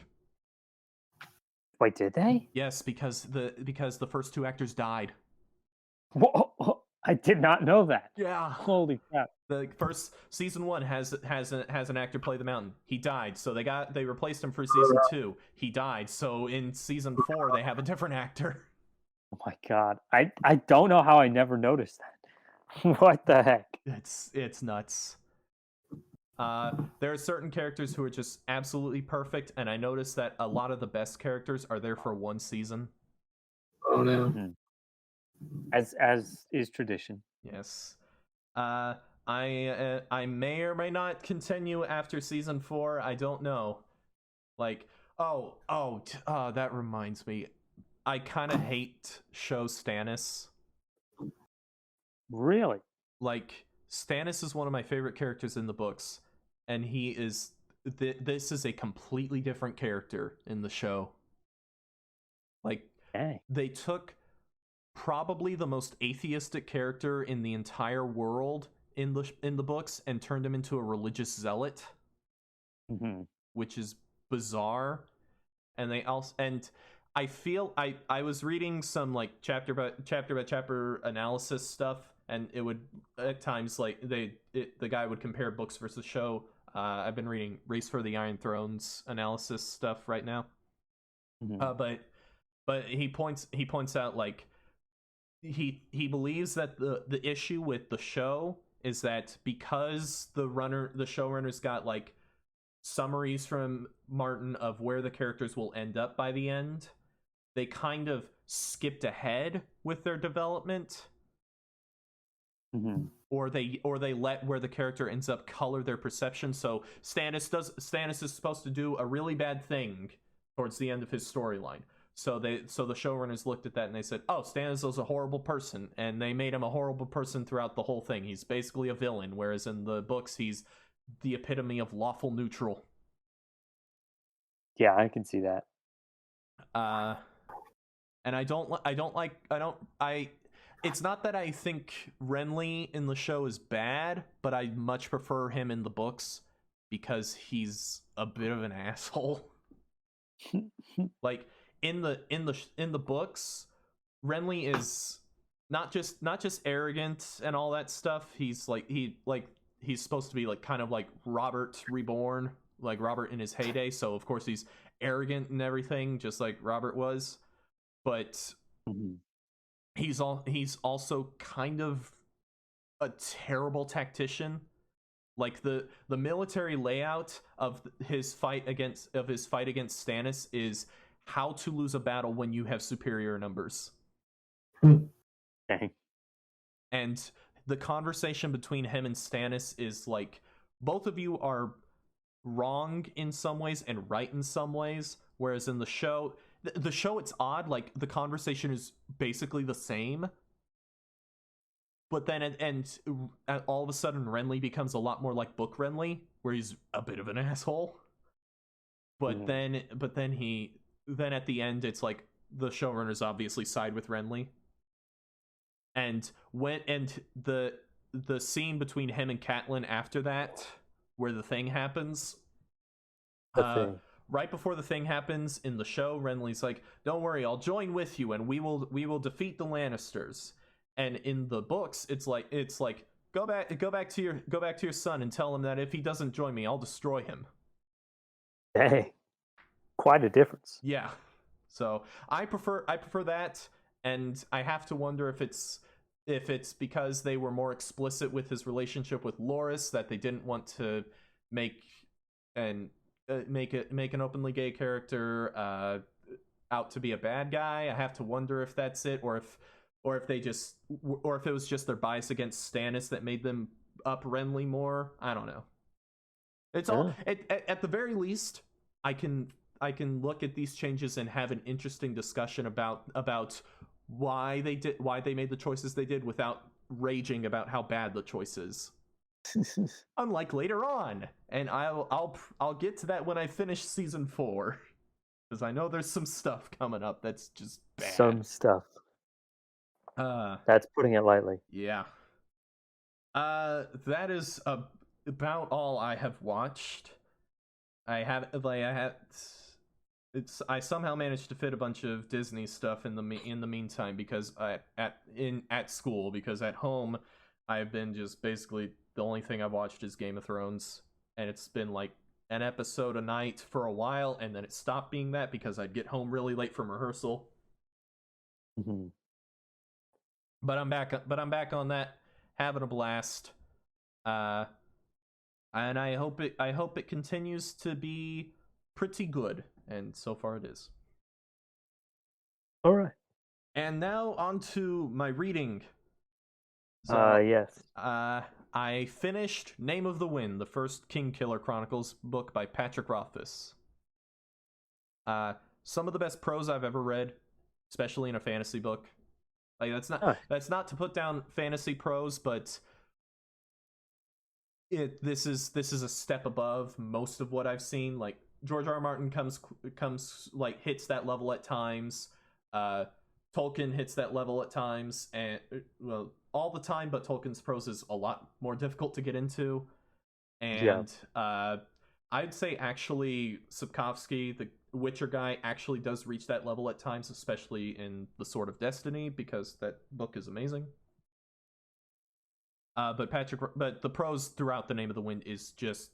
Wait, did they? Yes, because the first 2 actors died. Whoa, I did not know that. Yeah. Holy crap! The first season 1 has an actor play the Mountain. He died, so they replaced him for season 2. He died, so in season 4 they have a different actor. Oh my god, I don't know how I never noticed that. What the heck? It's nuts. There are certain characters who are just absolutely perfect, and I noticed that a lot of the best characters are there for 1 season. Oh no. Mm-hmm. As is tradition. Yes. I may or may not continue after season 4. I don't know. Like, that reminds me. I kind of hate show Stannis. Really? Like, Stannis is one of my favorite characters in the books, and he is this is a completely different character in the show. Like, they took probably the most atheistic character in the entire world in the books and turned him into a religious zealot, which is bizarre. And I feel I was reading some like chapter by chapter analysis stuff, and it would at times like the guy would compare books versus show. I've been reading Race for the Iron Thrones analysis stuff right now, but he points out like he believes that the issue with the show is that because the showrunners got like summaries from Martin of where the characters will end up by the end, they kind of skipped ahead with their development, or they let where the character ends up color their perception. So Stannis is supposed to do a really bad thing towards the end of his storyline. So the showrunners looked at that and they said, "Oh, Stannis is a horrible person," and they made him a horrible person throughout the whole thing. He's basically a villain, whereas in the books he's the epitome of lawful neutral. Yeah, I can see that. And it's not that I think Renly in the show is bad, but I much prefer him in the books because he's a bit of an asshole. Like in the books, Renly is not just arrogant and all that stuff. He's supposed to be like kind of like Robert reborn, like Robert in his heyday. So of course he's arrogant and everything, just like Robert was, but he's also kind of a terrible tactician. Like the military layout of his fight against Stannis is how to lose a battle when you have superior numbers. Okay. And the conversation between him and Stannis is like, both of you are wrong in some ways and right in some ways, whereas in the show it's odd, like the conversation is basically the same, but then all of a sudden Renly becomes a lot more like book Renly, where he's a bit of an asshole. But then at the end it's like the showrunners obviously side with Renly. And the scene between him and Catelyn after that, where the thing happens, right before the thing happens in the show, Renly's like, "Don't worry, I'll join with you, and we will defeat the Lannisters." And in the books, it's like go back to your son and tell him that if he doesn't join me, I'll destroy him. Hey, quite a difference. Yeah. So I prefer that, and I have to wonder if it's because they were more explicit with his relationship with Loras, that they didn't want to make an openly gay character out to be a bad guy. I have to wonder if that's it, or if it was just their bias against Stannis that made them up Renly more. I don't know. It's all at the very least, I can look at these changes and have an interesting discussion about why they made the choices they did without raging about how bad the choice is. Unlike later on, and I'll get to that when I finish season 4, because I know there's some stuff coming up that's just bad. Some stuff. That's putting it lightly. Yeah. That is about all I have watched. I somehow managed to fit a bunch of Disney stuff in the meantime, because at school, because at home I've been just basically the only thing I've watched is Game of Thrones, and it's been like an episode a night for a while, and then it stopped being that because I'd get home really late from rehearsal. But I'm back on that, having a blast. And I hope it continues to be pretty good, and so far it is. All right. And now on to my reading. So, yes. I finished Name of the Wind, the first Kingkiller Chronicles book by Patrick Rothfuss. Some of the best prose I've ever read, especially in a fantasy book. Like that's not to put down fantasy prose, but this is a step above most of what I've seen. Like George R. R. Martin comes like hits that level at times. Tolkien hits that level at times, and well, all the time. But Tolkien's prose is a lot more difficult to get into, and I'd say actually Sapkowski, the Witcher guy, actually does reach that level at times, especially in The Sword of Destiny, because that book is amazing. But the prose throughout The Name of the Wind is just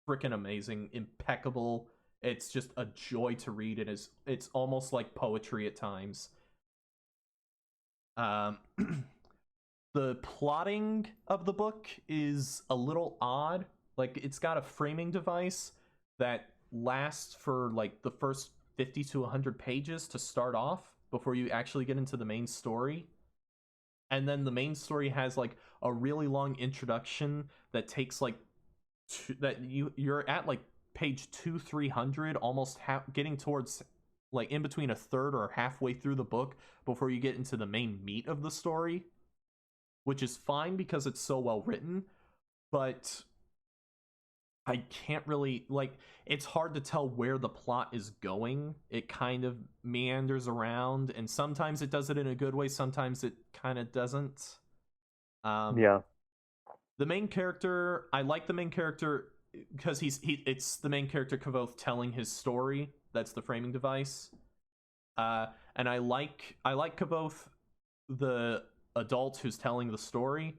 freaking amazing, impeccable. It's just a joy to read. It's almost like poetry at times. The plotting of the book is a little odd. Like, it's got a framing device that lasts for like the first 50 to 100 pages to start off before you actually get into the main story. And then the main story has like a really long introduction that takes like you're at like page 200-300, almost getting towards like in between a third or halfway through the book before you get into the main meat of the story, which is fine because it's so well written, but I can't really, like, it's hard to tell where the plot is going. It kind of meanders around, and sometimes it does it in a good way, sometimes it kind of doesn't. The main character, I like the main character because it's the main character Kvothe telling his story. That's the framing device. And I like Kvothe, the adult who's telling the story.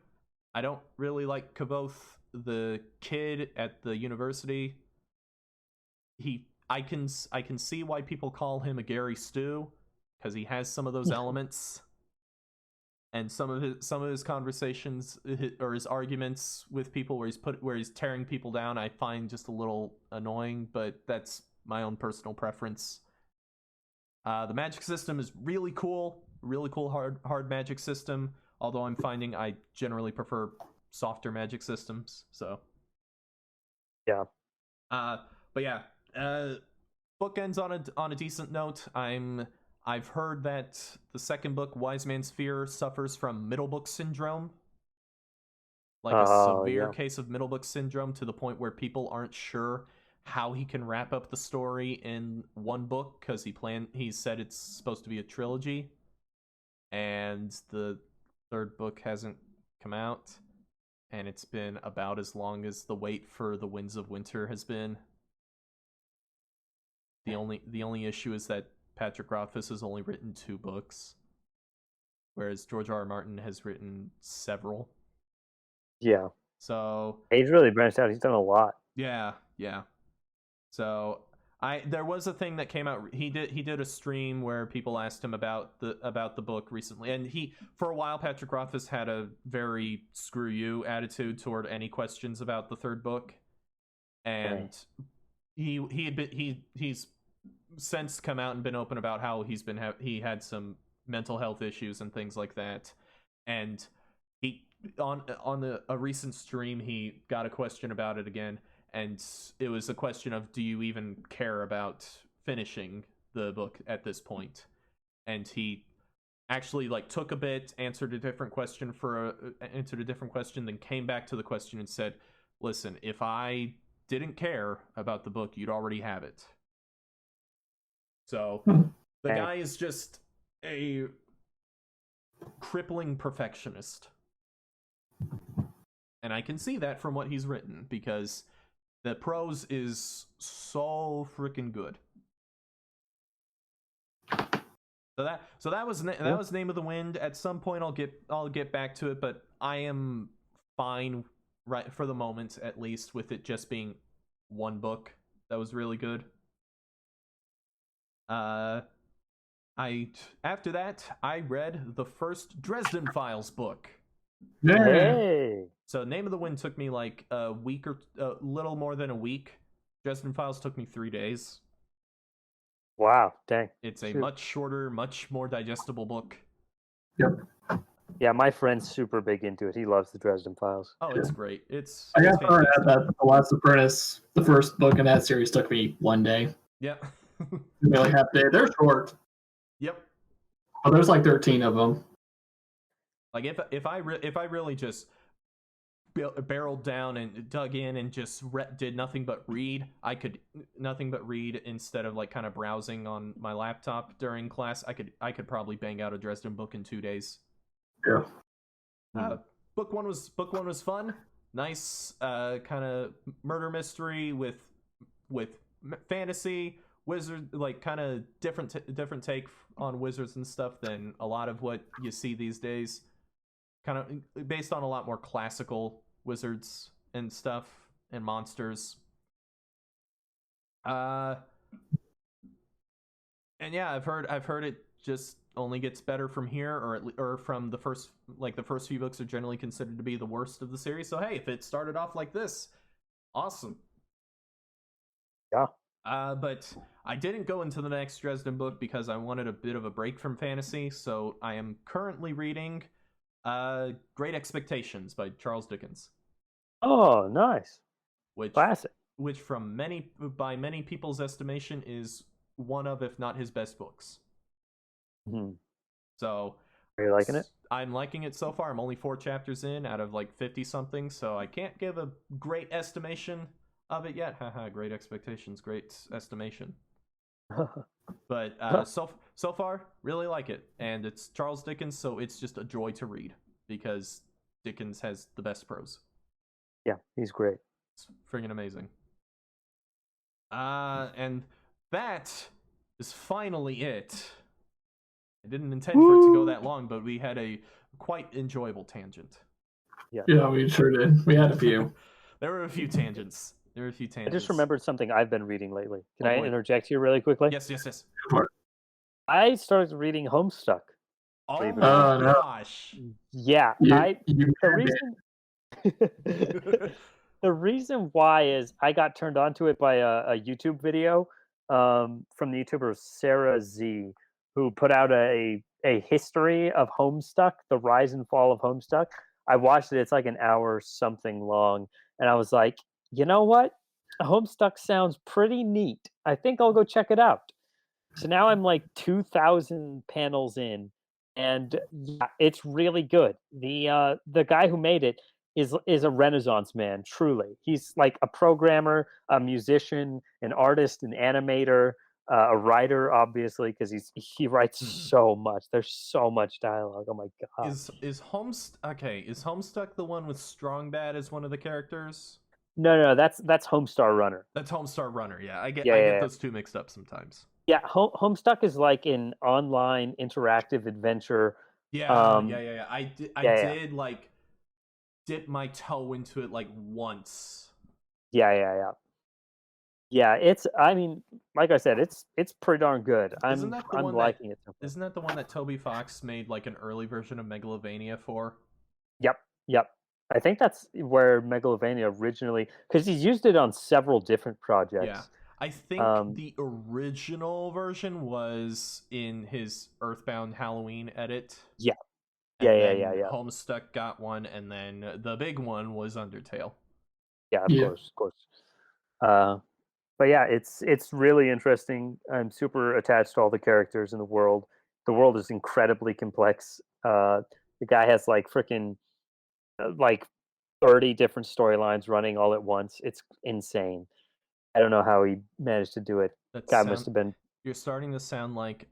I don't really like Kvothe, the kid at the university. I can see why people call him a Gary Stu, because he has some of those elements, and some of his conversations or his arguments with people where he's tearing people down, I find just a little annoying, but that's my own personal preference. The magic system is really cool hard magic system, although I'm finding I generally prefer softer magic systems, so Yeah. But yeah, book ends on a decent note. I've heard that the second book, Wise Man's Fear, suffers from middle book syndrome, like a severe case of middle book syndrome, to the point where people aren't sure how he can wrap up the story in one book, because he said it's supposed to be a trilogy, and the third book hasn't come out, and it's been about as long as the wait for The Winds of Winter has been. The only issue is that Patrick Rothfuss has only written 2 books, whereas George R. R. Martin has written several. Yeah. So he's really branched out. He's done a lot. Yeah. So there was a thing that came out. He did a stream where people asked him about the book recently, and for a while Patrick Rothfuss had a very screw you attitude toward any questions about the third book, and he's since come out and been open about how he had some mental health issues and things like that, and he on a recent stream he got a question about it again, and it was a question of, do you even care about finishing the book at this point? And he actually took a bit, answered a different question, then came back to the question and said, listen, if I didn't care about the book, you'd already have it. So the guy is just a crippling perfectionist, and I can see that from what he's written, because the prose is so freaking good. So that was Name of the Wind. At some point I'll get back to it, but I am fine right for the moment, at least, with it just being one book that was really good. After that I read the first Dresden Files book. Yeah. Hey. So Name of the Wind took me like a week or a little more than a week. Dresden Files took me 3 days. Wow, dang. It's a much shorter, much more digestible book. Yep. Yeah, my friend's super big into it. He loves the Dresden Files. Oh, it's great. I got started at that. The Last Apprentice, the first book in that series, took me 1 day. Yeah. Nearly half day. They're short. Yep. But there's like 13 of them. Like if I really just barreled down and dug in and just did nothing but read, I could nothing but read instead of kind of browsing on my laptop during class. I could probably bang out a Dresden book in 2 days. Yeah. Book one was fun. Nice kind of murder mystery with fantasy, wizard, kind of different take on wizards and stuff than a lot of what you see these days. Kind of based on a lot more classical wizards and stuff and monsters. And yeah, I've heard it just only gets better from here, or from the first few books are generally considered to be the worst of the series. So hey, if it started off like this, awesome. Yeah. But I didn't go into the next Dresden book because I wanted a bit of a break from fantasy. So I am currently reading Great Expectations by Charles Dickens. Oh, nice. Classic. Which by many people's estimation is one of, if not his best books. Mm-hmm. So are you liking it? I'm liking it so far. I'm only 4 chapters in out of 50 something, so I can't give a great estimation of it yet. Haha, Great Expectations, great estimation. But so far, really like it, and it's Charles Dickens, so it's just a joy to read because Dickens has the best prose. Yeah, he's great. It's friggin' amazing. And that is finally it. I didn't intend for it to go that long, but we had a quite enjoyable tangent. Yeah, we sure did. We had a few. There were a few tangents. There are a few I tangents. just remembered something I've been reading lately. Can Oh, I boy. interject here really quickly? Yes. I started reading Homestuck. Oh Believe it or my not. Oh, no. gosh. Yeah, You the had reason the reason why is I got turned onto it by a YouTube video from the YouTuber Sarah Z, who put out a history of Homestuck, the rise and fall of Homestuck. I watched it; it's like an hour something long, and I was like, you know what, Homestuck sounds pretty neat. I think I'll go check it out. So now I'm like 2,000 panels in, and yeah, it's really good. The guy who made it is a renaissance man, truly. He's like a programmer, a musician, an artist, an animator, a writer, obviously, because he writes Mhm. so much. There's so much dialogue. Oh my god. Is Homestuck the one with Strong Bad as one of the characters? No, that's Homestar Runner. That's Homestar Runner. Yeah, I get Yeah. those two mixed up sometimes. Yeah, Homestuck is like an online interactive adventure. Yeah. I yeah. did like dip my toe into it like once. Yeah. Yeah, I mean, like I said, it's pretty darn good. Isn't that the I'm one liking it so far. Isn't that the one that Toby Fox made like an early version of Megalovania for? Yep. I think that's where Megalovania originally, because he's used it on several different Yeah. projects. I think the original version was in his Earthbound Halloween edit. Yeah. And Yeah. then Homestuck got one, and then the big one was Undertale. Yeah, Yeah. of course. But yeah, it's really interesting. I'm super attached to all the characters in the world. The world is incredibly complex. The guy has like freaking like 30 different storylines running all at once. It's insane. I don't know how he managed to do it. Guy must have been. You're starting to sound like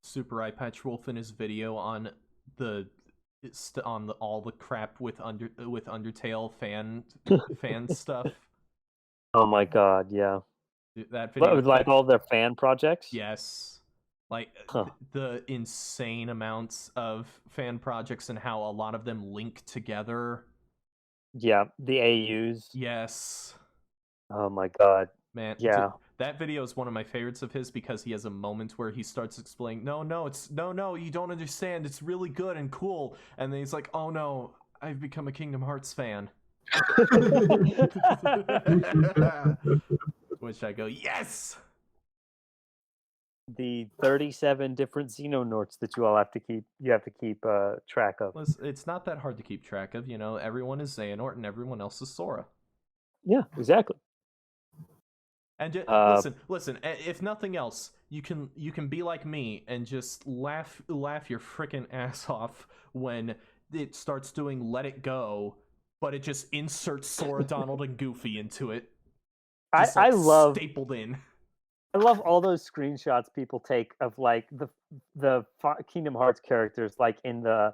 Super Eye Patch Wolf in his video on all the crap with Undertale fan stuff. Oh my god, yeah. That video, Like all their fan projects. yes, like the insane amounts of fan projects and how a lot of them link together. Yeah, the AUs. Yes. Oh my god. Man, yeah. That video is one of my favorites of his because he has a moment where he starts explaining, no, you don't understand. It's really good and cool. And then he's like, oh no, I've become a Kingdom Hearts fan. Which I go, yes! The 37 different Xehanorts that you all have to keep track of. It's not that hard to keep track of, everyone is Xehanort and everyone else is Sora. Yeah, exactly. And listen. If nothing else, you can be like me and just laugh your frickin' ass off when it starts doing "Let It Go," but it just inserts Sora, Donald, and Goofy into it. Just, I love stapled in. I love all those screenshots people take of like the Kingdom Hearts characters, like in the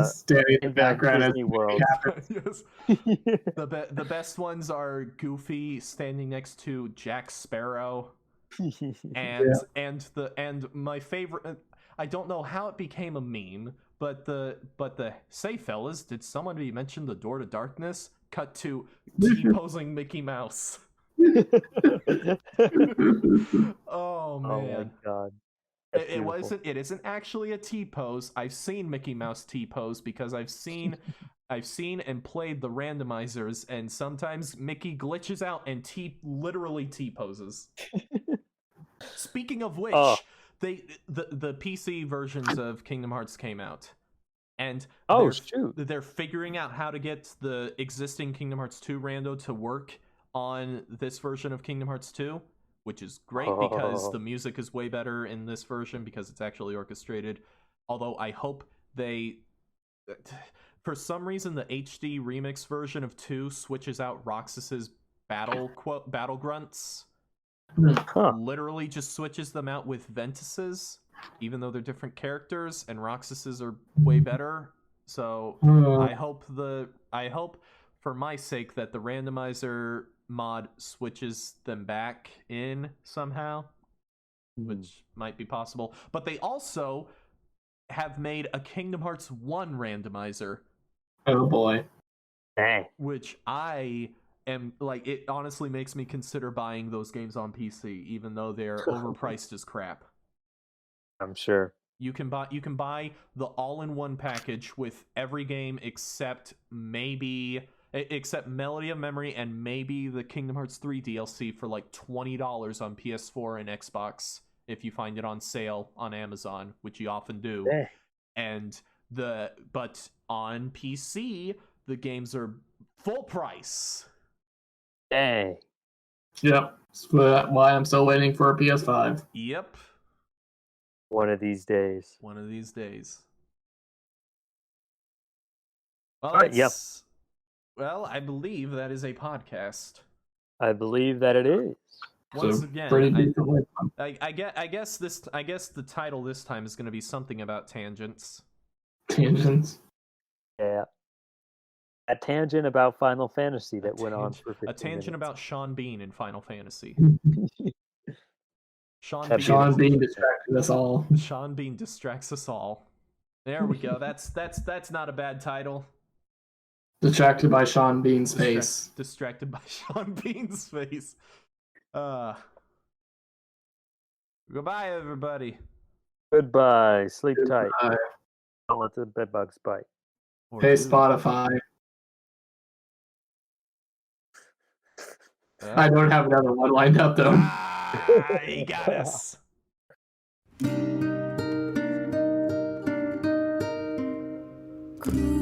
standing in the background Disney World. Yes. The best ones are Goofy standing next to Jack Sparrow, and my favorite. I don't know how it became a meme, but the say fellas, did somebody mention the Door to Darkness? Cut to T-posing Mickey Mouse. Oh man! Oh my god! It isn't actually a T-pose. I've seen Mickey Mouse T-pose because I've seen and played the randomizers, and sometimes Mickey glitches out and literally T-poses. Speaking of which, the PC versions of Kingdom Hearts came out, and they're figuring out how to get the existing Kingdom Hearts 2 rando to work on this version of Kingdom Hearts 2. Which is great because the music is way better in this version because it's actually orchestrated. Although I hope for some reason, the HD remix version of 2 switches out Roxas's battle grunts. Literally just switches them out with Ventus's, even though they're different characters, and Roxas's are way better. So I hope for my sake that the randomizer mod switches them back in somehow, which might be possible. But they also have made a Kingdom Hearts 1 randomizer. Oh boy. Dang. Which I am like, it honestly makes me consider buying those games on PC, even though they're overpriced as crap. I'm sure. You can buy the all-in-one package with every game except Melody of Memory and maybe the Kingdom Hearts 3 DLC for like $20 on PS4 and Xbox if you find it on sale on Amazon, which you often do. But on PC, the games are full price. Dang. Yep. That's why I'm still waiting for a PS5. Yep. One of these days. One of these days. Well, Yep. Well, I believe that is a podcast. I believe that it is. Once So, again, pretty decent way. I guess the title this time is going to be something about tangents. Tangents. Yeah. A tangent about Final Fantasy that went on for 15 A tangent minutes. about Sean Bean in Final Fantasy. Sean Bean distracted us all. Sean Bean distracts us all. There we go. That's not a bad title. Distracted by Sean Bean's face. Distracted by Sean Bean's face. Goodbye, everybody. Goodbye. Sleep tight. Goodbye. Don't let the bedbugs bite. Hey, Spotify. I don't have another one lined up, though. He got us. 'Cause